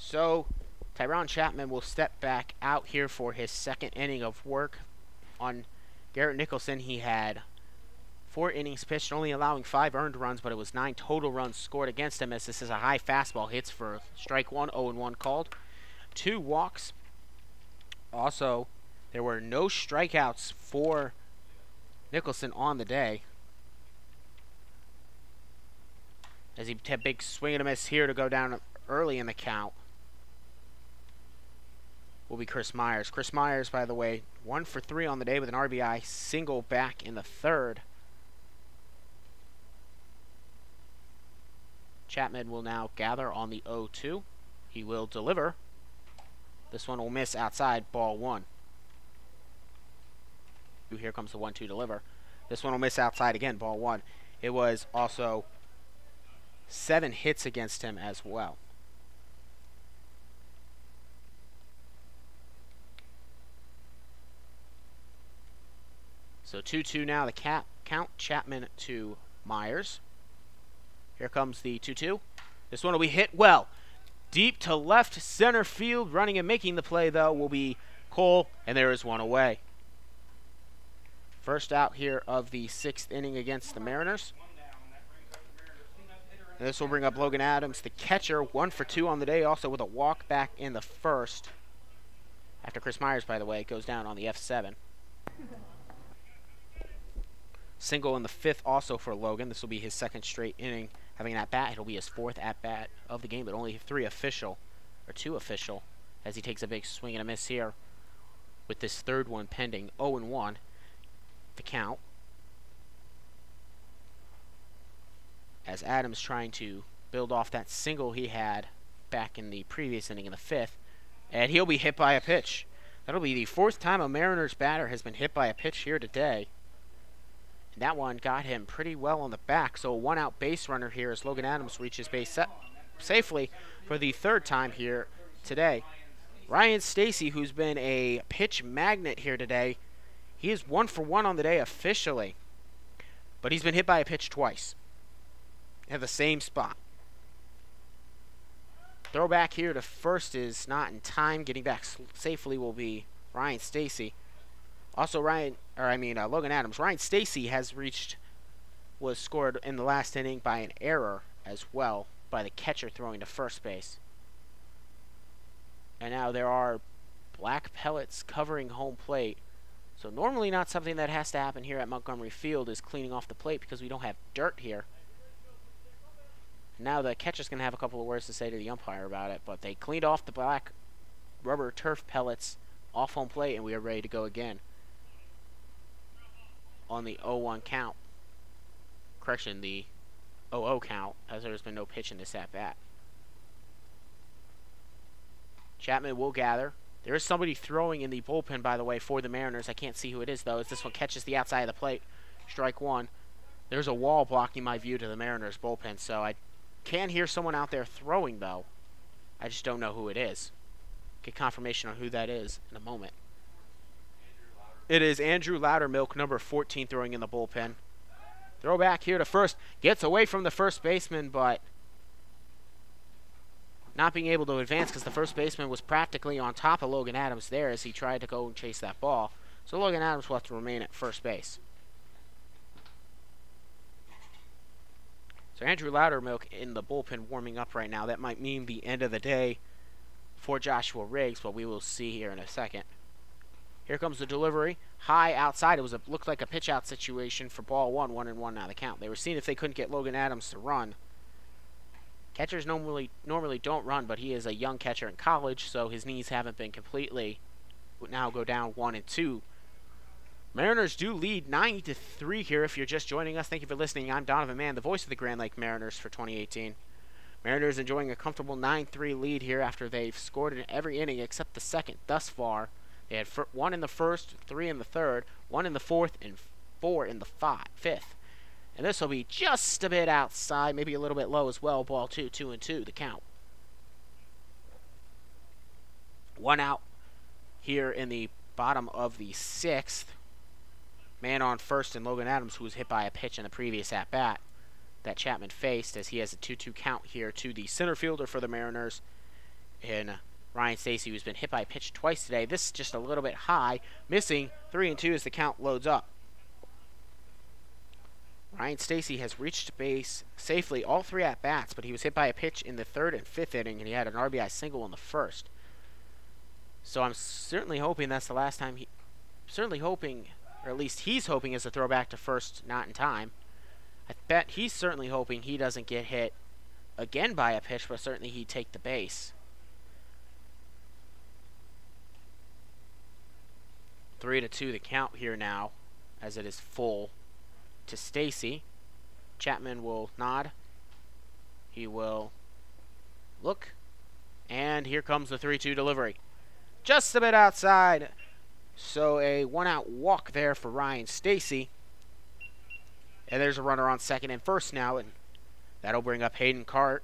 So, Tyron Chapman will step back out here for his second inning of work on Garrett Nicholson. He had 4 innings pitched, only allowing 5 earned runs, but it was 9 total runs scored against him, as this is a high fastball. Hits for strike 1, 0-1 called. 2 walks. Also, there were no strikeouts for Nicholson on the day, as he had a big swing and a miss here to go down early in the count. Will be Chris Myers. Chris Myers, by the way, 1 for 3 on the day with an RBI single back in the third. Chapman will now gather on the 0-2. He will deliver. This one will miss outside, ball 1. Here comes the 1-2 deliver. This one will miss outside again, ball 1. It was also 7 hits against him as well. So 2-2 now, the count. Chapman to Myers. Here comes the 2-2. This one will be hit well. Deep to left center field. Running and making the play, though, will be Cole, and there is one away. First out here of the 6th inning against the Mariners. And this will bring up Logan Adams, the catcher, 1 for 2 on the day, also with a walk back in the first. After Chris Myers, by the way, goes down on the F7. Single in the 5th also for Logan. This will be his 2nd straight inning having an at-bat. It'll be his 4th at-bat of the game, but only 2 official, as he takes a big swing and a miss here with this 3rd one pending. 0-1, the count. As Adams trying to build off that single he had back in the previous inning in the 5th, and he'll be hit by a pitch. That'll be the 4th time a Mariners batter has been hit by a pitch here today. And that one got him pretty well on the back, so a 1-out base runner here as Logan Adams reaches base safely for the 3rd time here today. Ryan Stacy, who's been a pitch magnet here today, he is 1 for 1 on the day officially, but he's been hit by a pitch twice at the same spot. Throwback here to first is not in time. Getting back safely will be Ryan Stacy. Also, Logan Adams. Ryan Stacy was scored in the last inning by an error as well by the catcher throwing to first base. And now there are black pellets covering home plate. So normally not something that has to happen here at Montgomery Field is cleaning off the plate because we don't have dirt here. Now the catcher's going to have a couple of words to say to the umpire about it, but they cleaned off the black rubber turf pellets off home plate, and we are ready to go again on the 0-1 count. Correction, the 0-0 count, as there's been no pitch in this at-bat. Chapman will gather. There is somebody throwing in the bullpen, by the way, for the Mariners. I can't see who it is, though, as this one catches the outside of the plate. Strike 1. There's a wall blocking my view to the Mariners bullpen, so I can hear someone out there throwing, though. I just don't know who it is. Get confirmation on who that is in a moment. It is Andrew Loudermilk, number 14, throwing in the bullpen. Throw back here to first. Gets away from the first baseman, but not being able to advance because the first baseman was practically on top of Logan Adams there as he tried to go and chase that ball. So Logan Adams will have to remain at first base. So Andrew Loudermilk in the bullpen warming up right now. That might mean the end of the day for Joshua Riggs, but we will see here in a second. Here comes the delivery. High outside. It looked like a pitch-out situation for ball 1. 1-1 now the count. They were seeing if they couldn't get Logan Adams to run. Catchers normally don't run, but he is a young catcher in college, so his knees haven't been completely. Would now go down 1-2. Mariners do lead 9-3 here. If you're just joining us, thank you for listening. I'm Donovan Mann, the voice of the Grand Lake Mariners for 2018. Mariners enjoying a comfortable 9-3 lead here after they've scored in every inning except the second thus far. They had 1 in the first, 3 in the third, 1 in the fourth, and 4 in the fifth. And this will be just a bit outside, maybe a little bit low as well. Ball 2, 2-2, the count. 1 out here in the bottom of the 6th. Man on first and Logan Adams, who was hit by a pitch in the previous at-bat that Chapman faced, as he has a 2-2 count here to the center fielder for the Mariners. in Ryan Stacy, who's been hit by a pitch twice today. This is just a little bit high, missing 3-2 as the count loads up. Ryan Stacy has reached base safely all 3 at-bats, but he was hit by a pitch in the 3rd and 5th inning, and he had an RBI single in the 1st. So I'm certainly hoping that's the last time certainly hoping, or at least he's hoping, is a throwback to first, not in time. I bet he's certainly hoping he doesn't get hit again by a pitch, but certainly he'd take the base. 3-2 the count here now, as it is full to Stacy. Chapman will nod. He will look. And here comes the 3-2 delivery. Just a bit outside. So a 1-out walk there for Ryan Stacy. And there's a runner on second and first now. And that'll bring up Hayden Cart.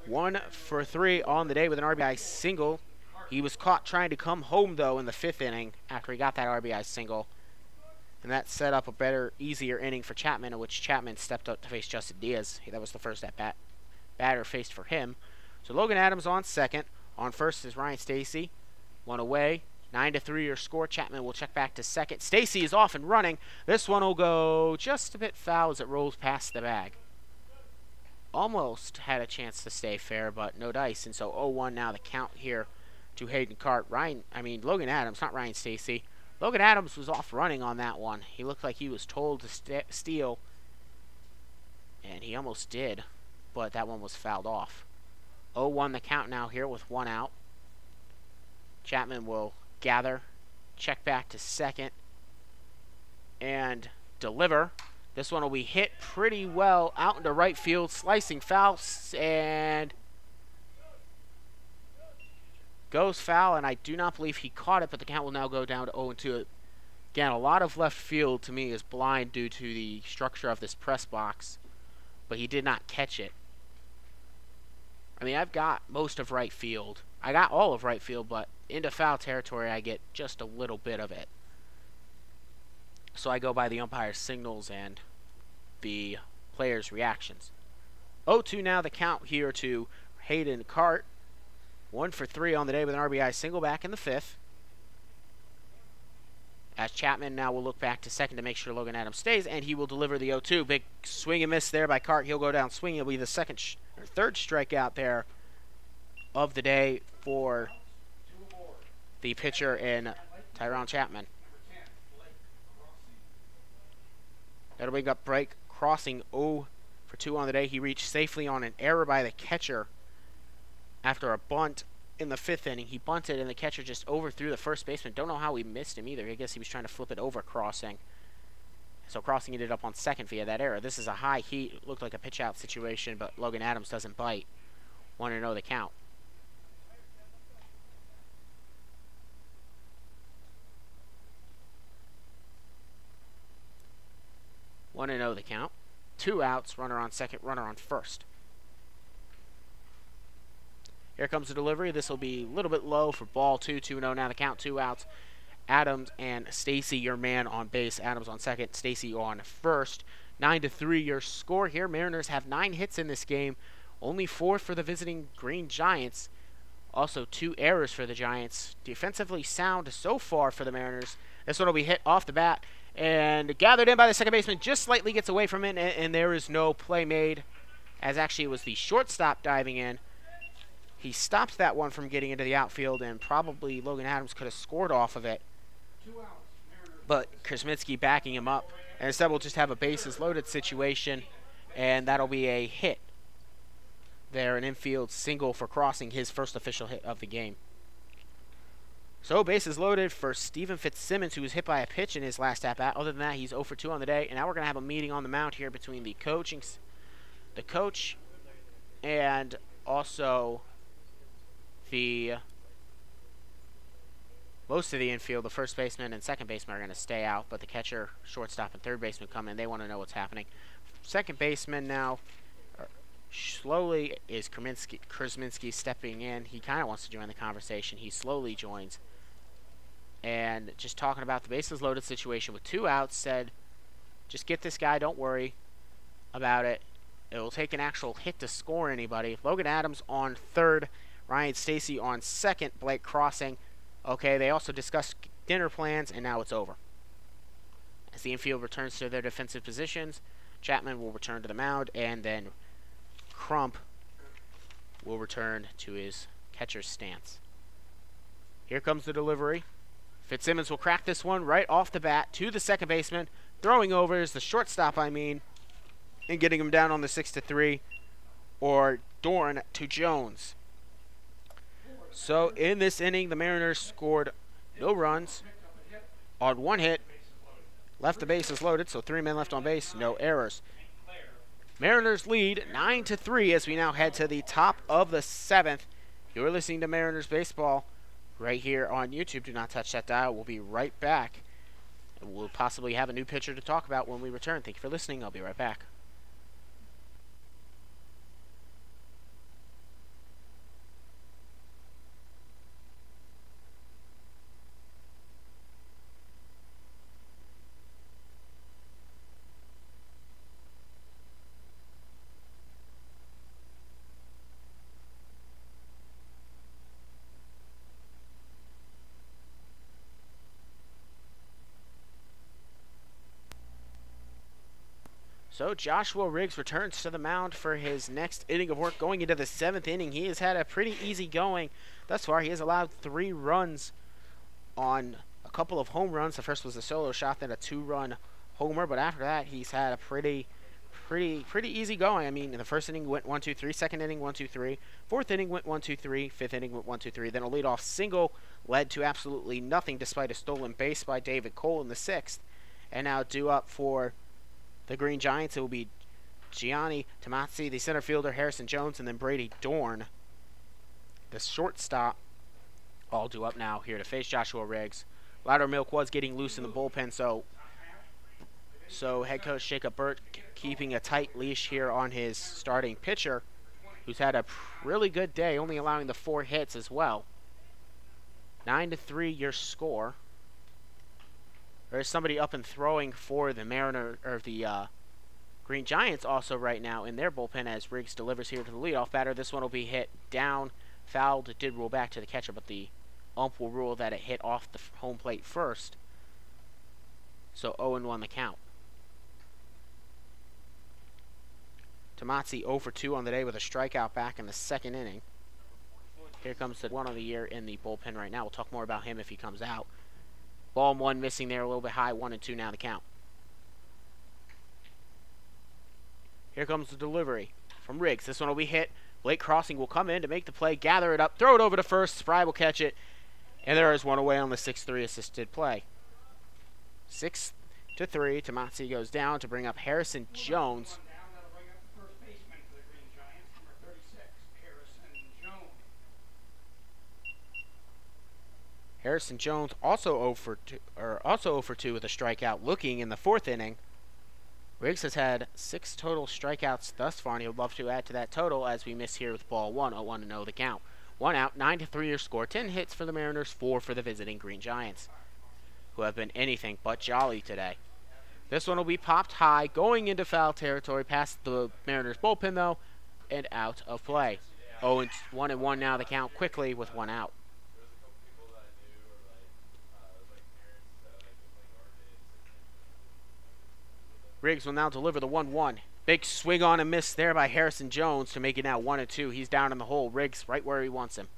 1 for 3 on the day with an RBI single. He was caught trying to come home, though, in the 5th inning after he got that RBI single. And that set up a better, easier inning for Chapman, in which Chapman stepped up to face Justin Diaz. That was the first at-bat batter faced for him. So Logan Adams on second. On first is Ryan Stacy. 1 away. 9-3 your score. Chapman will check back to second. Stacy is off and running. This one will go just a bit foul as it rolls past the bag. Almost had a chance to stay fair, but no dice. And so 0-1 now the count here to Hayden Cart. Logan Adams, not Ryan Stacy. Logan Adams was off running on that one. He looked like he was told to steal, and he almost did, but that one was fouled off. 0-1 the count now here with 1 out. Chapman will gather, check back to second, and deliver. This one will be hit pretty well out into right field, slicing foul, and goes foul, and I do not believe he caught it, but the count will now go down to 0-2. Again, a lot of left field to me is blind due to the structure of this press box, but he did not catch it. I've got most of right field. I got all of right field, but into foul territory, I get just a little bit of it. So I go by the umpire's signals and the players' reactions. 0-2 now the count here to Hayden Cart. 1 for 3 on the day with an RBI single back in the 5th. As Chapman now will look back to second to make sure Logan Adams stays, and he will deliver the 0-2. Big swing and miss there by Cart. He'll go down swinging. It'll be the third strikeout there of the day for the pitcher in Tyrone Chapman. That'll bring up Blake Crossing 0 for 2 on the day. He reached safely on an error by the catcher after a bunt in the 5th inning. He bunted, and the catcher just overthrew the first baseman. Don't know how he missed him either. I guess he was trying to flip it over Crossing. So Crossing ended up on second via that error. This is a high heat. It looked like a pitch-out situation, but Logan Adams doesn't bite. 1-0 the count. The count. 2 outs, runner on second, runner on first. Here comes the delivery. This will be a little bit low for ball 2. 2-0 now the count. 2 outs. Adams and Stacy, your man on base. Adams on second, Stacy on first. 9-3 your score here. Mariners have 9 hits in this game. Only 4 for the visiting Green Giants. Also 2 errors for the Giants. Defensively sound so far for the Mariners. This one will be hit off the bat and gathered in by the second baseman. Just slightly gets away from it, and there is no play made, as actually it was the shortstop diving in. He stopped that one from getting into the outfield, and probably Logan Adams could have scored off of it. But Krasminski backing him up. And instead we'll just have a bases loaded situation, and that'll be a hit. There, an infield single for Crossing, his first official hit of the game. So bases loaded for Steven Fitzsimmons, who was hit by a pitch in his last at-bat. Other than that, he's 0 for 2 on the day. And now we're going to have a meeting on the mound here between the coach and also most of the infield. The first baseman and second baseman are going to stay out, but the catcher, shortstop, and third baseman come in. They want to know what's happening. Second baseman now slowly is Krasminski stepping in. He kind of wants to join the conversation. He slowly joins. And just talking about the bases loaded situation with 2 outs, said, just get this guy, don't worry about it. It will take an actual hit to score anybody. Logan Adams on third, Ryan Stacy on second, Blake crossing. Okay, they also discussed dinner plans, and now it's over. As the infield returns to their defensive positions, Chapman will return to the mound, and then Crump will return to his catcher's stance. Here comes the delivery. Fitzsimmons will crack this one right off the bat to the second baseman. Throwing over is the shortstop, and getting him down on the 6-3, or Dorn to Jones. So in this inning, the Mariners scored no runs on one hit, left the bases loaded, so 3 men left on base, no errors. Mariners lead 9-3 as we now head to the top of the 7th. You're listening to Mariners Baseball right here on YouTube. Do not touch that dial. We'll be right back. We'll possibly have a new pitcher to talk about when we return. Thank you for listening. I'll be right back. So Joshua Riggs returns to the mound for his next inning of work. Going into the 7th inning, he has had a pretty easy going thus far. He has allowed 3 runs on a couple of home runs. The first was a solo shot, then a 2-run homer. But after that, he's had a pretty easy going. In the first inning went 1-2-3, second inning 1-2-3, fourth inning went 1-2-3, fifth inning went 1-2-3. Then a leadoff single led to absolutely nothing despite a stolen base by David Cole in the 6th. And now due up for the Green Giants, it will be Gianni Tomazzi, the center fielder, Harrison Jones, and then Brady Dorn, the shortstop, all due up now here to face Joshua Riggs. Loudermilk was getting loose in the bullpen, so head coach Jacob Burt keeping a tight leash here on his starting pitcher, who's had a really good day, only allowing the 4 hits as well. 9-3 your score. There's somebody up and throwing for the the Green Giants also right now in their bullpen as Riggs delivers here to the leadoff batter. This one will be hit down, fouled. It did roll back to the catcher, but the ump will rule that it hit off the home plate first. So 0-1 the count. Tomazzi 0 for 2 on the day with a strikeout back in the 2nd inning. Here comes the one of the year in the bullpen right now. We'll talk more about him if he comes out. Ball 1 missing there, a little bit high, 1-2 now the count. Here comes the delivery from Riggs. This one will be hit. Blake Crossing will come in to make the play, gather it up, throw it over to first. Spry will catch it, and there is one away on the 6-3 assisted play. 6-3, Tomazzi goes down to bring up Harrison Jones. Harrison Jones also 0 for 2 with a strikeout, looking in the 4th inning. Riggs has had 6 total strikeouts thus far, and he would love to add to that total as we miss here with ball 1, 0-1 the count. 1 out, 9-3 your score, 10 hits for the Mariners, 4 for the visiting Green Giants, who have been anything but jolly today. This one will be popped high, going into foul territory, past the Mariners bullpen though, and out of play. 1-1 now the count, quickly with 1 out. Riggs will now deliver the 1-1. Big swing on and miss there by Harrison Jones to make it now 1-2. He's down in the hole. Riggs right where he wants him.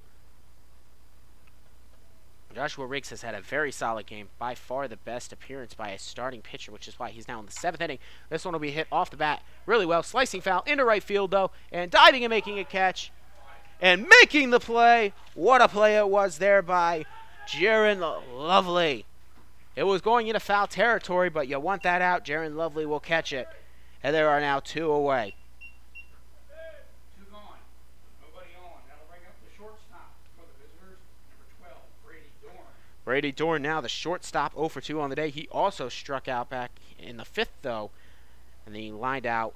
Joshua Riggs has had a very solid game. By far the best appearance by a starting pitcher, which is why he's now in the 7th inning. This one will be hit off the bat really well. Slicing foul into right field, though, and diving and making a catch. And making the play. What a play it was there by Jaron Lovely. It was going into foul territory, but you want that out. Jaron Lovely will catch it. And there are now 2 away. 2 gone. Nobody on. That'll bring up the shortstop for the visitors. Number 12, Brady Dorn. Brady Dorn now the shortstop, 0 for 2 on the day. He also struck out back in the 5th, though. And then he lined out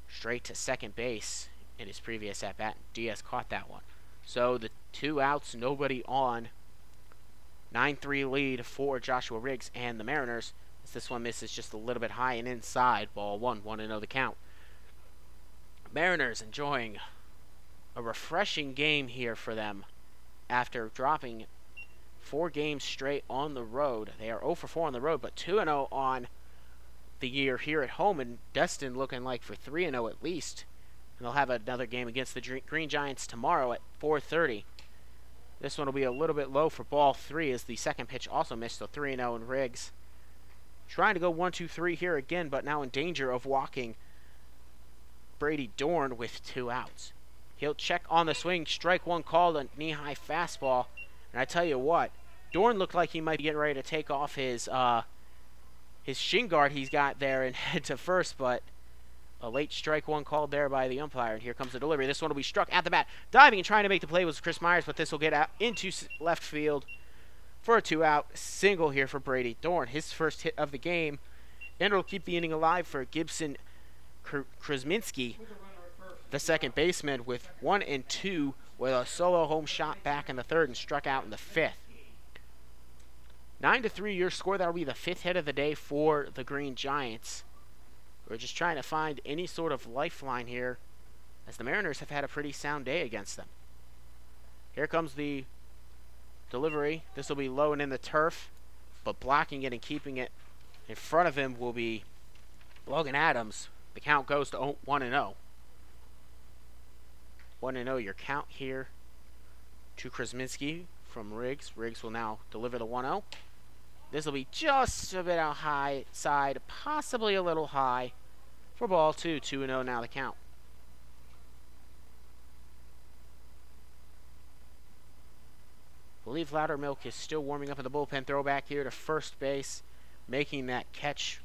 straight to second base in his previous at-bat. Diaz caught that one. So the 2 outs, nobody on. 9-3 lead for Joshua Riggs and the Mariners. As this one misses just a little bit high and inside. Ball 1, 1-0 the count. Mariners enjoying a refreshing game here for them after dropping 4 games straight on the road. They are 0 for 4 on the road, but 2-0 on the year here at home, and destined looking like for 3-0 at least. And they'll have another game against the Green Giants tomorrow at 4:30. This one will be a little bit low for ball 3 as the second pitch also missed, so 3-0 in Riggs. Trying to go 1-2-3 here again, but now in danger of walking Brady Dorn with 2 outs. He'll check on the swing, strike one called, a knee-high fastball. And I tell you what, Dorn looked like he might be getting ready to take off his shin guard he's got there and head to first, but a late strike one called there by the umpire. And here comes the delivery. This one will be struck at the bat. Diving and trying to make the play was Chris Myers, but this will get out into left field for a 2-out single here for Brady Dorn. His first hit of the game, and it'll keep the inning alive for Gibson Krasminski, the second baseman, with 1 and 2 with a solo home shot back in the 3rd and struck out in the 5th. 9-3 your score. That'll be the 5th hit of the day for the Green Giants. We're just trying to find any sort of lifeline here, as the Mariners have had a pretty sound day against them. Here comes the delivery. This will be low and in the turf, but blocking it and keeping it in front of him will be Logan Adams. The count goes to 1-0. 1-0 your count here to Krasminski from Riggs. Riggs will now deliver the 1-0. This will be just a bit out high side, possibly a little high for ball 2. 2-0 now the count. I believe Loudermilk is still warming up in the bullpen. Throwback here to first base, making that catch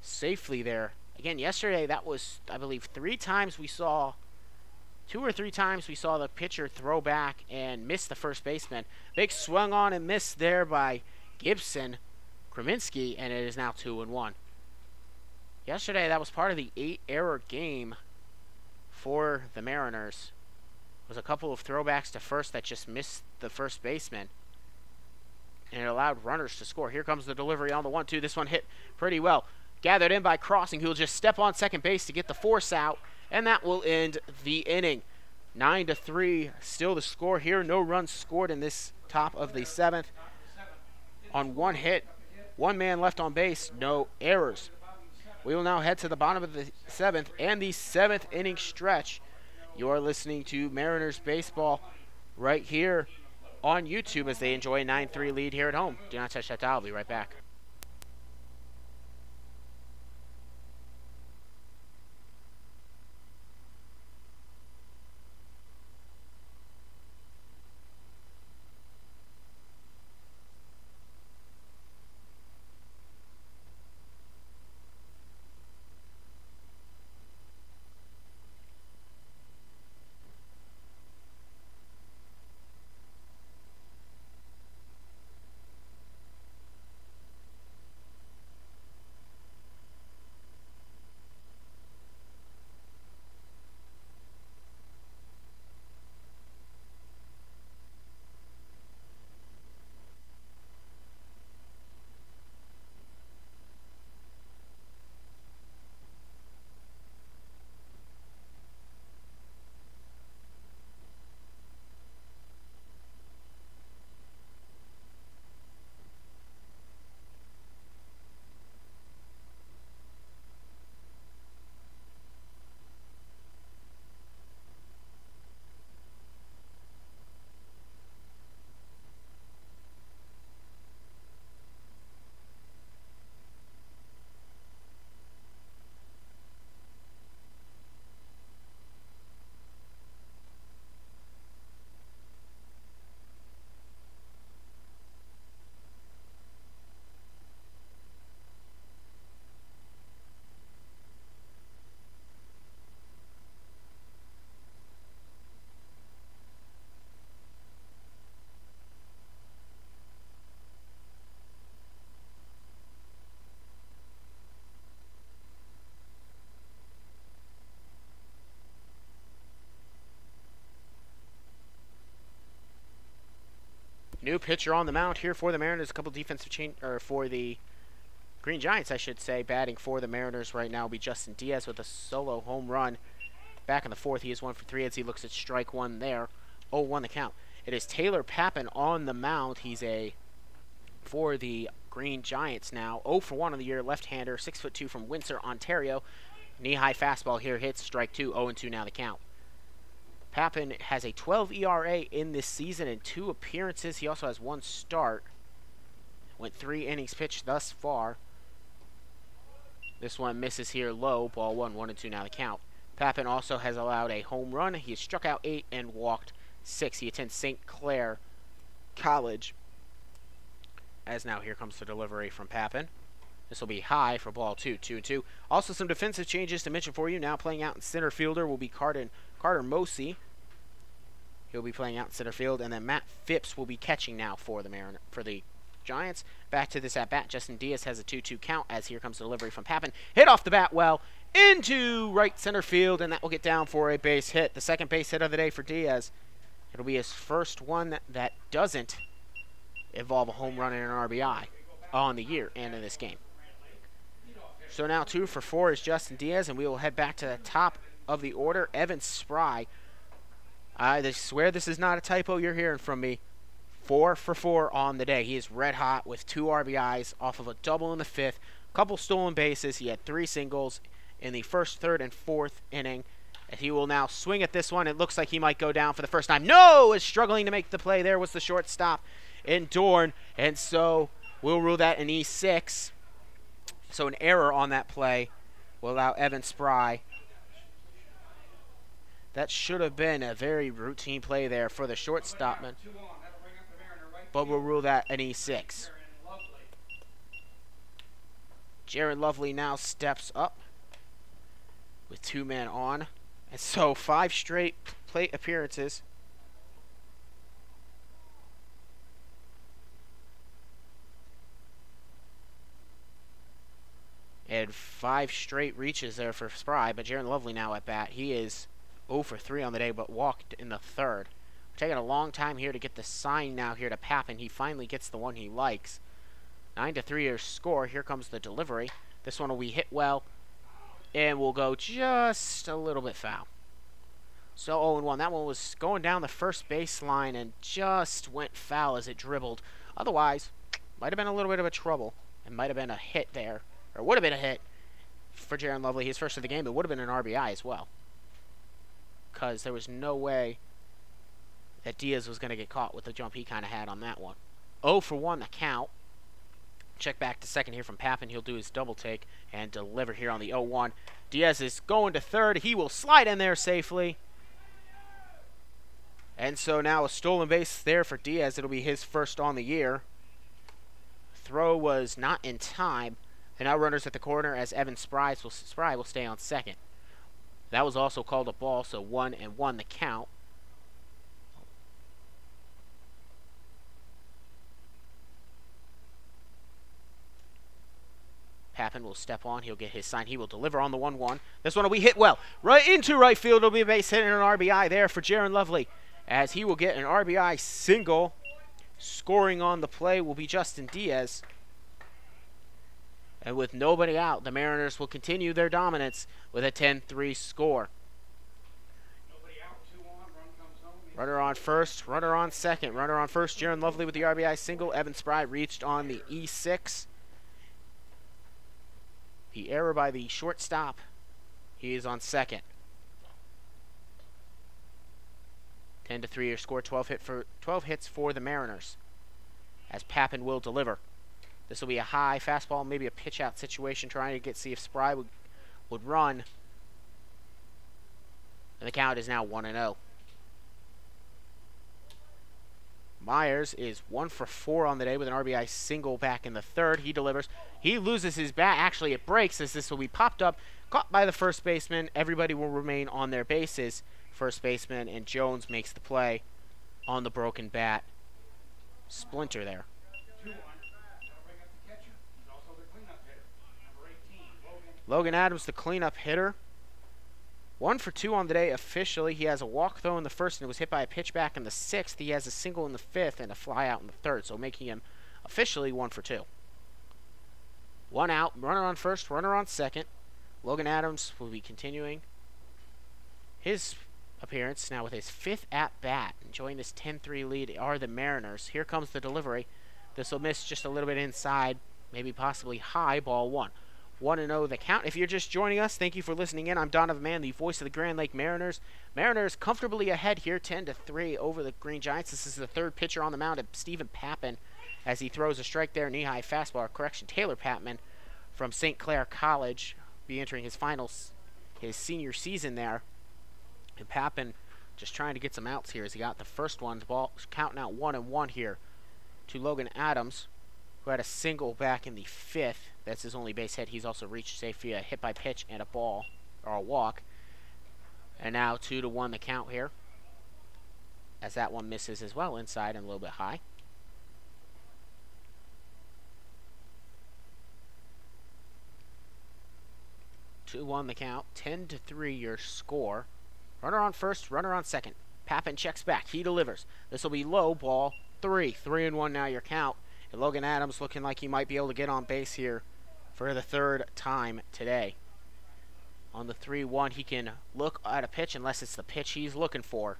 safely there. Again, yesterday that was, I believe, 3 times we saw, 2 or 3 times we saw the pitcher throw back and miss the first baseman. Big swung on and missed there by Gibson Kraminski, and it is now 2-1. Yesterday, that was part of the 8-error game for the Mariners. It was a couple of throwbacks to first that just missed the first baseman, and it allowed runners to score. Here comes the delivery on the 1-2. This one hit pretty well. Gathered in by Crossing, who will just step on second base to get the force out, and that will end the inning. 9-3, still the score here. No runs scored in this top of the 7th. On 1 hit, 1 man left on base, no errors. We will now head to the bottom of the 7th and the 7th inning stretch. You are listening to Mariners baseball right here on YouTube as they enjoy a 9-3 lead here at home. Do not touch that dial. I'll be right back. New pitcher on the mound here for the Mariners. A couple defensive change, or for the Green Giants, I should say. Batting for the Mariners right now will be Justin Diaz with a solo home run Back in the fourth, he is 1 for 3 as he looks at strike one there. 0-1 the count. It is Taylor Papin on the mound. He's for the Green Giants now. 0 for 1 on the year, left-hander, 6'2" from Windsor, Ontario. Knee-high fastball here hits, strike two, 0-2 now the count. Papin has a 12 ERA in this season and 2 appearances. He also has 1 start. Went 3 innings pitched thus far. This one misses here low, ball 1, 1-2 now the count. Papin also has allowed a home run. He has struck out 8 and walked 6. He attends St. Clair College. As now here comes the delivery from Papin. This will be high for ball 2, 2-2. Also some defensive changes to mention for you. Now playing out in center fielder will be Carter Mosey. He'll be playing out in center field, and then Matt Phipps will be catching now for the Giants. Back to this at bat. Justin Diaz has a 2-2 count as here comes the delivery from Papin. Hit off the bat well into right center field, and that will get down for a base hit. The second base hit of the day for Diaz. It'll be his first one that doesn't involve a home run and an RBI on the year and in this game. So now 2 for 4 is Justin Diaz, and we will head back to the top of the order. Evan Spry. I swear this is not a typo you're hearing from me. 4 for 4 on the day. He is red hot with 2 RBIs off of a double in the 5th. Couple stolen bases. He had 3 singles in the 1st, 3rd, and 4th inning. And he will now swing at this one. It looks like he might go down for the first time. No! Is struggling to make the play. There was the shortstop in Dorn. And so we'll rule that an E6. So an error on that play will allow Evan Spry. That should have been a very routine play there for the shortstopman. But we'll rule that an E6. Jaron Lovely now steps up with 2 men on. And so 5 straight plate appearances. And 5 straight reaches there for Spry, but Jaron Lovely now at bat. He is 0 for 3 on the day, but walked in the 3rd. Taking a long time here to get the sign now here to Papin. He finally gets the one he likes. 9-3 your score. Here comes the delivery. This one will be hit well, and will go just a little bit foul. So 0-1. That one was going down the first baseline and just went foul as it dribbled. Otherwise, might have been a little bit of a trouble. It might have been a hit there. Or would have been a hit for Jaron Lovely. His first of the game. It would have been an RBI as well. Because there was no way that Diaz was going to get caught with the jump he kind of had on that one. 0 for 1 the count. Check back to second here from Papin. He'll do his double take and deliver here on the 0-1. Diaz is going to third. He will slide in there safely. And so now a stolen base there for Diaz. It'll be his first on the year. Throw was not in time. And now runners at the corner as Evan Spry will stay on second. That was also called a ball, so 1-1 the count. Papin will step on. He'll get his sign. He will deliver on the 1-1. This one will be hit well. Right into right field. It'll be a base hit and an RBI there for Jaron Lovely, as he will get an RBI single. Scoring on the play will be Justin Diaz. And with nobody out, the Mariners will continue their dominance with a 10-3 score. Nobody out, 2 on, run comes home. Runner on first, runner on second. Runner on first, Jaron Lovely with the RBI single. Evan Spry reached on the E6. The error by the shortstop. He is on second. 10-3 your score, 12 hits for the Mariners. As Papin will deliver. This will be a high fastball, maybe a pitch out situation, trying to see if Spry would run. And the count is now 1-0. Myers is 1 for 4 on the day with an RBI single back in the 3rd. He delivers. He loses his bat. Actually, it breaks as this will be popped up, caught by the first baseman. Everybody will remain on their bases. First baseman and Jones makes the play on the broken bat. Splinter there. 2 on. That'll bring up the catcher. He's also their cleanup hitter. Number 18, Logan Adams, the cleanup hitter. 1 for 2 on the day officially. He has a walk throw in the 1st and it was hit by a pitch back in the 6th. He has a single in the 5th and a fly out in the 3rd, so making him officially 1 for 2. 1 out, runner on first, runner on second. Logan Adams will be continuing his appearance now with his 5th at-bat. Enjoying this 10-3 lead are the Mariners. Here comes the delivery. This will miss just a little bit inside, maybe possibly high, ball 1. 1-0 the count. If you're just joining us, thank you for listening in. I'm Donovan Mann, the voice of the Grand Lake Mariners. Mariners comfortably ahead here, 10-3 over the Green Giants. This is the 3rd pitcher on the mound, Stephen Papin, as he throws a strike there, knee-high fastball. Correction, Taylor Papin from St. Clair College, be entering his senior season there. And Papin just trying to get some outs here as he got the first one. The ball counting out 1-1 here to Logan Adams, who had a single back in the 5th. That's his only base hit. He's also reached safe via a hit by pitch and a ball, or a walk. And now 2-1 the count here, as that one misses as well, inside and a little bit high. The count, 10-3 your score. Runner on first, runner on second. Papin checks back, he delivers. This will be low, ball 3. 3-1 now your count. And Logan Adams looking like he might be able to get on base here for the 3rd time today. On the 3-1, he can look at a pitch unless it's the pitch he's looking for.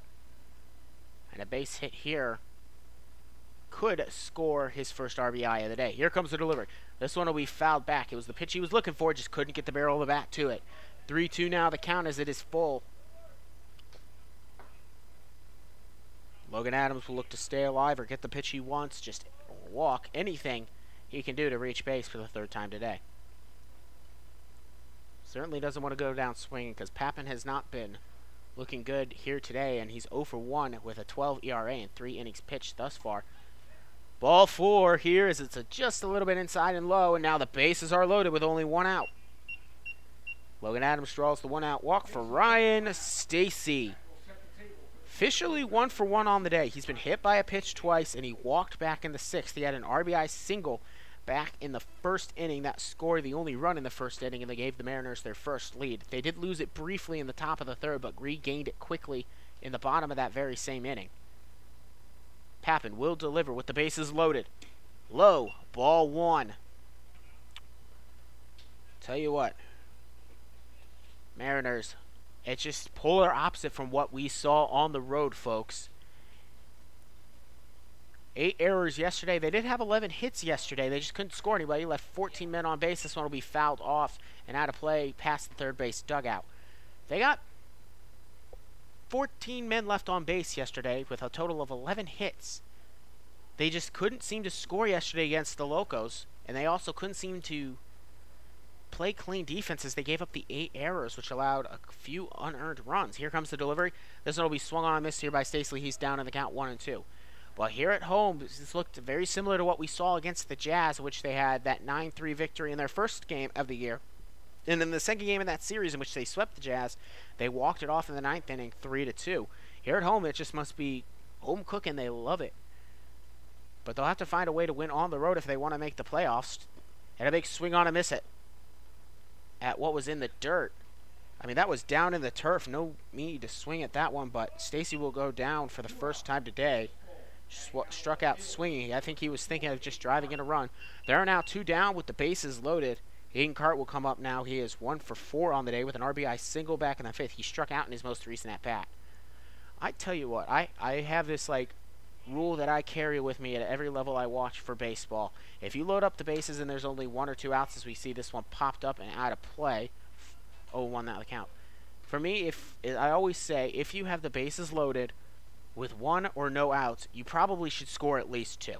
And a base hit here could score his first RBI of the day. Here comes the delivery. This one will be fouled back. It was the pitch he was looking for, just couldn't get the barrel of the bat to it. 3-2 now the count as it is full. Logan Adams will look to stay alive or get the pitch he wants, just walk, anything he can do to reach base for the 3rd time today. Certainly doesn't want to go down swinging because Papin has not been looking good here today, and he's 0-for-1 with a 12 ERA and 3 innings pitched thus far. Ball 4 here as it's just a little bit inside and low, and now the bases are loaded with only 1 out. Logan Adams draws the 1-out walk for Ryan Stacy. Officially 1-for-1 on the day. He's been hit by a pitch twice, and he walked back in the 6th. He had an RBI single back in the 1st inning. That scored the only run in the 1st inning, and they gave the Mariners their first lead. They did lose it briefly in the top of the 3rd, but regained it quickly in the bottom of that very same inning. Papin will deliver with the bases loaded. Low, ball 1. Tell you what, Mariners, it's just polar opposite from what we saw on the road, folks. 8 errors yesterday. They did have 11 hits yesterday. They just couldn't score anybody. Left 14 men on base. This one will be fouled off and out of play past the 3rd base dugout. They got 14 men left on base yesterday with a total of 11 hits. They just couldn't seem to score yesterday against the Locos, and they also couldn't seem to play clean defenses. They gave up the 8 errors, which allowed a few unearned runs. Here comes the delivery. This one will be swung on and missed here by Stacey. He's down in the count 1-2. But here at home, this looked very similar to what we saw against the Jazz, which they had that 9-3 victory in their first game of the year. And in the second game of that series, in which they swept the Jazz, they walked it off in the 9th inning, 3-2. Here at home, it just must be home cooking. They love it. But they'll have to find a way to win on the road if they want to make the playoffs. And a big swing on and miss it at what was in the dirt. I mean, that was down in the turf. No need to swing at that one, but Stacey will go down for the first time today. Struck out swinging. I think he was thinking of just driving in a run. There are now 2 down with the bases loaded. Aiden Cart will come up now. He is 1-for-4 on the day with an RBI single back in the 5th. He struck out in his most recent at-bat. I tell you what, I have this, rule that I carry with me at every level I watch for baseball. If you load up the bases and there's only 1 or 2 outs, as we see this one popped up and out of play, 0-1 that count. For me, I always say, if you have the bases loaded with 1 or no outs, you probably should score at least 2.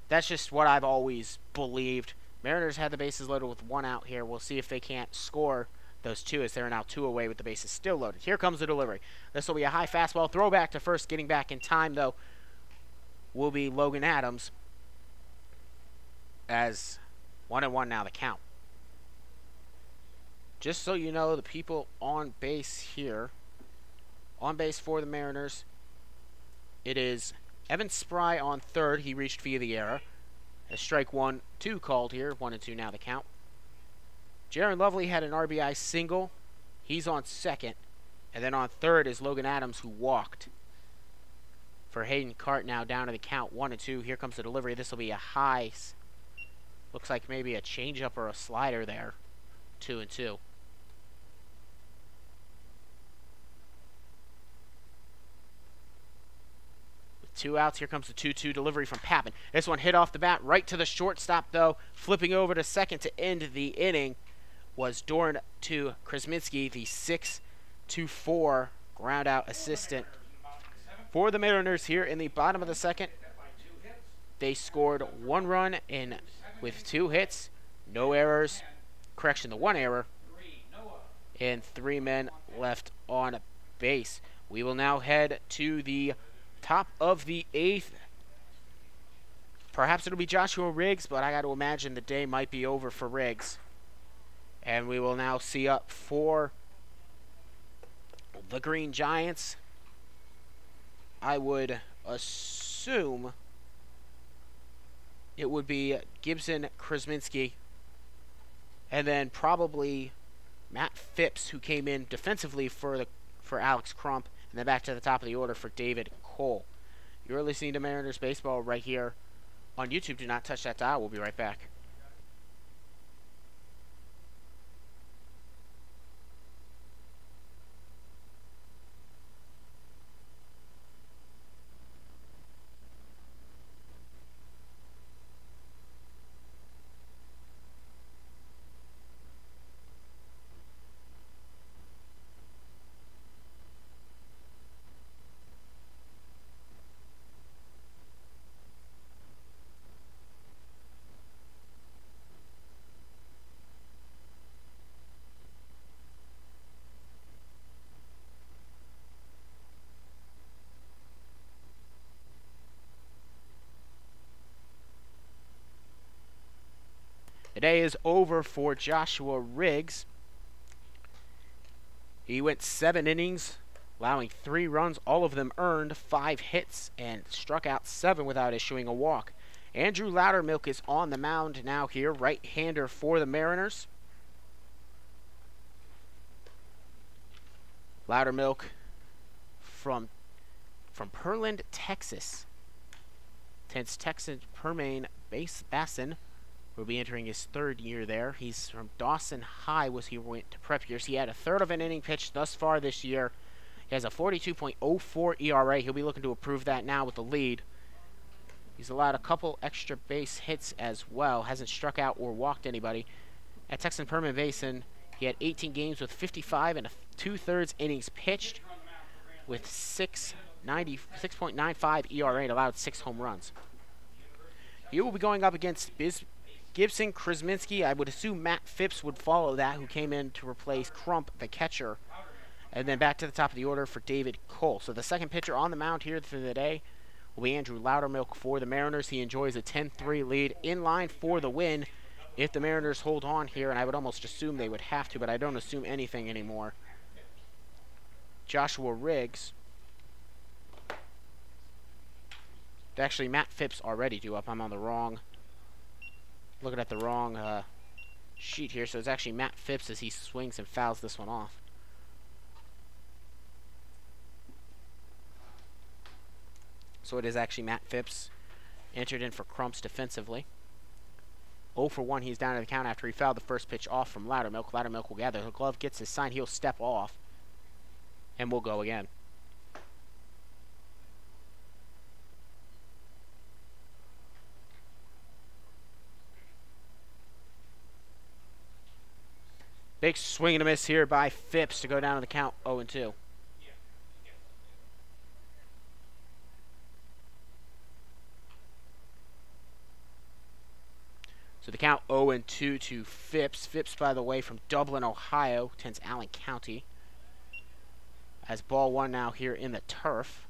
That's just what I've always believed. Mariners had the bases loaded with 1 out here. We'll see if they can't score those 2 as they're now 2 away with the bases still loaded. Here comes the delivery. This will be a high fastball. Throwback to first. Getting back in time, though, will be Logan Adams, as 1-1 now the count. Just so you know, the people on base here, on base for the Mariners, it is Evan Spry on 3rd. He reached via the error. A strike 1-2 called here. 1-2 now the count. Jaron Lovely had an RBI single. He's on 2nd. And then on 3rd is Logan Adams, who walked. For Hayden Cart now down to the count 1-2. Here comes the delivery. This will be a high. Looks like maybe a changeup or a slider there. 2-2. 2 outs. Here comes the 2-2 delivery from Papin. This one hit off the bat right to the shortstop, though. Flipping over to second to end the inning was Dorn to Krasminski, the 6-4 ground out assistant for the Mariners here in the bottom of the second. They scored 1 run with 2 hits, no errors, correction, the 1 error, and 3 men left on base. We will now head to the top of the 8th. Perhaps it'll be Joshua Riggs, but I got to imagine the day might be over for Riggs. And we will now see up for the Green Giants. I would assume it would be Gibson, Krasminski, and then probably Matt Phipps, who came in defensively for Alex Crump, and then back to the top of the order for David Cole. You're listening to Mariners Baseball right here on YouTube. Do not touch that dial. We'll be right back. The day is over for Joshua Riggs. He went 7 innings, allowing 3 runs, all of them earned, 5 hits, and struck out 7 without issuing a walk. Andrew Loudermilk is on the mound now here, right-hander for the Mariners. Loudermilk from Pearland, Texas. Texas Permain Bassin. Will be entering his 3rd year there. He's from Dawson High, he went to prep years. He had a 1/3 of an inning pitched thus far this year. He has a 42.04 ERA. He'll be looking to improve that now with the lead. He's allowed a couple extra base hits as well. Hasn't struck out or walked anybody. At Texas Permanent Basin, he had 18 games with 55 and 2/3 innings pitched with 6.95 ERA and allowed 6 home runs. He will be going up against Gibson, Krasminski. I would assume Matt Phipps would follow that, who came in to replace Crump, the catcher. And then back to the top of the order for David Cole. So the second pitcher on the mound here for the day will be Andrew Loudermilk for the Mariners. He enjoys a 10-3 lead, in line for the win if the Mariners hold on here, and I would almost assume they would have to, but I don't assume anything anymore. Joshua Riggs. Actually, Matt Phipps already due up. I'm on the wrong... Looking at the wrong sheet here, so it's actually Matt Phipps as he swings and fouls this one off. So it is actually Matt Phipps entered in for Crumps defensively. 0 for 1, he's down to the count after he fouled the first pitch off from Loudermilk. Loudermilk will gather. The glove gets his sign. He'll step off, and we'll go again. Big swing and a miss here by Phipps to go down to the count 0-2. So the count 0-2 to Phipps. Phipps, by the way, from Dublin, Ohio, attends Allen County. As ball 1 now here in the turf.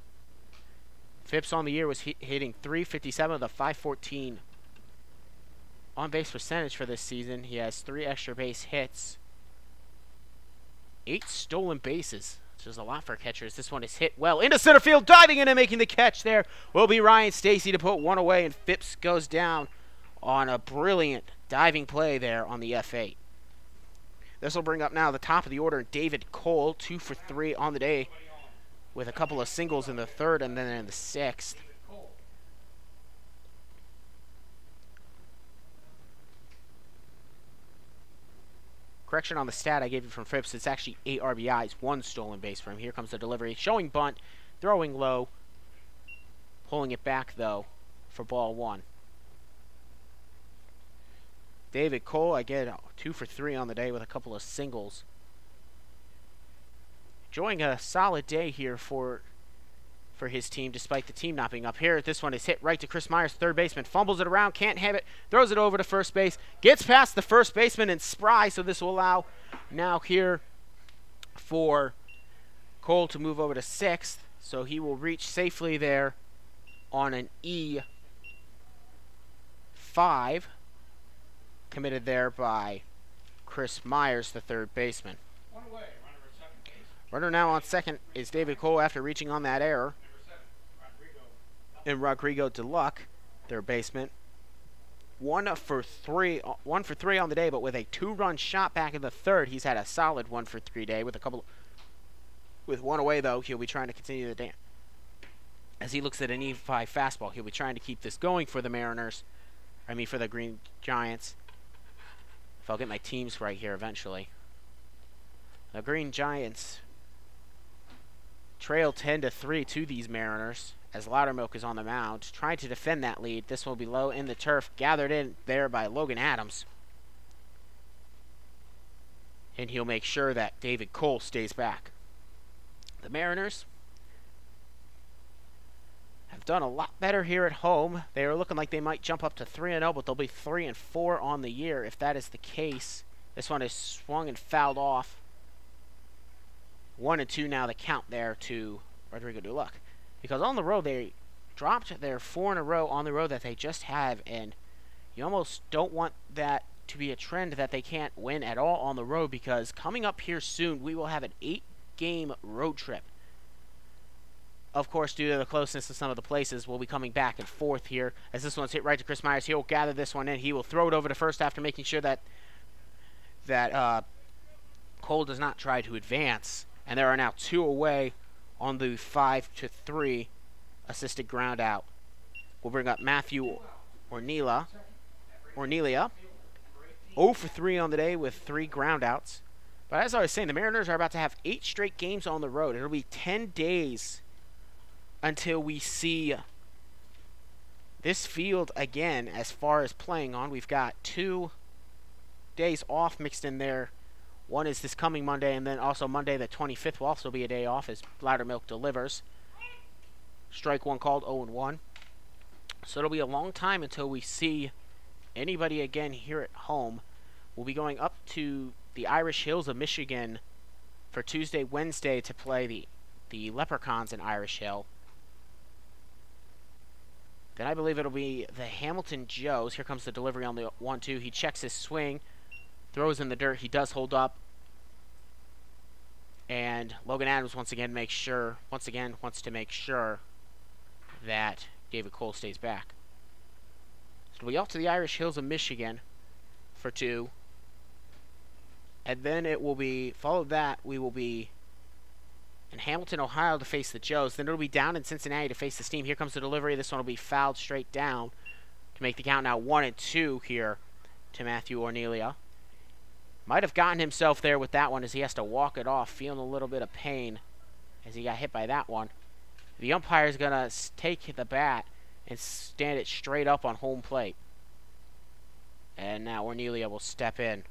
Phipps on the year was hitting .357 with a .514 on-base percentage for this season. He has 3 extra base hits. 8 stolen bases, which is a lot for catchers. This one is hit well into center field. Diving in and making the catch there will be Ryan Stacy to put 1 away, and Phipps goes down on a brilliant diving play there on the F8. This will bring up now the top of the order, David Cole, 2 for 3 on the day with a couple of singles in the 3rd and then in the 6th. Correction on the stat I gave you from Phipps. It's actually 8 RBIs, 1 stolen base for him. Here comes the delivery. Showing bunt, throwing low. pulling it back, though, for ball one. David Cole, I get 2 for 3 on the day with a couple of singles. Enjoying a solid day here for his team, despite the team not being up here. This one is hit right to Chris Myers, third baseman. Fumbles it around, can't have it, throws it over to first base. Gets past the first baseman and spry, so this will allow now here for Cole to move over to sixth. So he will reach safely there on an E5. Committed there by Chris Myers, the third baseman. One away, runner at second base. Runner now on second is David Cole after reaching on that error. Number 7, Rodrigo. And Rodrigo DeLuck, their baseman. 1 for 3 on the day, but with a 2-run shot back in the third. He's had a solid 1 for 3 day with with one away, though. He'll be trying to continue the dance. As he looks at an E5 fastball, he'll be trying to keep this going for the Mariners. For the Green Giants. If I'll get my teams right here eventually. The Green Giants trail 10-3 to these Mariners as Loudermilk is on the mound, trying to defend that lead. This will be low in the turf, gathered in there by Logan Adams. And he'll make sure that David Cole stays back. The Mariners have done a lot better here at home. They are looking like they might jump up to 3-0, but they'll be 3-4 on the year if that is the case. This one is swung and fouled off. 1-2 now the count there to Rodrigo DeLuck. Because on the road, they dropped their 4 in a row on the road that they just have, and you almost don't want that to be a trend that they can't win at all on the road, because coming up here soon, we will have an 8-game road trip. Of course, due to the closeness of some of the places, we'll be coming back and forth here. As this one's hit right to Chris Myers, he'll gather this one in. He will throw it over to first after making sure that Cole does not try to advance. And there are now 2 away on the 5-3 assisted ground out. We'll bring up Matthew Ornelia. 0 for 3 on the day with 3 ground outs. But as I was saying, the Mariners are about to have 8 straight games on the road. It'll be 10 days until we see this field again as far as playing on. We've got 2 days off mixed in there. One is this coming Monday, and then also Monday the 25th will also be a day off as Loudermilk delivers. Strike one called, 0-1. So it'll be a long time until we see anybody again here at home. We'll be going up to the Irish Hills of Michigan for Tuesday, Wednesday to play the Leprechauns in Irish Hill. Then I believe it'll be the Hamilton Joes. Here comes the delivery on the 1-2. He checks his swing, throws in the dirt. He does hold up. And Logan Adams once again wants to make sure that David Cole stays back. So we'll be off to the Irish Hills of Michigan for 2. And then it will be, followed that, we will be in Hamilton, Ohio to face the Joes. Then it'll be down in Cincinnati to face the Steam. Here comes the delivery. This one will be fouled straight down to make the count now 1-2 here to Matthew Ornelia. Might have gotten himself there with that one as he has to walk it off, feeling a little bit of pain as he got hit by that one. The umpire is going to take the bat and stand it straight up on home plate. And now Ornelia will step in.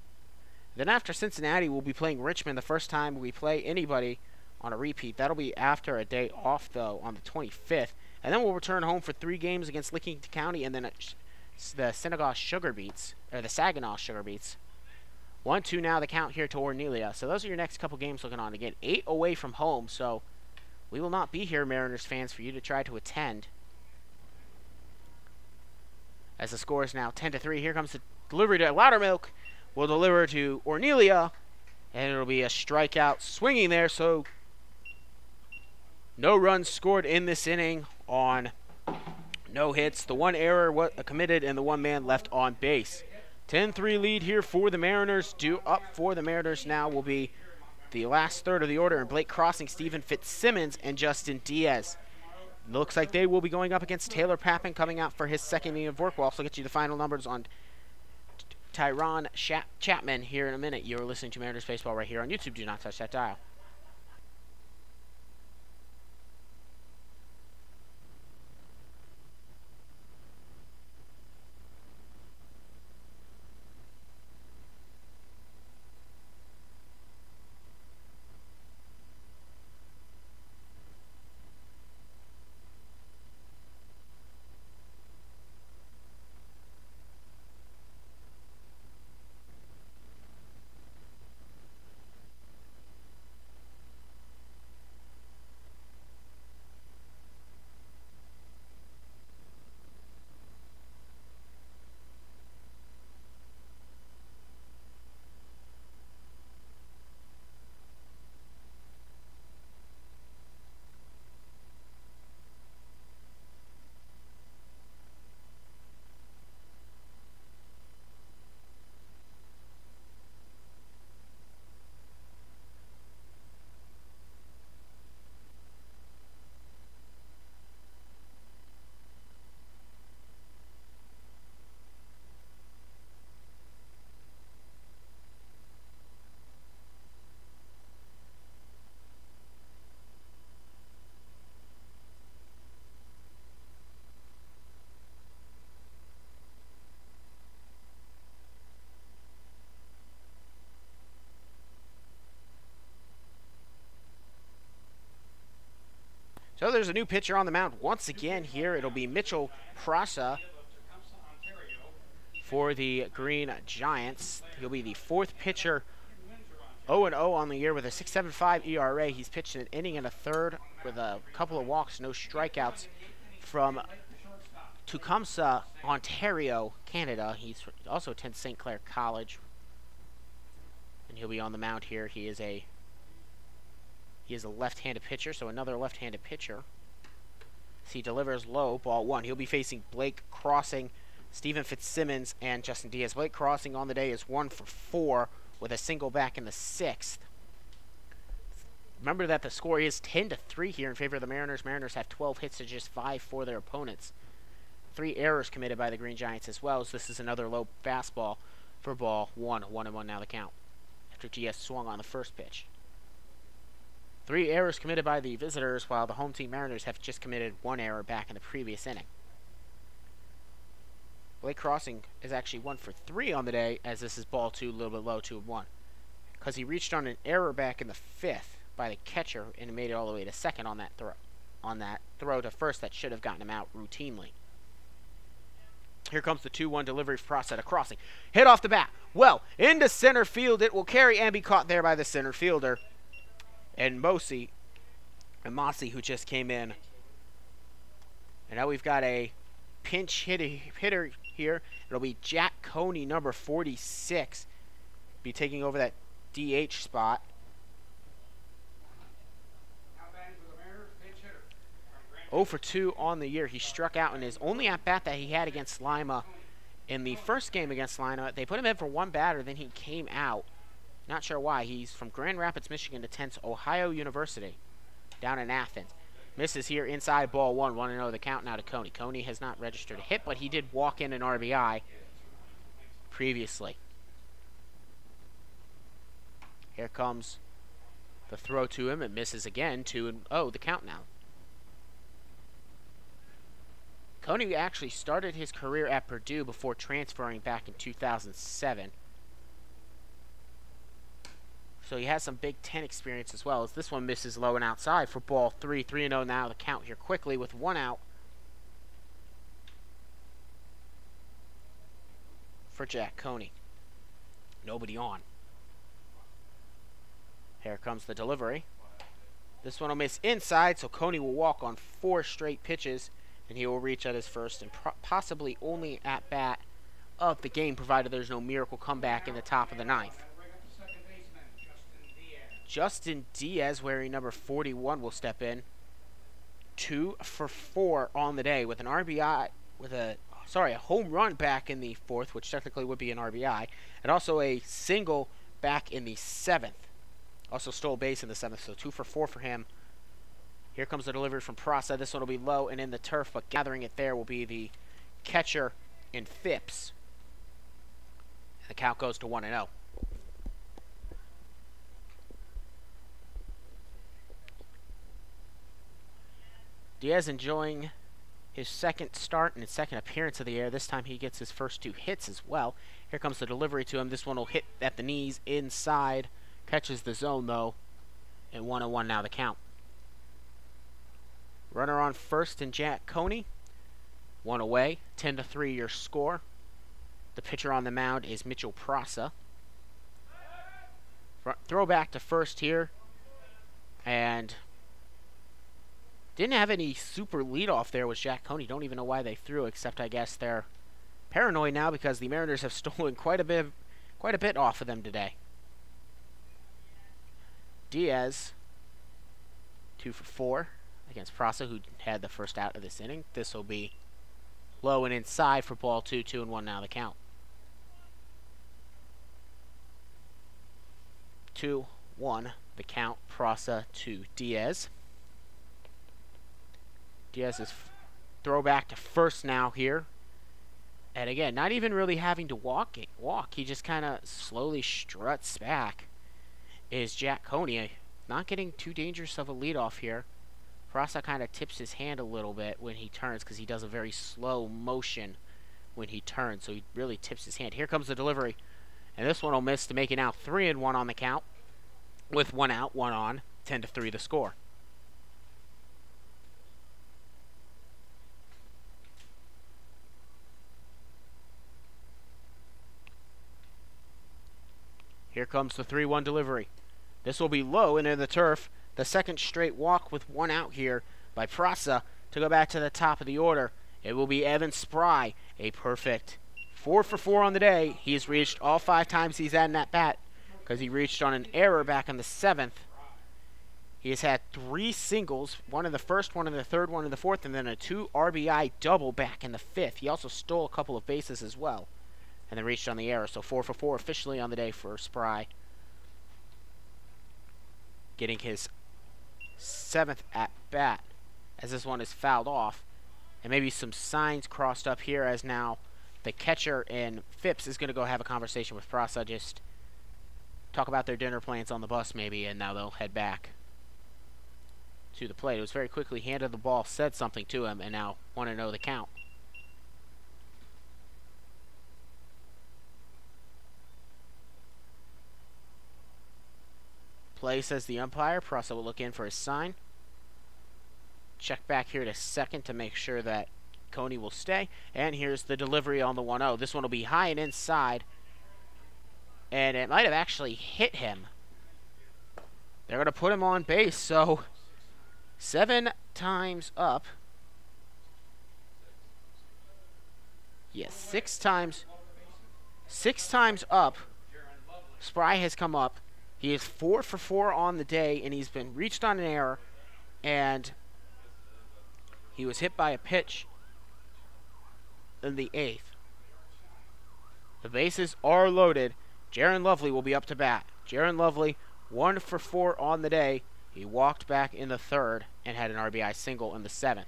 Then after Cincinnati, we'll be playing Richmond the first time we play anybody on a repeat. That'll be after a day off, though, on the 25th. And then we'll return home for 3 games against Licking County and then the Saginaw Sugar Beets. 1-2 now the count here to Ornelia. So those are your next couple games looking on. Again, 8 away from home, so we will not be here, Mariners fans, for you to try to attend. As the score is now 10-3, here comes the delivery to Loudermilk. We'll deliver to Ornelia, and it'll be a strikeout swinging there, so no runs scored in this inning on no hits. The 1 error committed and the 1 man left on base. 10-3 lead here for the Mariners. Due up for the Mariners now will be the last third of the order, and Blake Crossing, Stephen Fitzsimmons, and Justin Diaz. Looks like they will be going up against Taylor Pappin coming out for his second inning of work. We'll also get you the final numbers on Tyron Chapman here in a minute. You're listening to Mariners Baseball right here on YouTube. Do not touch that dial. So there's a new pitcher on the mound once again here. It'll be Mitchell Prasa for the Green Giants. He'll be the fourth pitcher 0-0 on the year with a 6.75 ERA. He's pitched an inning and a third with a couple of walks, no strikeouts from Tecumseh, Ontario, Canada. He also attends St. Clair College. And he'll be on the mound here. He is a left-handed pitcher, so another left-handed pitcher. He delivers low, ball one. He'll be facing Blake Crossing, Stephen Fitzsimmons, and Justin Diaz. Blake Crossing on the day is 1 for 4 with a single back in the 6th. Remember that the score is 10-3 here in favor of the Mariners. Mariners have 12 hits to just 5 for their opponents. 3 errors committed by the Green Giants as well, so this is another low fastball for ball 1. 1-1 now the count after Diaz swung on the first pitch. 3 errors committed by the visitors, while the home team Mariners have just committed 1 error back in the previous inning. Blake Crossing is actually 1 for 3 on the day, as this is ball 2, a little bit low, 2-1. Because he reached on an error back in the 5th by the catcher and made it all the way to second on that throw. On that throw to first that should have gotten him out routinely. Here comes the 2-1 delivery for Prasa to Crossing. Hit off the bat. Well, into center field. It will carry and be caught there by the center fielder. And Mossy, who just came in. And now we've got a pinch hitter here. It'll be Jack Coney, number 46, be taking over that DH spot. Now batting for the Mariners, pinch hitter. 0 for 2 on the year. He struck out in his only at-bat that he had against Lima. In the first game against Lima, they put him in for 1 batter, then he came out. Not sure why. He's from Grand Rapids, Michigan, attends Ohio University down in Athens. Misses here inside, ball 1. 1-0 the count now to Coney. Coney has not registered a hit, but he did walk in an RBI previously. Here comes the throw to him. It misses again. 2-0 the count now. Coney actually started his career at Purdue before transferring back in 2007. So he has some Big Ten experience as well, as this one misses low and outside for ball 3. 3-0 now the count here quickly with 1 out for Jack Coney. Nobody on. Here comes the delivery. This one will miss inside, so Coney will walk on 4 straight pitches, and he will reach at his first and possibly only at bat of the game, provided there's no miracle comeback in the top of the 9th. Justin Diaz, wearing number 41, will step in. 2 for 4 on the day with an RBI, with a home run back in the 4th, which technically would be an RBI, and also a single back in the 7th. Also stole base in the 7th, so 2 for 4 for him. Here comes the delivery from Prasa. This one will be low and in the turf, but gathering it there will be the catcher in Phipps. And the count goes to 1-0. Diaz enjoying his second start and his second appearance of the year. This time he gets his first 2 hits as well. Here comes the delivery to him. This one will hit at the knees inside. Catches the zone though. And 1-1 now the count. Runner on first and Jack Coney. 1 away. 10-3 your score. The pitcher on the mound is Mitchell Prasa. Throw back to first here. And didn't have any super leadoff there with Jack Coney. Don't even know why they threw, except I guess they're paranoid now because the Mariners have stolen quite a bit off of them today. Diaz, 2 for 4 against Prasa, who had the first out of this inning. This will be low and inside for ball 2. 2-1 now the count. 2-1 the count. Prasa to Diaz. Diaz's throwback to first now here. And again, not even really having to walk. He just kind of slowly struts back. Is Jack Coney. Not getting too dangerous of a leadoff here. Prasa kind of tips his hand a little bit when he turns because he does a very slow motion when he turns. So he really tips his hand. Here comes the delivery. And this one will miss to make it now 3-1 on the count. With 1 out, 1 on. 10-3 the score. Here comes the 3-1 delivery. This will be low and in the turf. The second straight walk with one out here by Prasa to go back to the top of the order. It will be Evan Spry, a perfect 4 for 4 on the day. He's reached all 5 times he's had in that bat because he reached on an error back in the 7th. He has had 3 singles, one in the first, one in the third, one in the fourth, and then a 2 RBI double back in the 5th. He also stole a couple of bases as well and then reached on the error. So 4 for 4 officially on the day for Spry. Getting his 7th at bat as this one is fouled off. And maybe some signs crossed up here as now the catcher in Phipps is going to go have a conversation with Prasa, just talk about their dinner plans on the bus maybe, and now they'll head back to the plate. It was very quickly handed the ball, said something to him, and now want to know the count. Play, says the umpire. Prasa will look in for his sign. Check back here to second to make sure that Coney will stay. And here's the delivery on the 1-0. This one will be high and inside. And it might have actually hit him. They're going to put him on base, so 7 times up. Yes, 6 times. 6 times up. Spry has come up. He is 4 for 4 on the day, and he's been reached on an error, and he was hit by a pitch in the 8th. The bases are loaded. Jaron Lovely will be up to bat. Jaron Lovely, 1 for 4 on the day. He walked back in the 3rd and had an RBI single in the 7th.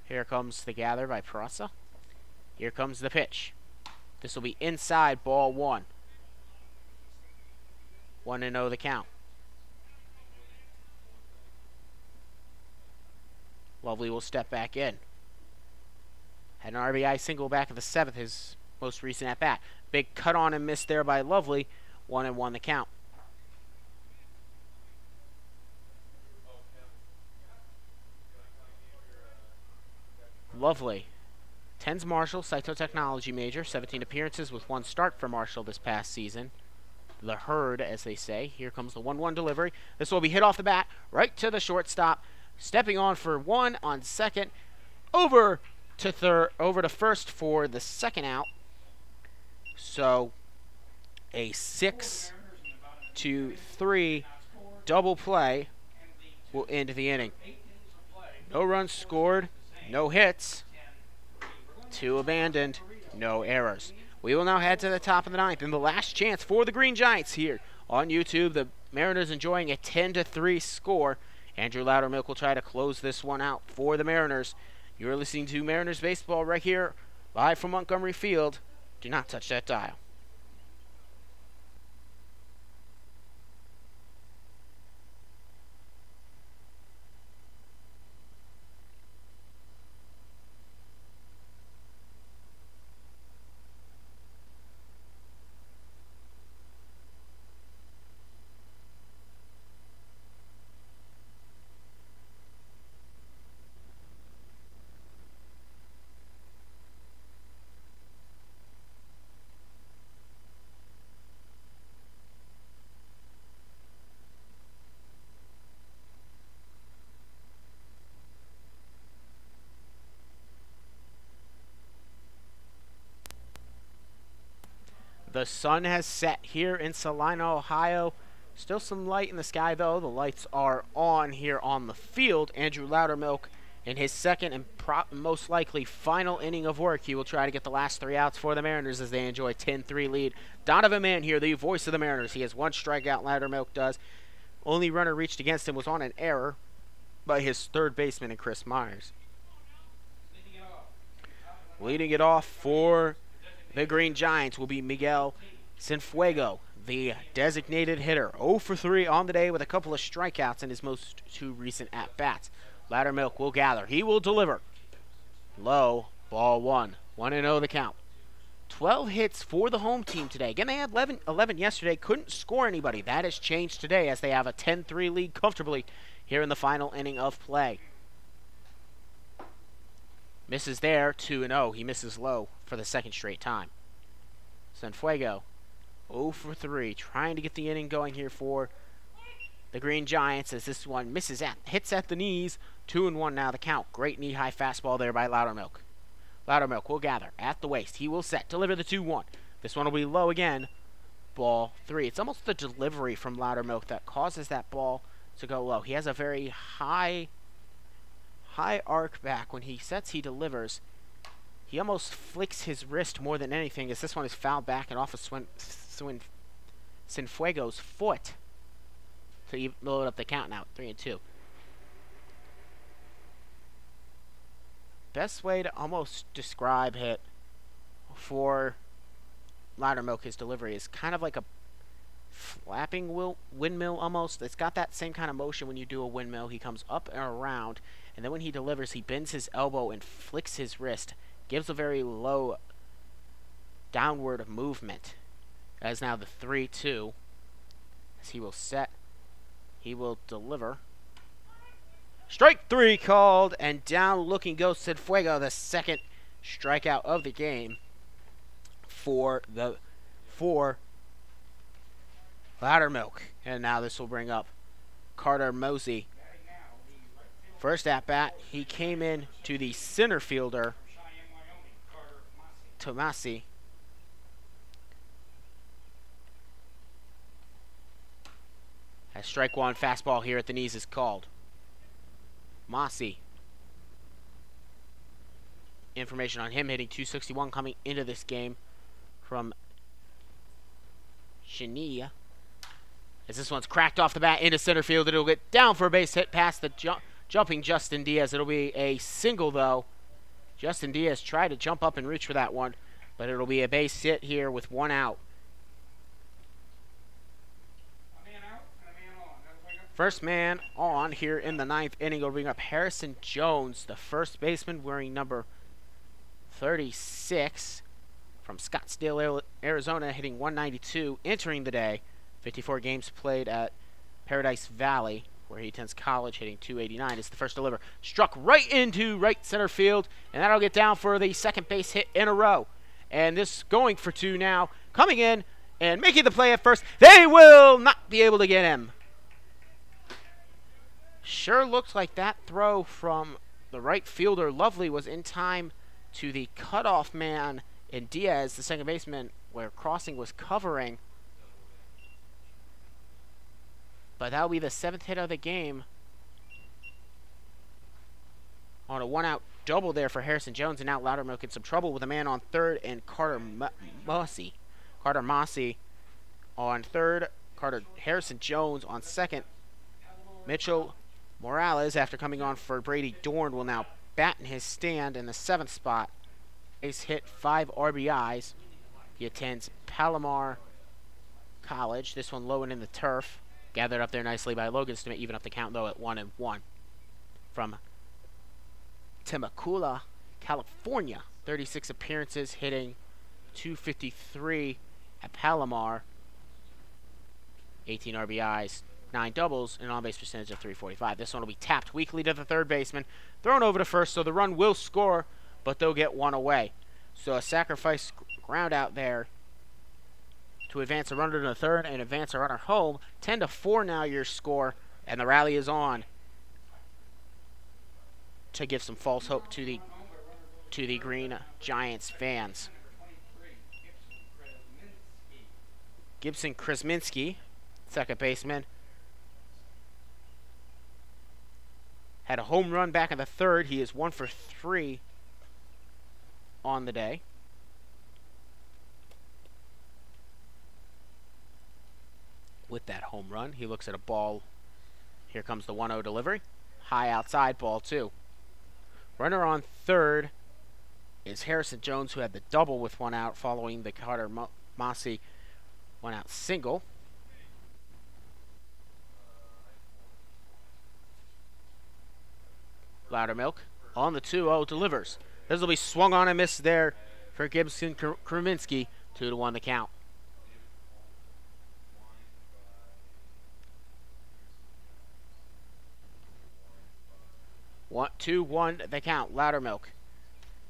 Here comes the gather by Prasa. Here comes the pitch. This will be inside, ball 1. 1-0 the count. Lovely will step back in. Had an RBI single back in the 7th, his most recent at-bat. Big cut on and miss there by Lovely. 1-1 the count. Lovely. 10's Marshall, cytotechnology major. 17 appearances with 1 start for Marshall this past season. The herd, as they say. Here comes the 1-1 delivery. This will be hit off the bat, right to the shortstop. Stepping on for 1 on second. Over to first for the second out. So a 6-3 double play will end the inning. No runs scored, no hits, 2 abandoned, no errors. We will now head to the top of the 9th, and the last chance for the Green Giants here on YouTube. The Mariners enjoying a 10-3 score. Andrew Loudermilk will try to close this one out for the Mariners. You're listening to Mariners Baseball right here, live from Montgomery Field. Do not touch that dial. The sun has set here in Salina, Ohio. Still some light in the sky, though. The lights are on here on the field. Andrew Loudermilk in his second and most likely final inning of work. He will try to get the last 3 outs for the Mariners as they enjoy a 10-3 lead. Donovan Mann here, the voice of the Mariners. He has 1 strikeout, Loudermilk does. Only runner reached against him was on an error by his third baseman and Chris Myers. Leading it off for the Green Giants will be Miguel Cienfuego, the designated hitter. 0 for 3 on the day with a couple of strikeouts in his most 2 recent at-bats. Loudermilk will gather. He will deliver. Low, ball 1. 1-0 the count. 12 hits for the home team today. Again, they had 11 yesterday. Couldn't score anybody. That has changed today as they have a 10-3 lead comfortably here in the final inning of play. Misses there, 2-0. He misses low for the second straight time. Cienfuegos, 0 for 3, trying to get the inning going here for the Green Giants as this one hits at the knees. 2-1 now the count. Great knee-high fastball there by Loudermilk. Loudermilk will gather at the waist. He will set, deliver the 2-1. This one will be low again. Ball 3. It's almost the delivery from Loudermilk that causes that ball to go low. He has a very high arc back. When he sets, he delivers. He almost flicks his wrist more than anything as this one is fouled back and off of Cienfuegos' foot to load up the count now at 3-2. Best way to almost describe it for Loudermilk, his delivery, is kind of like a flapping windmill almost. It's got that same kind of motion when you do a windmill. He comes up and around, and then when he delivers, he bends his elbow and flicks his wrist. Gives a very low downward movement. As now the 3-2. As he will set, he will deliver. Strike 3 called, and down looking goes Cienfuegos, the second strikeout of the game for Loudermilk. And now this will bring up Carter Mosey. First at bat, he came in to the center fielder, Tomasi. As strike 1 fastball here at the knees is called. Mossy. Information on him hitting .261 coming into this game from Shania. As this one's cracked off the bat into center field, it'll get down for a base hit past the jumping Justin Diaz. It'll be a single though. Justin Diaz tried to jump up and reach for that one, but it'll be a base hit here with 1 out. First man on here in the 9th inning will bring up Harrison Jones, the first baseman, wearing number 36 from Scottsdale, Arizona, hitting .192, entering the day. 54 games played at Paradise Valley, where he attends college, hitting .289. Is the first deliver. Struck right into right center field, and that'll get down for the second base hit in a row. And this going for 2 now, coming in and making the play at first. They will not be able to get him. Sure looks like that throw from the right fielder, Lovely, was in time to the cutoff man in Diaz, the second baseman, where Crossing was covering. But that'll be the 7th hit of the game on a 1-out double there for Harrison Jones. And now Loudermilk in some trouble with a man on third and Carter Mossy. Carter Mossy on third. Harrison Jones on second. Mitchell Morales, after coming on for Brady Dorn, will now bat in his stand in the 7th spot. Ace hit 5 RBIs. He attends Palomar College. This one low and in the turf. Gathered up there nicely by Logan to even up the count, though, at 1-1. From Temecula, California. 36 appearances, hitting .253 at Palomar. 18 RBIs, 9 doubles, and an on-base percentage of .345. This one will be tapped weakly to the third baseman. Thrown over to first, so the run will score, but they'll get 1 away. So a sacrifice ground out there to advance a runner to the third and advance a runner home. 10-4 now your score, and the rally is on to give some false hope to the Green Giants fans. Gibson Krasminski, second baseman, had a home run back in the 3rd. He is 1 for 3 on the day. With that home run, he looks at a ball. Here comes the 1-0 delivery. High outside, ball 2. Runner on third is Harrison Jones, who had the double with 1 out following the Carter Mossy 1-out single. Loudermilk on the 2-0 delivers. This will be swung on and missed there for Gibson Kraminski. 2-1 the count. 2-1 the count. Loudermilk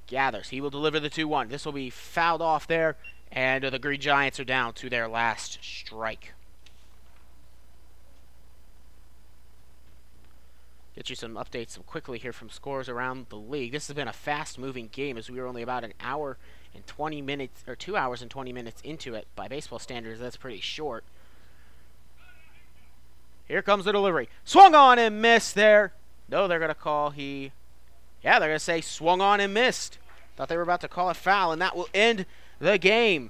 gathers. He will deliver the 2-1. This will be fouled off there, and the Green Giants are down to their last strike. Get you some updates quickly here from scores around the league. This has been a fast-moving game as we were only about an hour and 20 minutes, or 2 hours and 20 minutes into it. By baseball standards, that's pretty short. Here comes the delivery. Swung on and missed there. No, they're going to call they're going to say swung on and missed. Thought they were about to call a foul, and that will end the game.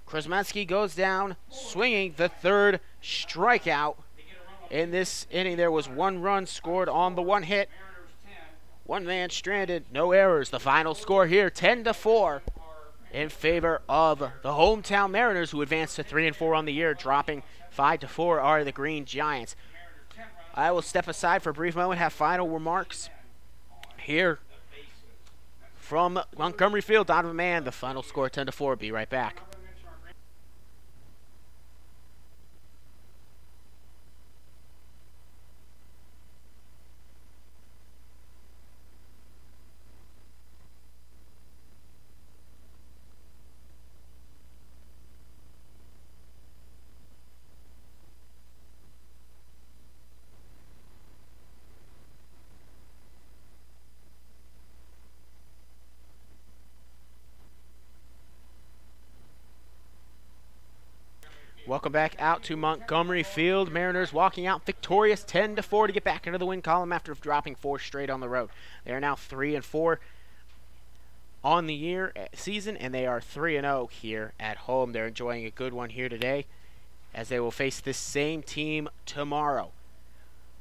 Krasmansky goes down, swinging the third strikeout. In this inning, there was 1 run scored on the 1 hit. 1 man stranded, no errors. The final score here, 10-4 in favor of the hometown Mariners, who advanced to 3-4 on the year. Dropping 5-4 are the Green Giants. I will step aside for a brief moment, have final remarks here from Montgomery Field. Donovan Mann, the final score 10-4. Be right back. Welcome back out to Montgomery Field. Mariners walking out victorious 10-4 to get back into the win column after dropping 4 straight on the road. They are now 3-4 on the season, and they are 3-0 here at home. They're enjoying a good one here today as they will face this same team tomorrow.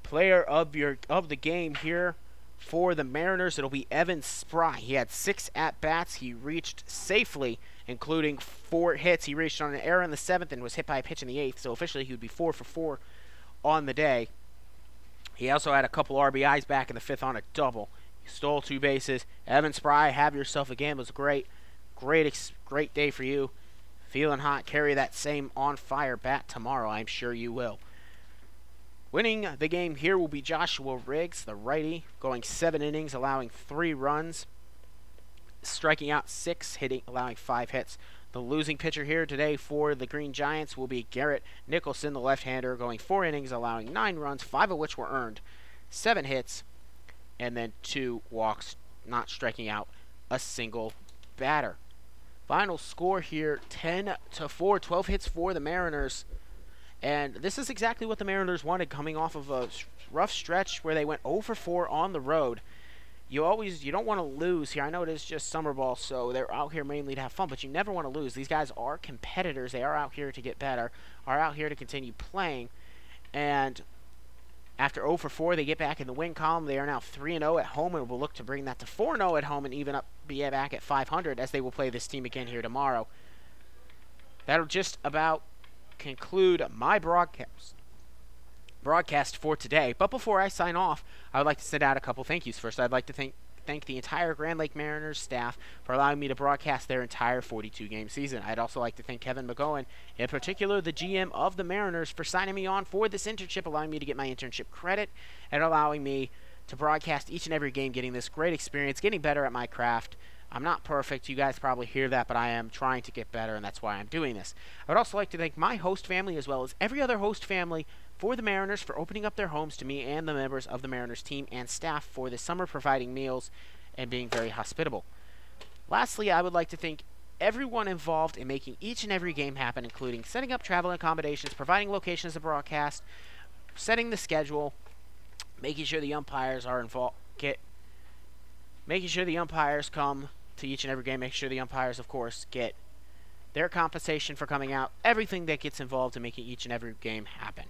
Player of the game here for the Mariners, it'll be Evan Spry. He had 6 at-bats. He reached safely, including 4 hits. He reached on an error in the 7th and was hit by a pitch in the 8th, so officially he would be 4 for 4 on the day. He also had a couple RBIs back in the 5th on a double. He stole 2 bases. Evan Spry, have yourself a game. It was a great day for you. Feeling hot, carry that same on-fire bat tomorrow. I'm sure you will. Winning the game here will be Joshua Riggs, the righty, going 7 innings, allowing 3 runs, striking out 6, allowing 5 hits. The losing pitcher here today for the Green Giants will be Garrett Nicholson, the left-hander, going 4 innings, allowing 9 runs, 5 of which were earned, 7 hits, and then 2 walks, not striking out a single batter. Final score here, 10-4, 12 hits for the Mariners. And this is exactly what the Mariners wanted, coming off of a rough stretch where they went 0 for 4 on the road. You don't want to lose here. I know it is just summer ball, so they're out here mainly to have fun, but you never want to lose. These guys are competitors. They are out here to get better, are out here to continue playing. And after 0 for 4, they get back in the win column. They are now 3-0 at home, and will look to bring that to 4-0 at home and even be back at 500 as they will play this team again here tomorrow. That'll just about conclude my broadcast for today. But before I sign off, I would like to send out a couple thank yous. First, I'd like to thank the entire Grand Lake Mariners staff for allowing me to broadcast their entire 42-game season. I'd also like to thank Kevin McGowan, in particular the GM of the Mariners, for signing me on for this internship, allowing me to get my internship credit, and allowing me to broadcast each and every game, getting this great experience, getting better at my craft. I'm not perfect. You guys probably hear that, but I am trying to get better, and that's why I'm doing this. I would also like to thank my host family, as well as every other host family for the Mariners, for opening up their homes to me and the members of the Mariners team and staff for this summer, providing meals and being very hospitable. Lastly, I would like to thank everyone involved in making each and every game happen, including setting up travel accommodations, providing locations to broadcast, setting the schedule, making sure the umpires are involved, making sure the umpires come to each and every game, making sure the umpires, of course, get their compensation for coming out, everything that gets involved in making each and every game happen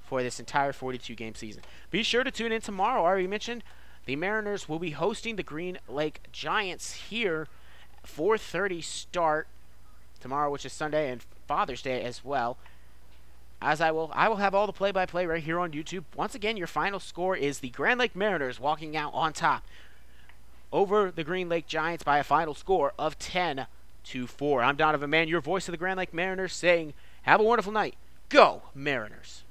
for this entire 42-game season. Be sure to tune in tomorrow. I already mentioned the Mariners will be hosting the Green Lake Giants here, 4:30 start tomorrow, which is Sunday, and Father's Day as well. As I will have all the play-by-play right here on YouTube. Once again, your final score is the Grand Lake Mariners walking out on top over the Green Lake Giants by a final score of 10-4. I'm Donovan Mann, your voice of the Grand Lake Mariners, saying have a wonderful night. Go Mariners!